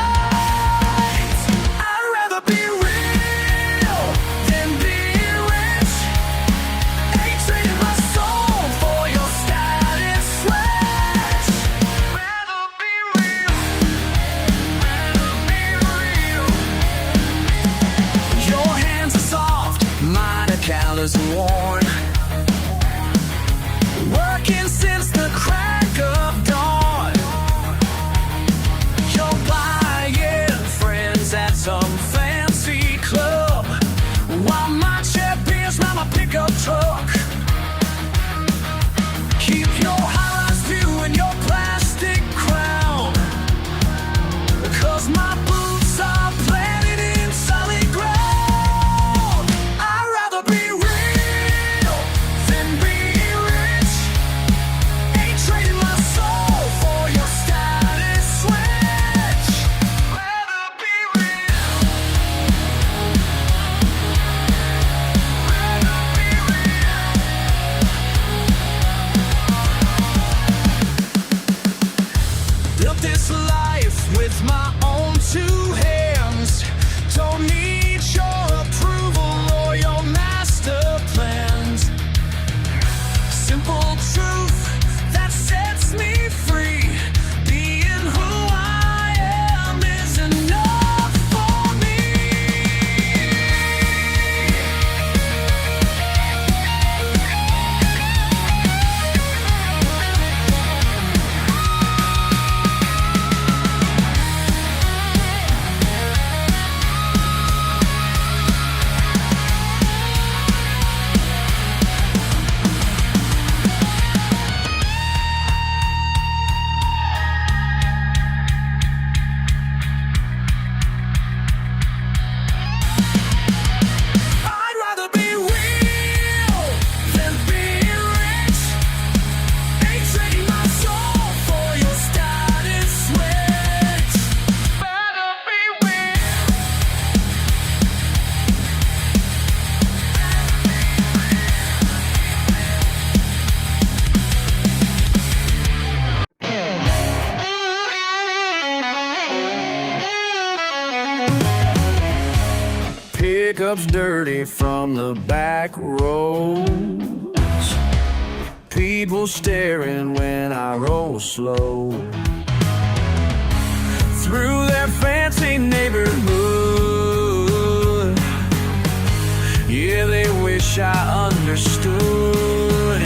And worn, working since the crack of dawn. You're buying friends at some fancy club while my chair beers round my pickup truck. Keep your high-rise view and your plastic crown, 'cause my boots are planted in solid ground. I'd rather be this life with my own two hands. Don't need your approval or your master plans. Simple truth that sets me free. Being who I am is enough for me. Pickup's dirty from the back roads. People staring when I roll slow through their fancy neighborhood. Yeah, they wish I understood.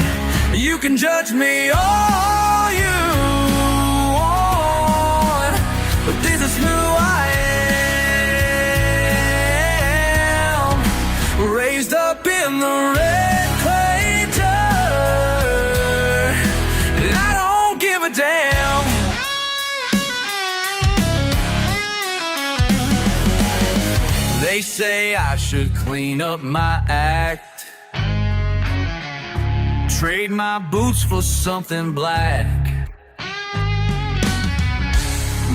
You can judge me all They say I should clean up my act, trade my boots for something black,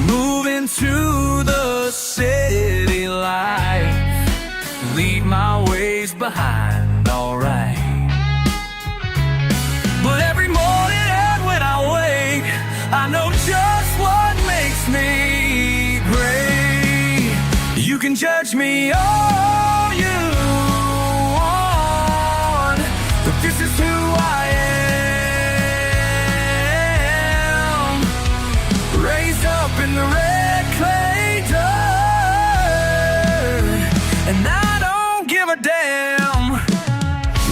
move into the city life, leave my ways behind, alright. But every morning and when I wake, I know just what makes me great. You can judge me all you want, but this is who I am. Raised up in the red clay dirt, and I don't give a damn.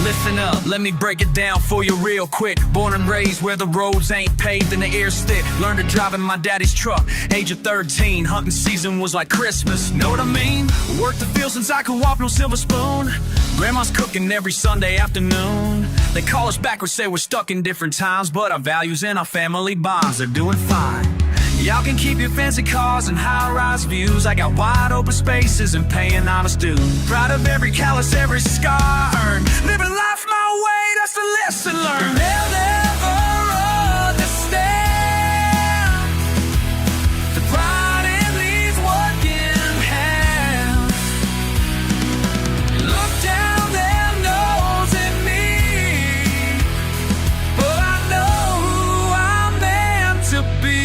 Listen up, let me break it down for you real quick. Born and raised where the roads ain't paved and the air's thick. Learned to drive in my daddy's truck, age of 13. Hunting season was like Christmas, know what I mean? Worked the field since I could walk, no silver spoon. Grandma's cooking every Sunday afternoon. They call us backwards, say we're stuck in different times, but our values and our family bonds are doing fine. Y'all can keep your fancy cars and high-rise views. I got wide open spaces and paying honest dues. Proud of every callus, every scar earned. Living life my way, that's the lesson learned. They'll never understand the pride in these working hands. Look down their nose at me, but I know who I'm meant to be.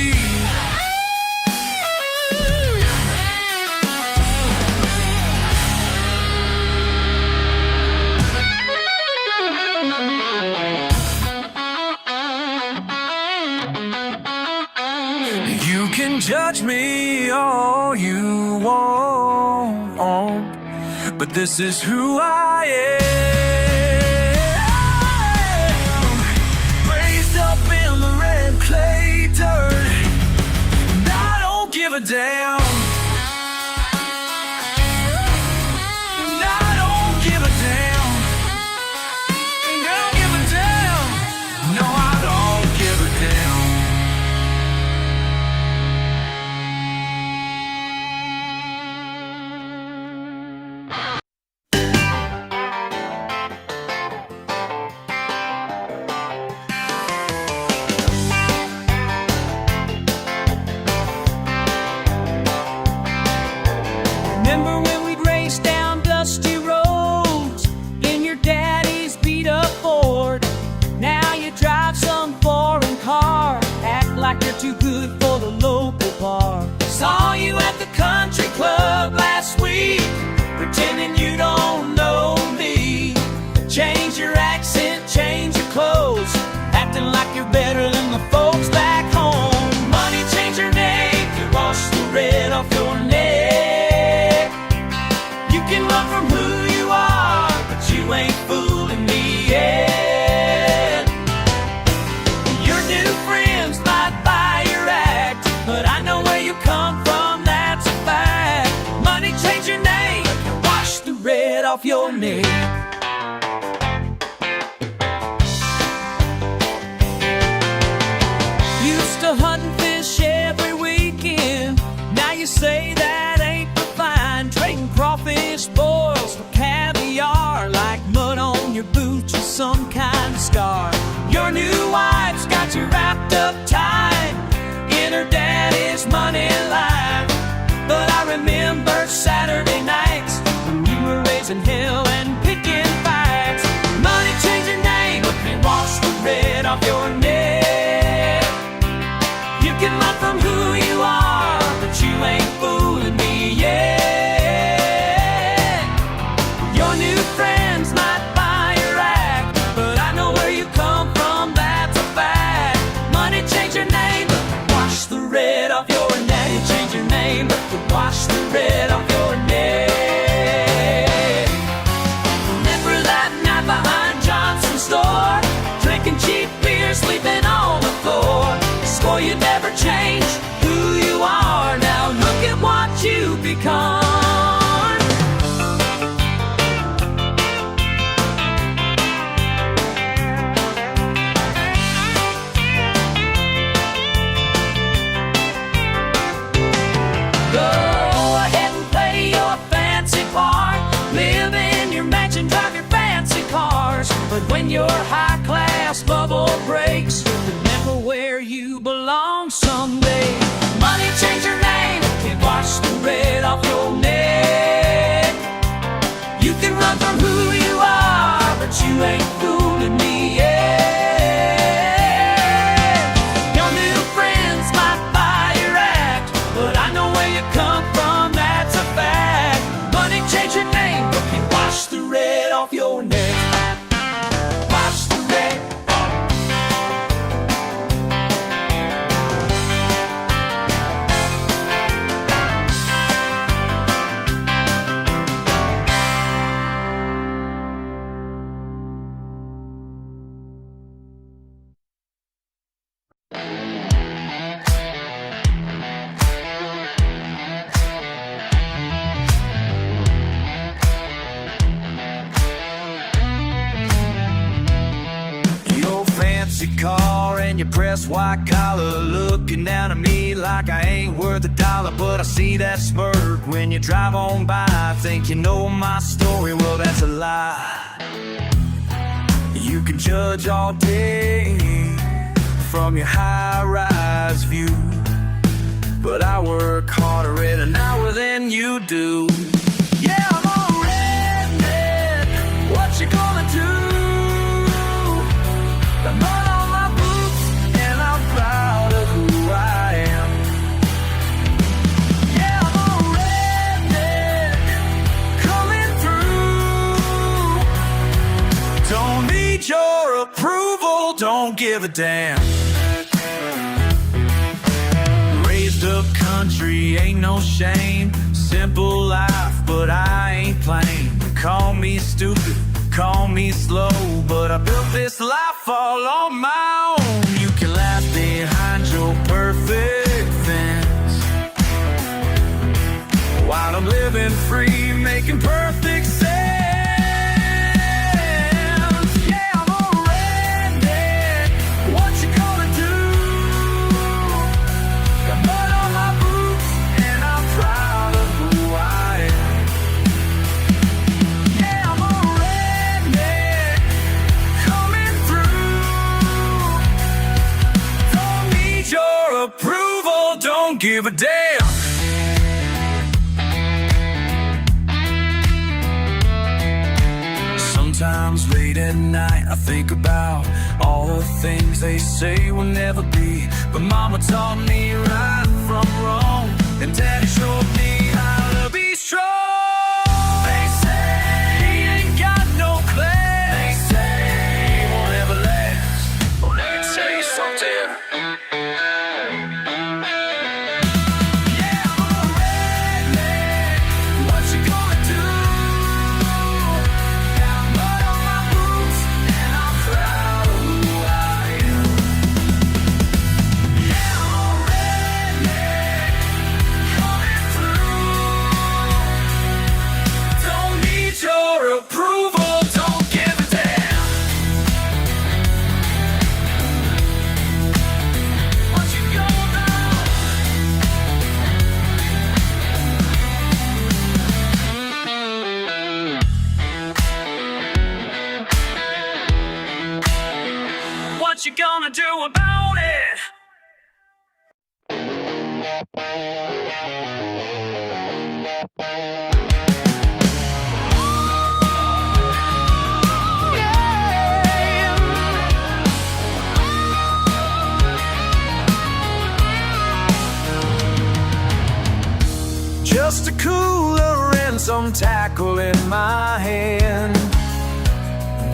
You can judge me all you want, but this is who I am. Raised up in the red clay dirt, and I don't give a damn. And I don't give a damn. And I don't give a damn. No, I don't give a damn. Remember when we'd race down dusty roads in your daddy's beat-up Ford? Now you drive some foreign car, act like you're too good for the local bar. Saw you at the country club last week, pretending you don't know me. Change your accent, change your clothes, acting like you're better than the folks back home. Money, change your name, you wash the red off your neck. You can run from who you are, but you ain't fooling me yet. Your new friends might buy your act, but I know where you come from, that's a fact. Money, change your name, wash the red off your neck. Used to hunt and fish every weekend, now you say that ain't refined. Trading crawfish boils for caviar, like mud on your boots or some kind of scar. Your new wife's got you wrapped up tight in her daddy's money life. But I remember Saturday nights when you were raising hell and picking fights. Money, change your name, let me wash the red off your neck. You can run from who you are, but you ain't fooling me yet. Your new friends might buy your act, but I know where you come from, that's a fact. Money, change your name, but wash the red off your neck. Change your name, but wash the red off your neck. Remember that night behind Johnson's store, drinking cheap beer, sleeping on the floor. Swore you'd never change who you are, now look at what you've become. Go ahead and But when your high-class bubble breaks, remember where you belong someday. Money change your name, can wash the red off your neck. You can run from who you are, but you ain't fooling me yet. Your new friends might buy your act, but I know where you come from, that's a fact. Money change your name, but can wash the red off your neck. Wash the red. Car and your pressed white collar, looking down at me like I ain't worth a dollar. But I see that smirk when you drive on by. I think you know my story, well that's a lie. You can judge all day from your high-rise view, but I work harder in an hour than you do. Yeah, I'm a redneck, what you gonna do? The mud on my boots, and I'm proud of who I am. Yeah, I'm a redneck, coming through. Don't need your approval, don't give a damn. Raised up country, ain't no shame. Simple life, but I ain't plain. Call me stupid, call me slow, but I built this life all on my own. You can laugh behind your perfect fence while I'm living free, making perfect sense. Yeah, I'm a redneck, what you gonna do? Got mud on my boots, and I'm proud of who I am. Yeah, I'm a redneck, coming through. Don't need your approval, don't give a damn. Sometimes late at night I think about all the things they say will never be. But mama taught me right from wrong, and daddy showed me how to be strong. They say he ain't got no class, they say he won't ever last. Well, let me tell you something. Yeah, I'm a redneck, what you gonna do? Got mud on my boots, and I'm proud of who I am. Yeah, I'm a redneck, coming through. Don't need your approval, don't give a damn. What you gonna do? What you gonna do about it? Just a cooler and some tackle in my hand.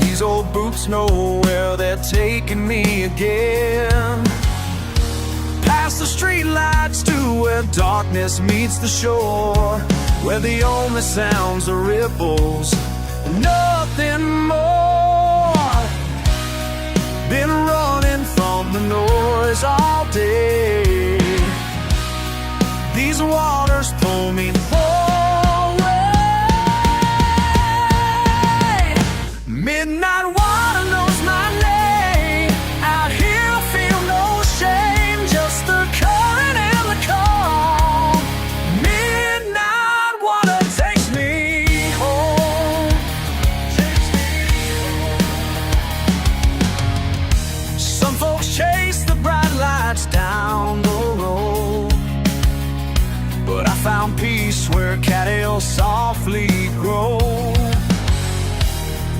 These old boots know where they're taking me again. Past the street lights to where darkness meets the shore, where the only sounds are ripples, nothing more. Been running from the noise all day. These waters pull me away. Midnight water knows my name. Out here I feel no shame, just the current and the calm. Midnight water takes me home. Takes me home. but I found peace where cattails softly grow.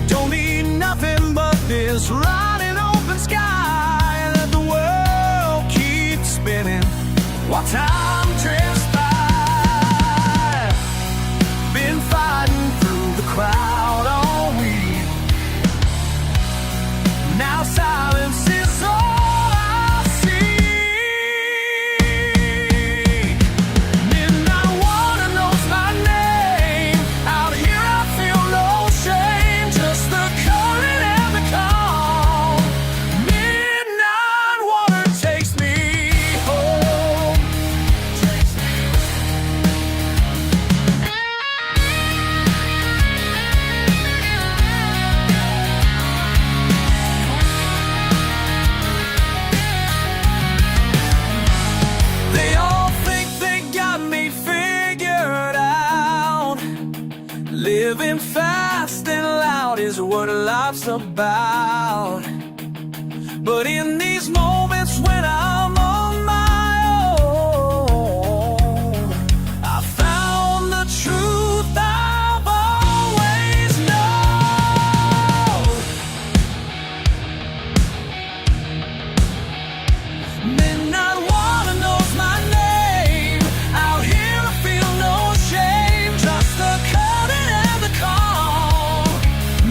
Don't need nothing but this wide and open sky. Let the world keep spinning while time drifts by. Been fighting through the crowd all week. Now silence is all I see. Midnight water knows my name. Out here I feel no shame, just the current and the calm. Midnight water takes me home. They all think they got me figured out. Living fast and loud is what life's about. But in these moments when I'm on my own, I found the truth I've always known. Midnight water knows my name. Out here I feel no shame, just the current and the calm.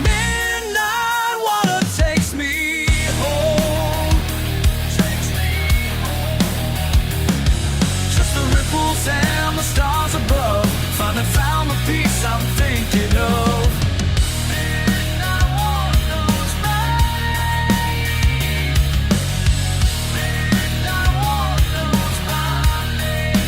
Midnight water takes me home. Just the ripples and the stars above. Finally found the peace I'm thinking of. Midnight water knows my name. Midnight water knows my name.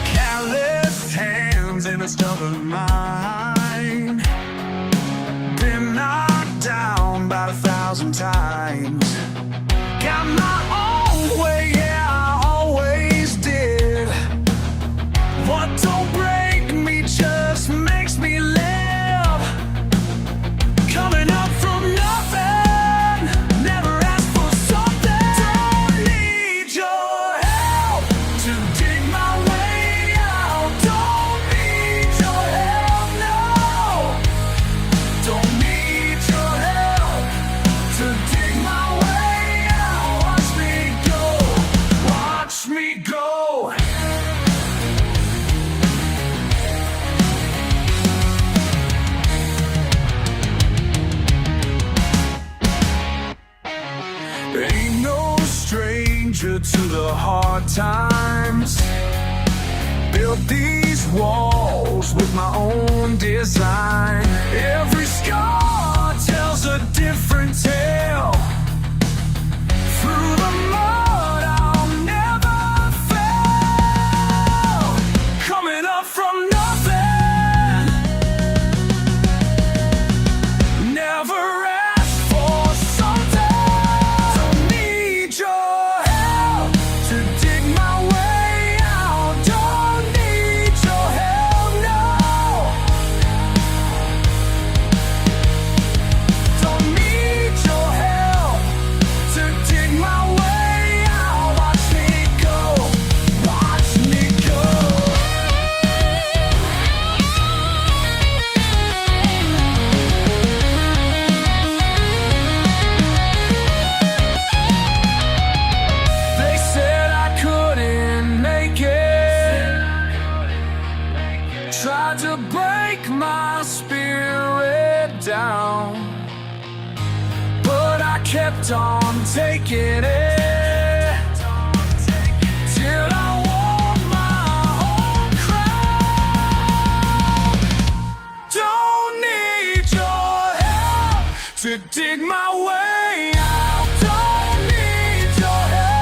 Calloused hands in a stubborn mind. Been knocked down about 1,000 times. Got my own way, yeah, I always did. What don't break me just makes me live. Coming up from nothing, never asked for something. Don't need your help to dig my way out. Don't need your help, no. Don't need your help to dig my way out. Watch me go, watch me go. Ain't no stranger to the hard times. Built these walls with my own design. Every scar tells a different tale. Through the mud I'll never fail. Coming up from nothing, never asked for something. Don't need your help to dig my way out. Don't need your help, no. Don't need your help to dig my way out. Watch me go, watch me go. They said I couldn't make it. Tried to break my spirit down, but I kept on taking it till I wore my own crown. Don't need your help to dig my way out. Don't need your help.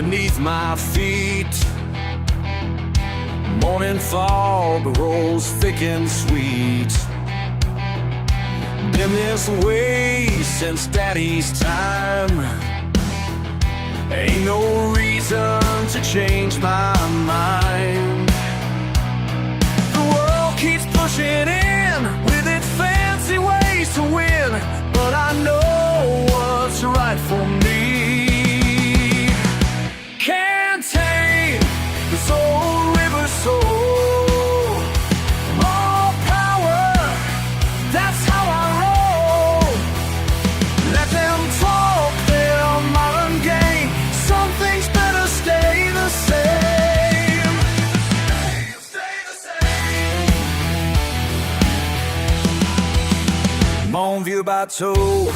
beneath my feet. Morning fog rolls thick and sweet. Been this way since Daddy's time. Ain't no reason to change my mind. The world keeps pushing in with its fancy ways to win, but I know what's right for me. Can't tame this old river soul. More power, that's how I roll. Let them talk their modern game. Some things better stay the same. Stay the same. Mon vieux bateau,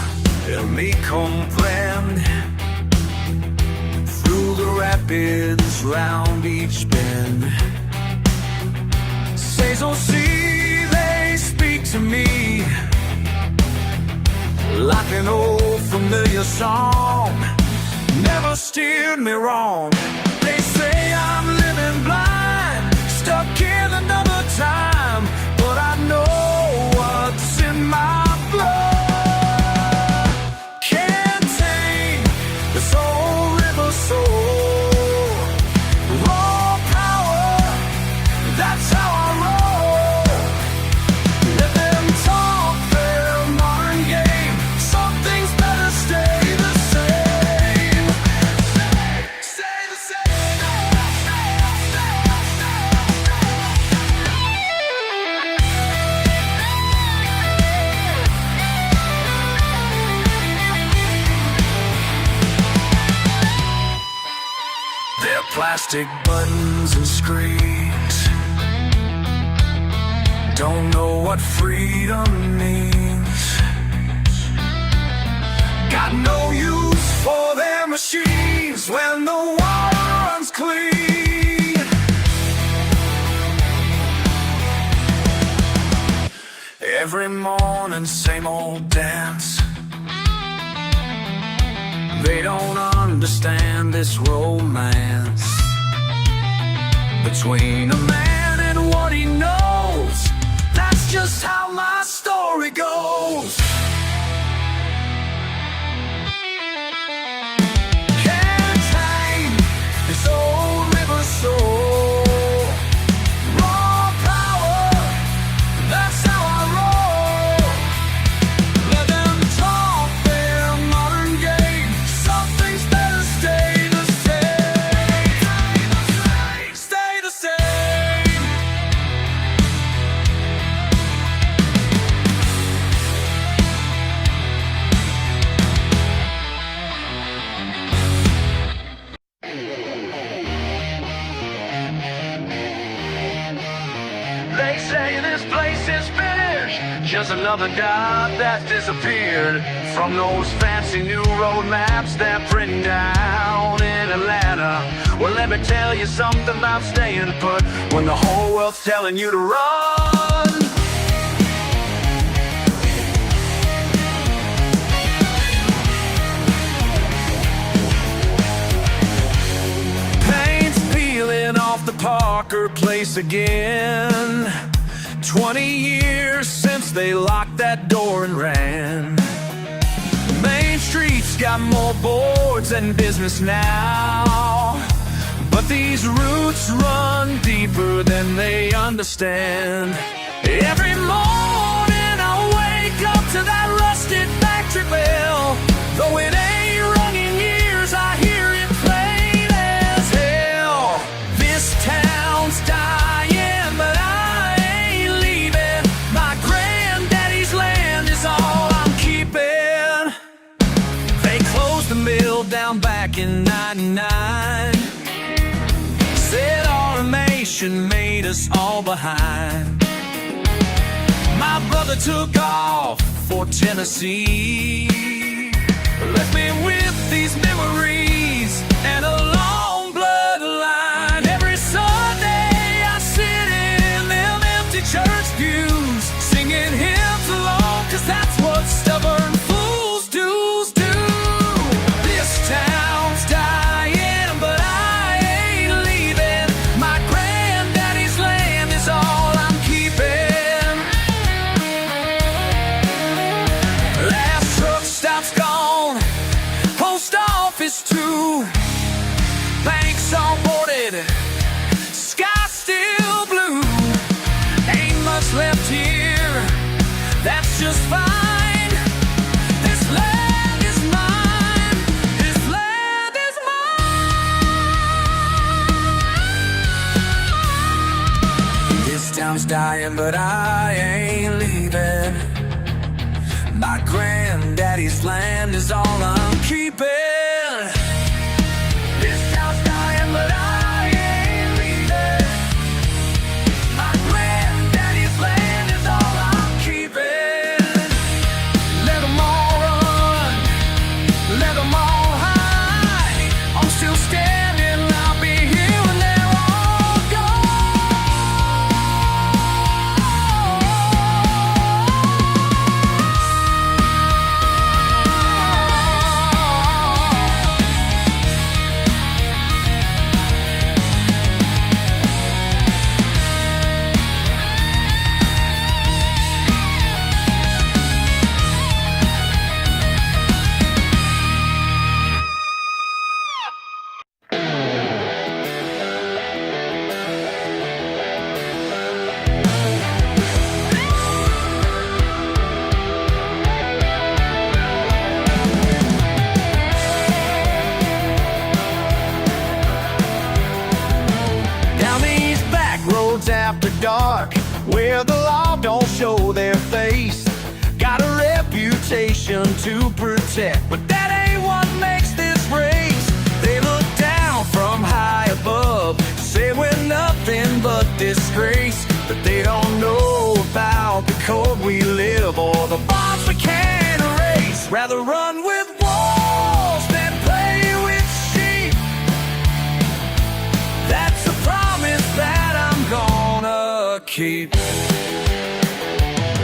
elle m'y comprenne. Through the rapids, round each bend. Sails on sea, they speak to me like an old familiar song. Never steered me wrong. They say I'm living blind, stuck in another time, but I know what's in my blood. Can't tame this old river soul. Raw power, that's how I roll. Let them talk their modern game. Some things better stay the same. Stay the same. Their plastic buttons and screens don't know what freedom means. Got no use for their machines when the water runs clean. Every morning, same old dance. They don't understand this romance between a man and what he knows. That's just how my story goes. Can't tame this old river soul. Raw power, that's how I roll. Let them talk their modern game. Some things better stay the same. Stay the same. They say this place is finished, just another dot that's disappeared from those fancy new road maps they're printing down in Atlanta. Well, let me tell you something about staying put when the whole world's telling you to run. Paint's peeling off the Parker place again. 20 years since they locked that door and ran. Main Street's got more boards than business now, but these roots run deeper than they understand. Every morning I wake up to that rusted factory bell. Though it ain't rung in years, I hear it plain as hell. This town's dying, but I ain't leaving. My granddaddy's land is all I'm keeping. They closed the mill down back in '99. Said automation made us all behind. My brother took off for Tennessee, left me with these memories and a long bloodline. Every Sunday I sit in them empty church pews, singing hymns along, 'cause that's what stubborn fools do. This town's dying, but just fine. This land is mine. This land is mine. This town's dying, but I ain't leaving. My granddaddy's land is all I'm keeping. This town's dying, but I ain't leaving. My granddaddy's land is all I'm keeping. Let them all run, let them all hide. I'm still standing, I'll be here when they're all down these back roads after dark, where the law don't show their face. Got a reputation to protect, but that ain't what makes this race. They look down from high above, say we're nothing but disgrace, but they don't know about the code we live or the bonds we can't erase. Rather run with wolves than play with sheep. That's a promise that I'm gonna keep.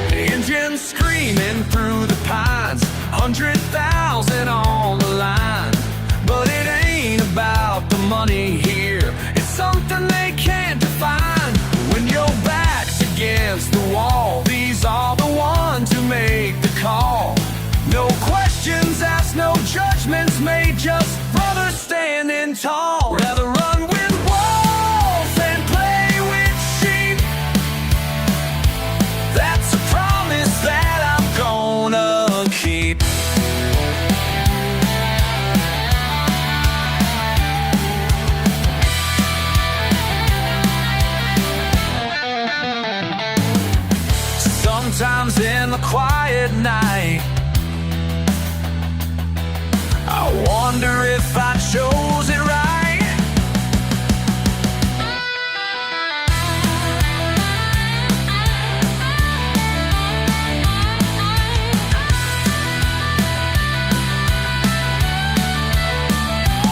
The engines screaming through the pines, 100,000 on the line. But it ain't about the money here, it's something they can't define. When your back's against the wall, these are the ones who make the call. No questions asked, no judgments made, just brothers standing tall. Rather run with wolves than play with sheep. That's a promise that I'm gonna keep. Sometimes in the quiet night, I wonder if I chose it right.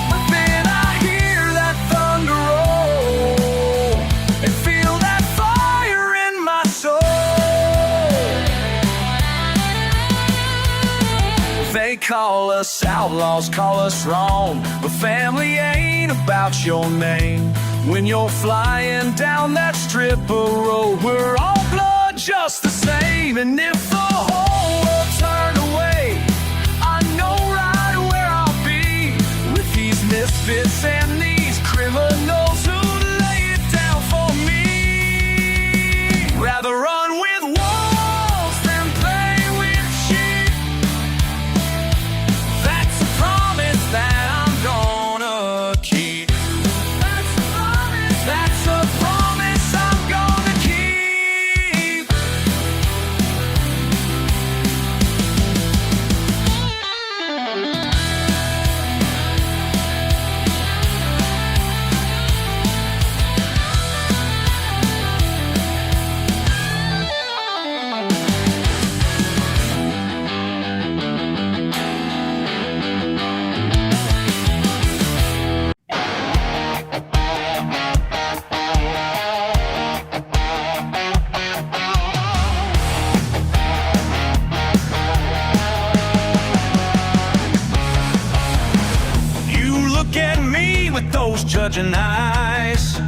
But then I hear that thunder roll and feel that fire in my soul. They call us outlaws, call us wrong, but family ain't about your name. When you're flying down that strip of road, we're all blood just the same. And if the whole world turned away, I know right where I'll be, with these misfits and these criminals who lay it down for me. Rather run with wolves than play with sheep. That's a promise that I'm gonna keep. That's a promise. That's a promise I'm gonna keep. Judging eyes,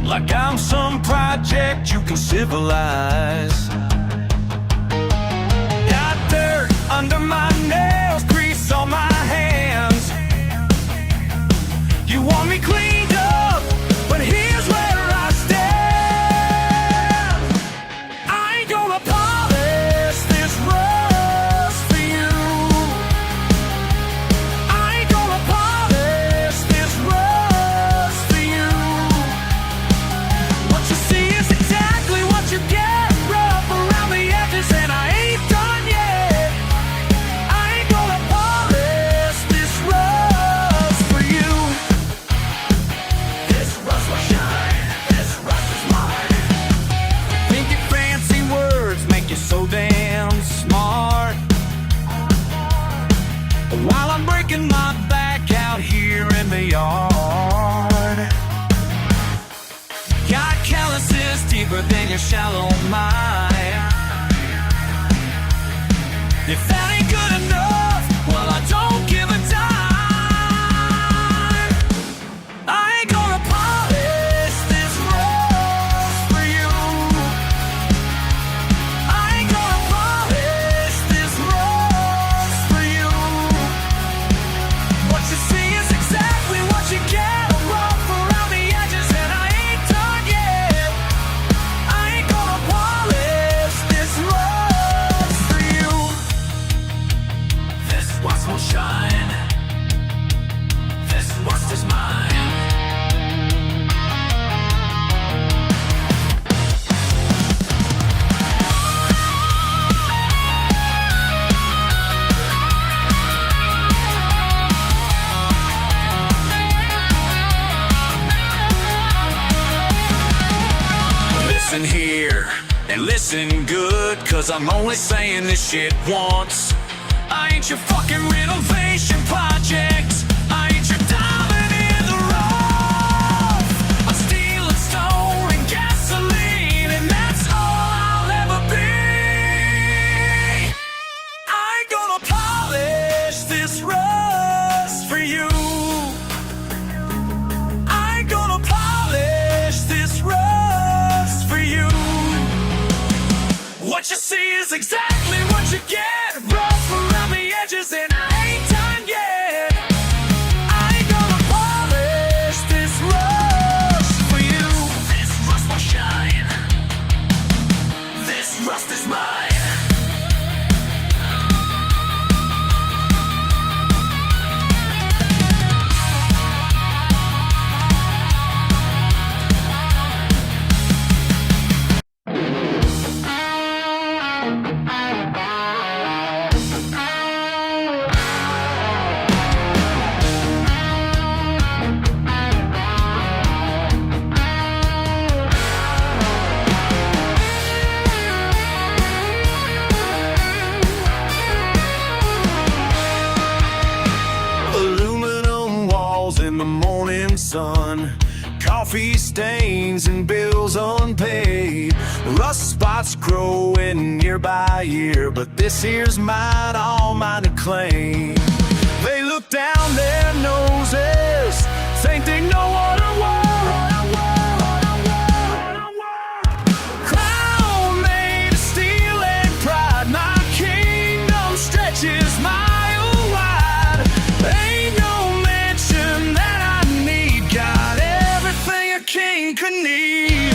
like I'm some project you can civilize. Got dirt under my nails, grease on my hands. You want me cleaned up, but here's where I stand. I ain't gonna polish this rust for you. I ain't gonna polish this rust for you. What you see is exactly what you get. Rough around the edges and I ain't done yet. I ain't gonna polish this rust for you. This rust will shine. This rust is mine. Think your fancy words make you so damn smart, while I'm breaking my back out here in the yard. Got calluses deeper than your shallow mind. If that ain't good enough, well, I don't give a dime. I ain't gonna polish this rust for you. I ain't gonna polish this rust for you. What you see is exactly what you get. Rough around the edges and I ain't done yet. I ain't gonna polish this rust for you. This rust will shine. This rust is mine. Listen here and listen good, 'cause I'm only saying this shit once. I ain't your fucking renovation project. I ain't your diamond in the rough. I'm steel and stone and gasoline, and that's all I'll ever be. I ain't gonna polish this rust for you. I ain't gonna polish this rust for you. What you see is exactly what you get. Rough around the edges and I ain't done yet. I ain't gonna polish this rust for you. This rust will shine. This rust is mine. Aluminum walls in the morning sun, coffee stains and bills unpaid. Rust spots growing year by year, but this here's mine, all mine to claim. They look down their noses, think they know what I want. Crown made of steel and pride, my kingdom stretches mile wide. Ain't no mention that I need, got everything a king could need.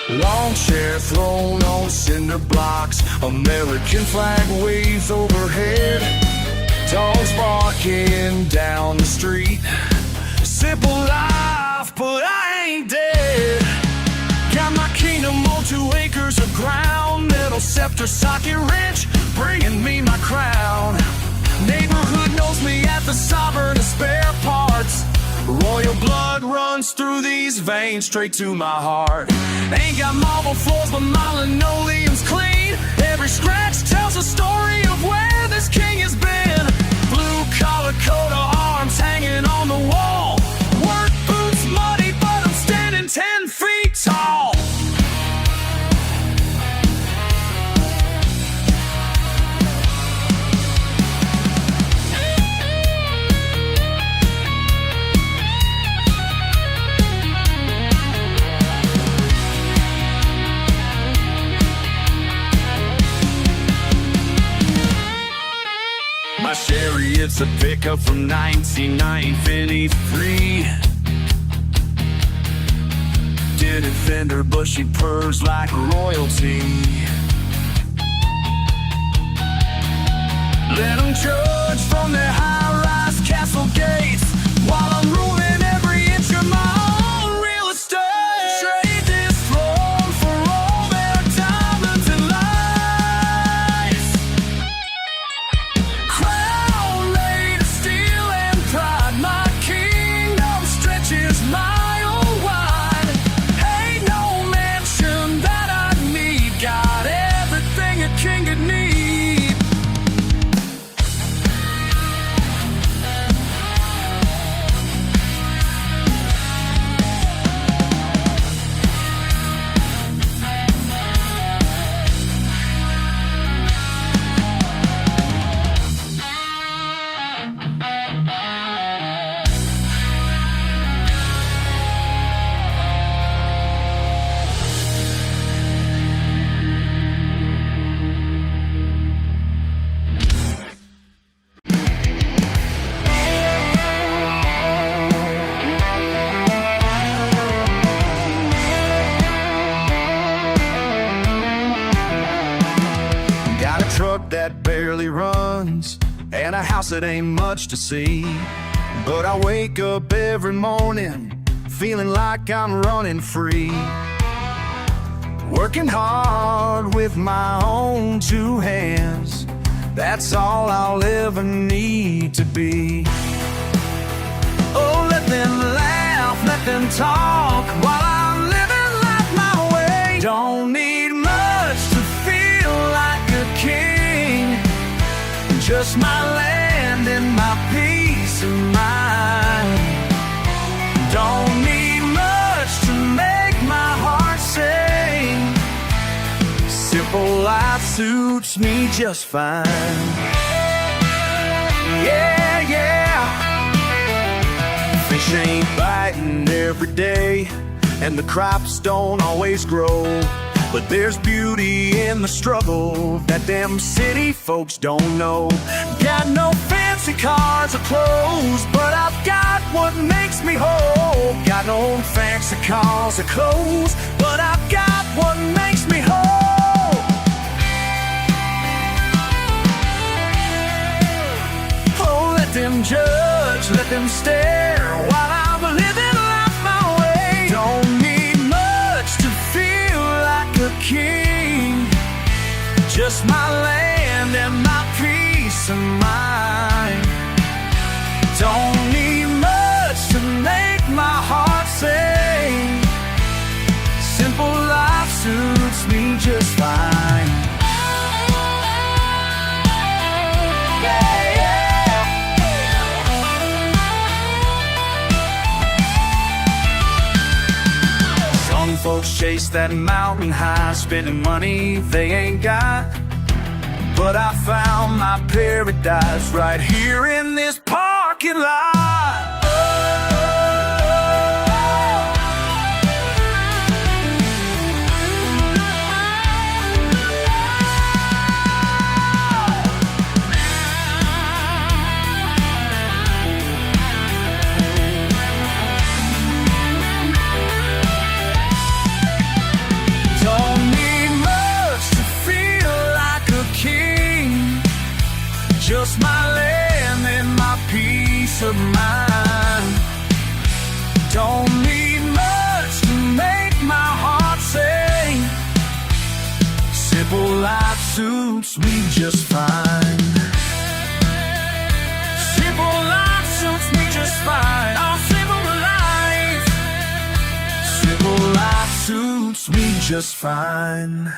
Long chair thrown on cinder blocks, American flag waves overhead. Dogs barking down the street. Simple life, but I ain't dead. Got my kingdom on 2 acres of ground. Metal scepter socket wrench, bringing me my crown. Neighborhood knows me at the sovereign of spare parts. Royal blood runs through these veins straight to my heart. Ain't got marble floors, but my linoleum's clean. Every scratch tells a story of where this king has been. Blue collar coat of arms hanging on the wall. Work boots muddy, but I'm standing 10 feet tall. My Chariot's a pickup from 1993. Didn't fender, but she purrs like royalty. heart that barely runs, and a house that ain't much to see. But I wake up every morning feeling like I'm running free, working hard with my own two hands. That's all I'll ever need to be. Oh, let them laugh, let them talk while I'm living life my way. Don't need much to feel like a king, just my land and my peace of mind. Don't need much to make my heart sing. Simple life suits me just fine. Yeah, yeah. Fish ain't biting every day, and the crops don't always grow. But there's beauty in the struggle that them city folks don't know. Got no fancy cars or clothes, but I've got what makes me whole. Got no fancy cars or clothes, but I've got what makes me whole. Oh, let them judge, let them stare while I'm living life my way. Don't need much to feel like a king, just my land and my peace of mind. Don't need much to make my heart sing. Simple life suits me just fine. Yeah, yeah. Some folks chase that mountain high, spending money they ain't got. But I found my paradise right here in this parking lot. Don't need much to feel like a king, just my land and my peace of mind. Don't need much to make my heart sing. Simple life suits me just fine. Simple life suits me just fine. Oh, simple life. Simple life suits me just fine.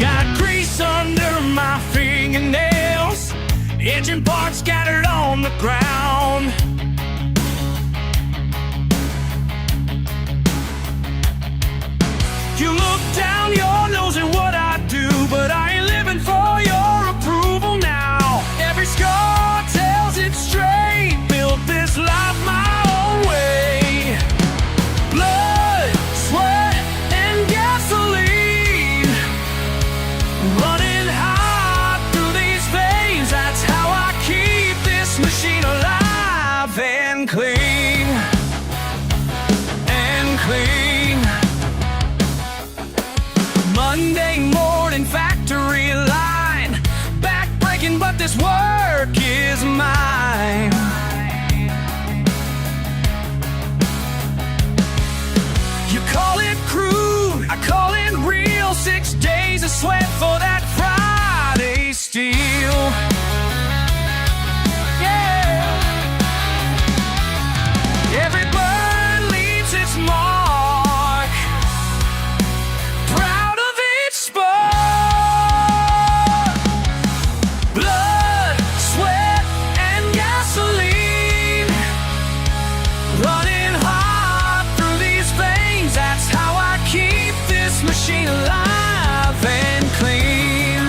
Got grease under my fingernails, engine parts scattered on the ground. You look down your nose at what I do, but I ain't living for your approval now. Every scar tells it straight, built this life my own way. Blood, sweat, and gasoline running hot through these veins. That's how I keep this machine alive and clean. And clean. Monday morning factory line, back-breaking, but this work is mine. You call it crude, I call it real. 6 days of sweat for that Friday steel. Yeah. Every bird leaves its mark, proud of its spark. Blood, sweat, and gasoline running hot through these veins. That's how I keep this machine alive and clean.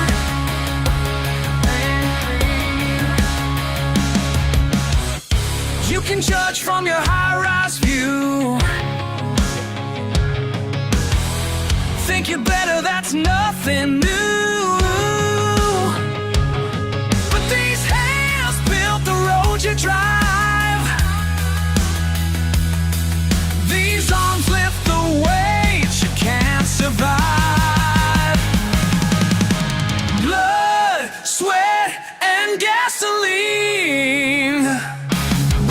You can judge from your high-rise view. make it better, that's nothing new. But these hands built the road you drive. These arms lift the weight you can't survive. Blood, sweat, and gasoline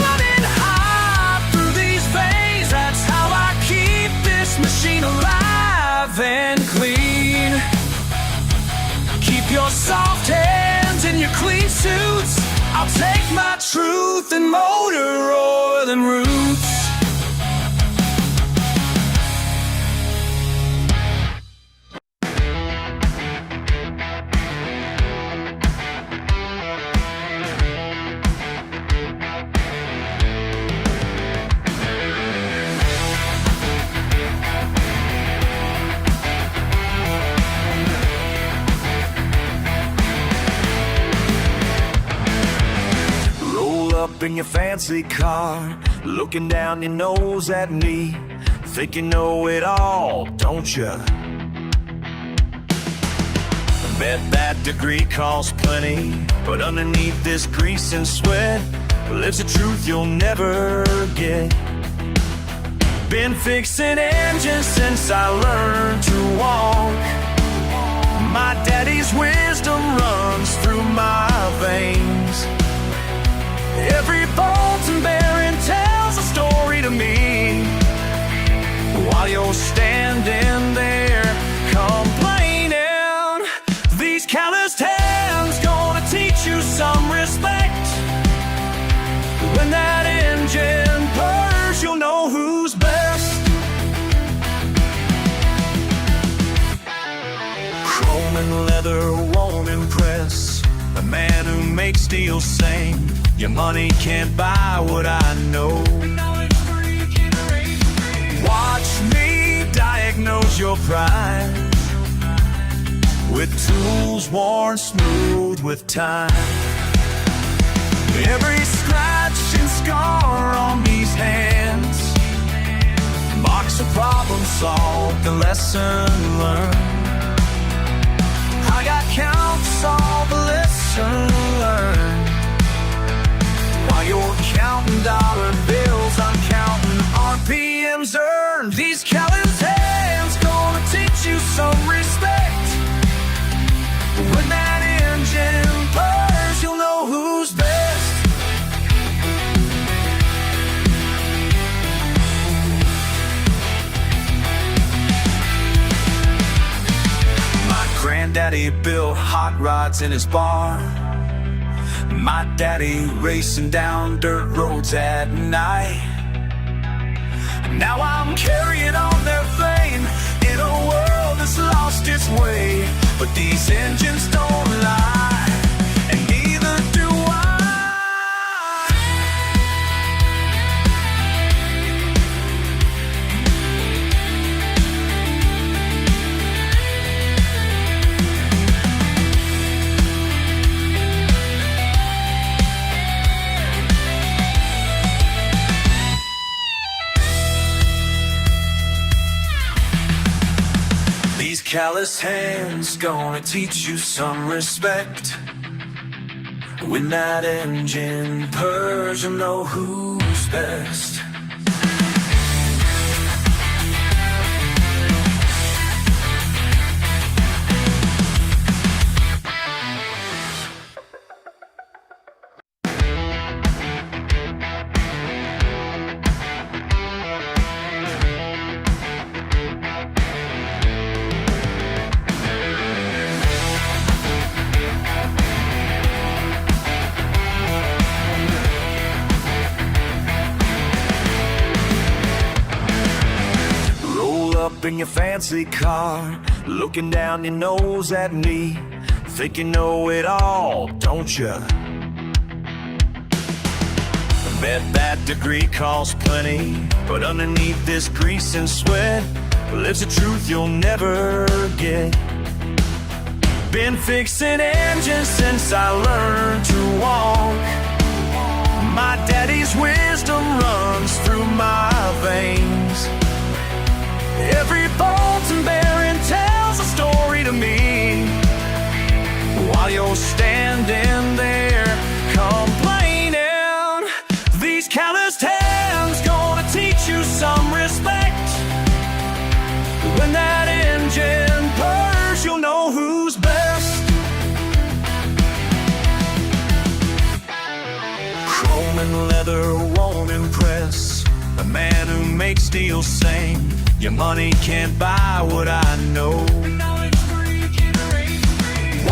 running hot through these veins. That's how I keep this machine alive and clean. Keep your soft hands in your clean suits. I'll take my truth and motor oil and roots. Up in your fancy car, looking down your nose at me, think you know it all, don't you? Bet that degree costs plenty, but underneath this grease and sweat lives a truth you'll never get. Been fixing engines since I learned to walk. My daddy's wisdom runs through my veins. Every bolt and bearing tells a story to me. While you're standing there complaining, these calloused hands gonna teach you some respect. When that engine purrs, you'll know who's best. Chrome and leather won't impress a man who makes steel sing. Your money can't buy what I know. Watch me diagnose your pride with tools worn smooth with time. Every scratch and scar on these hands marks a problem solved, a lesson learned. I got counts, all the lesson learned. While you're counting dollar bills, I'm counting RPMs earned. These callous hands gonna teach you some respect. When that engine purrs, you'll know who's best. My granddaddy built hot rods in his barn. My daddy racing down dirt roads at night. Now I'm carrying on their fame in a world that's lost its way. But these engines don't lie, and neither do I. These callous hands gonna teach you some respect. When that engine purrs, you'll know who's best. Up in your fancy car, looking down your nose at me, think you know it all, don't you? Bet that degree costs plenty, but underneath this grease and sweat lives a truth you'll never get. Been fixing engines since I learned to walk. My daddy's wisdom runs through my veins. Every bolt and bearing tells man who makes deals sing. Your money can't buy what I know.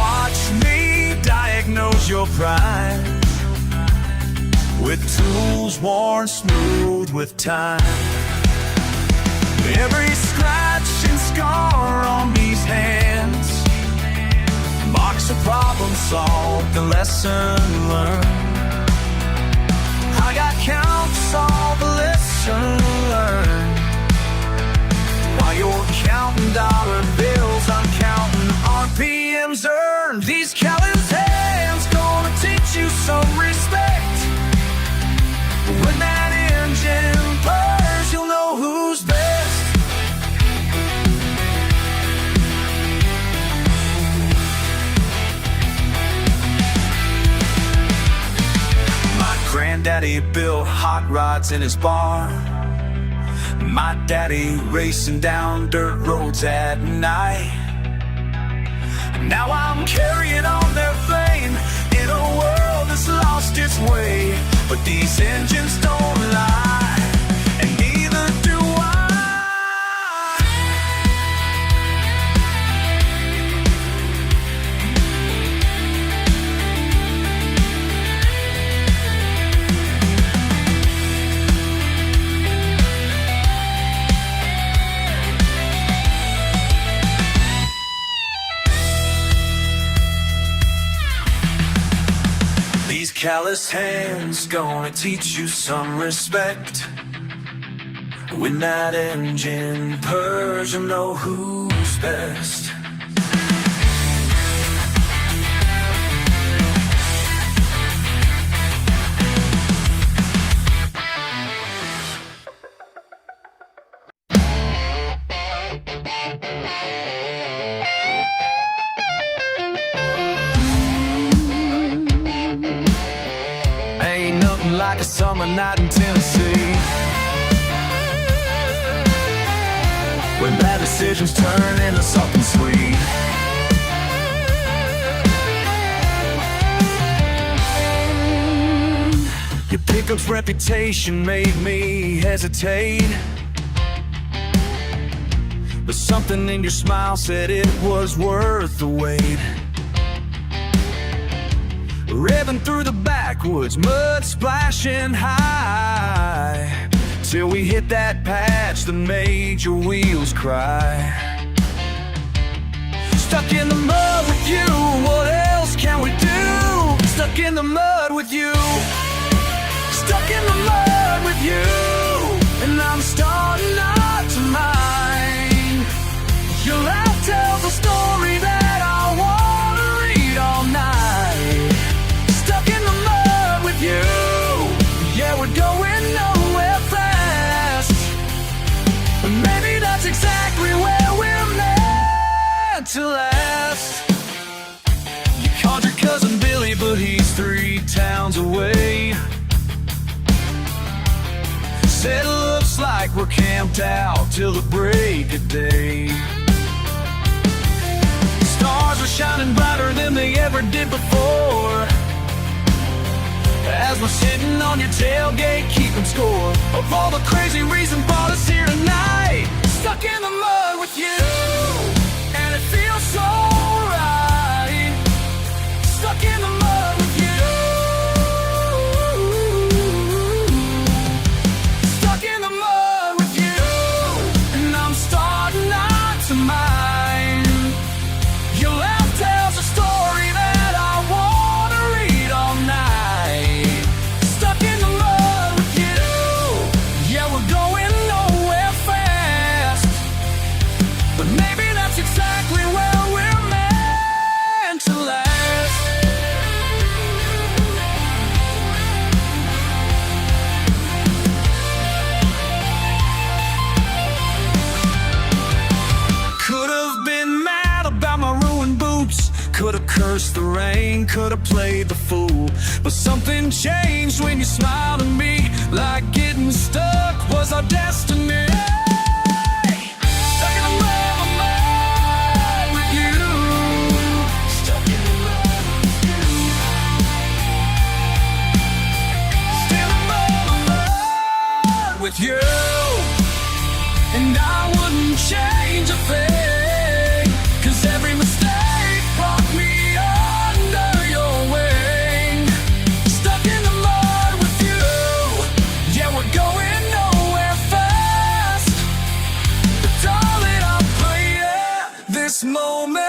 Watch me diagnose your pride with tools worn smooth with time. Every scratch and scar on these hands marks a problem solved, a lesson learned. I got counts of a lesson learned. While you're counting dollar bills, I'm counting RPMs earned. These callous hands gonna teach you some respect. When that engine purrs, you'll know who's best. My granddaddy built hot rods in his bar. My daddy racing down dirt roads at night. Now I'm carrying on their flame in a world that's lost its way. But these engines don't lie, and neither do I. These callous hands gonna teach you some respect. When that engine purrs, you'll know who's best. Ain't nothing like a summer night in Tennessee, when bad decisions turn into something sweet. Your pickup's reputation made me hesitate, but something in your smile said it was worth the wait. Revving through the backwoods, mud splashing high, till we hit that patch that made your wheels cry. Stuck in the mud with you, what else can we do? Stuck in the mud with you, stuck in the mud with you, and I'm starting not to mind. Your laugh tells a story that I wanna read all night. Stuck in the mud with you, yeah, we're going nowhere fast, but maybe that's exactly where we're meant to last. You called your cousin Billy, but he's 3 towns away. Said it looks like we're camped out till the break of day. Stars are shining brighter than they ever did before, as we're sitting on your tailgate keeping score of all the crazy reasons brought us here tonight. Stuck in the mud with you, and it feels so right. Stuck in the mud with you, stuck in the mud with you, and I'm starting not to mind. Your laugh tells a story that I wanna read all night. Stuck in the mud with you, yeah, we're going nowhere fast, but maybe that's exactly where we're meant to last. Could have been mad about my ruined boots, could have cursed the rain, could have played the fool, but something changed when you smiled at me, like getting stuck was our destiny. Stuck in the mud with you, stuck in the mud with you, stuck in the mud with you. wouldn't change a thing, 'cause every mistake brought me under your wing. Stuck in the mud with you, yeah, we're going nowhere fast. But darling, I'll play it this moment.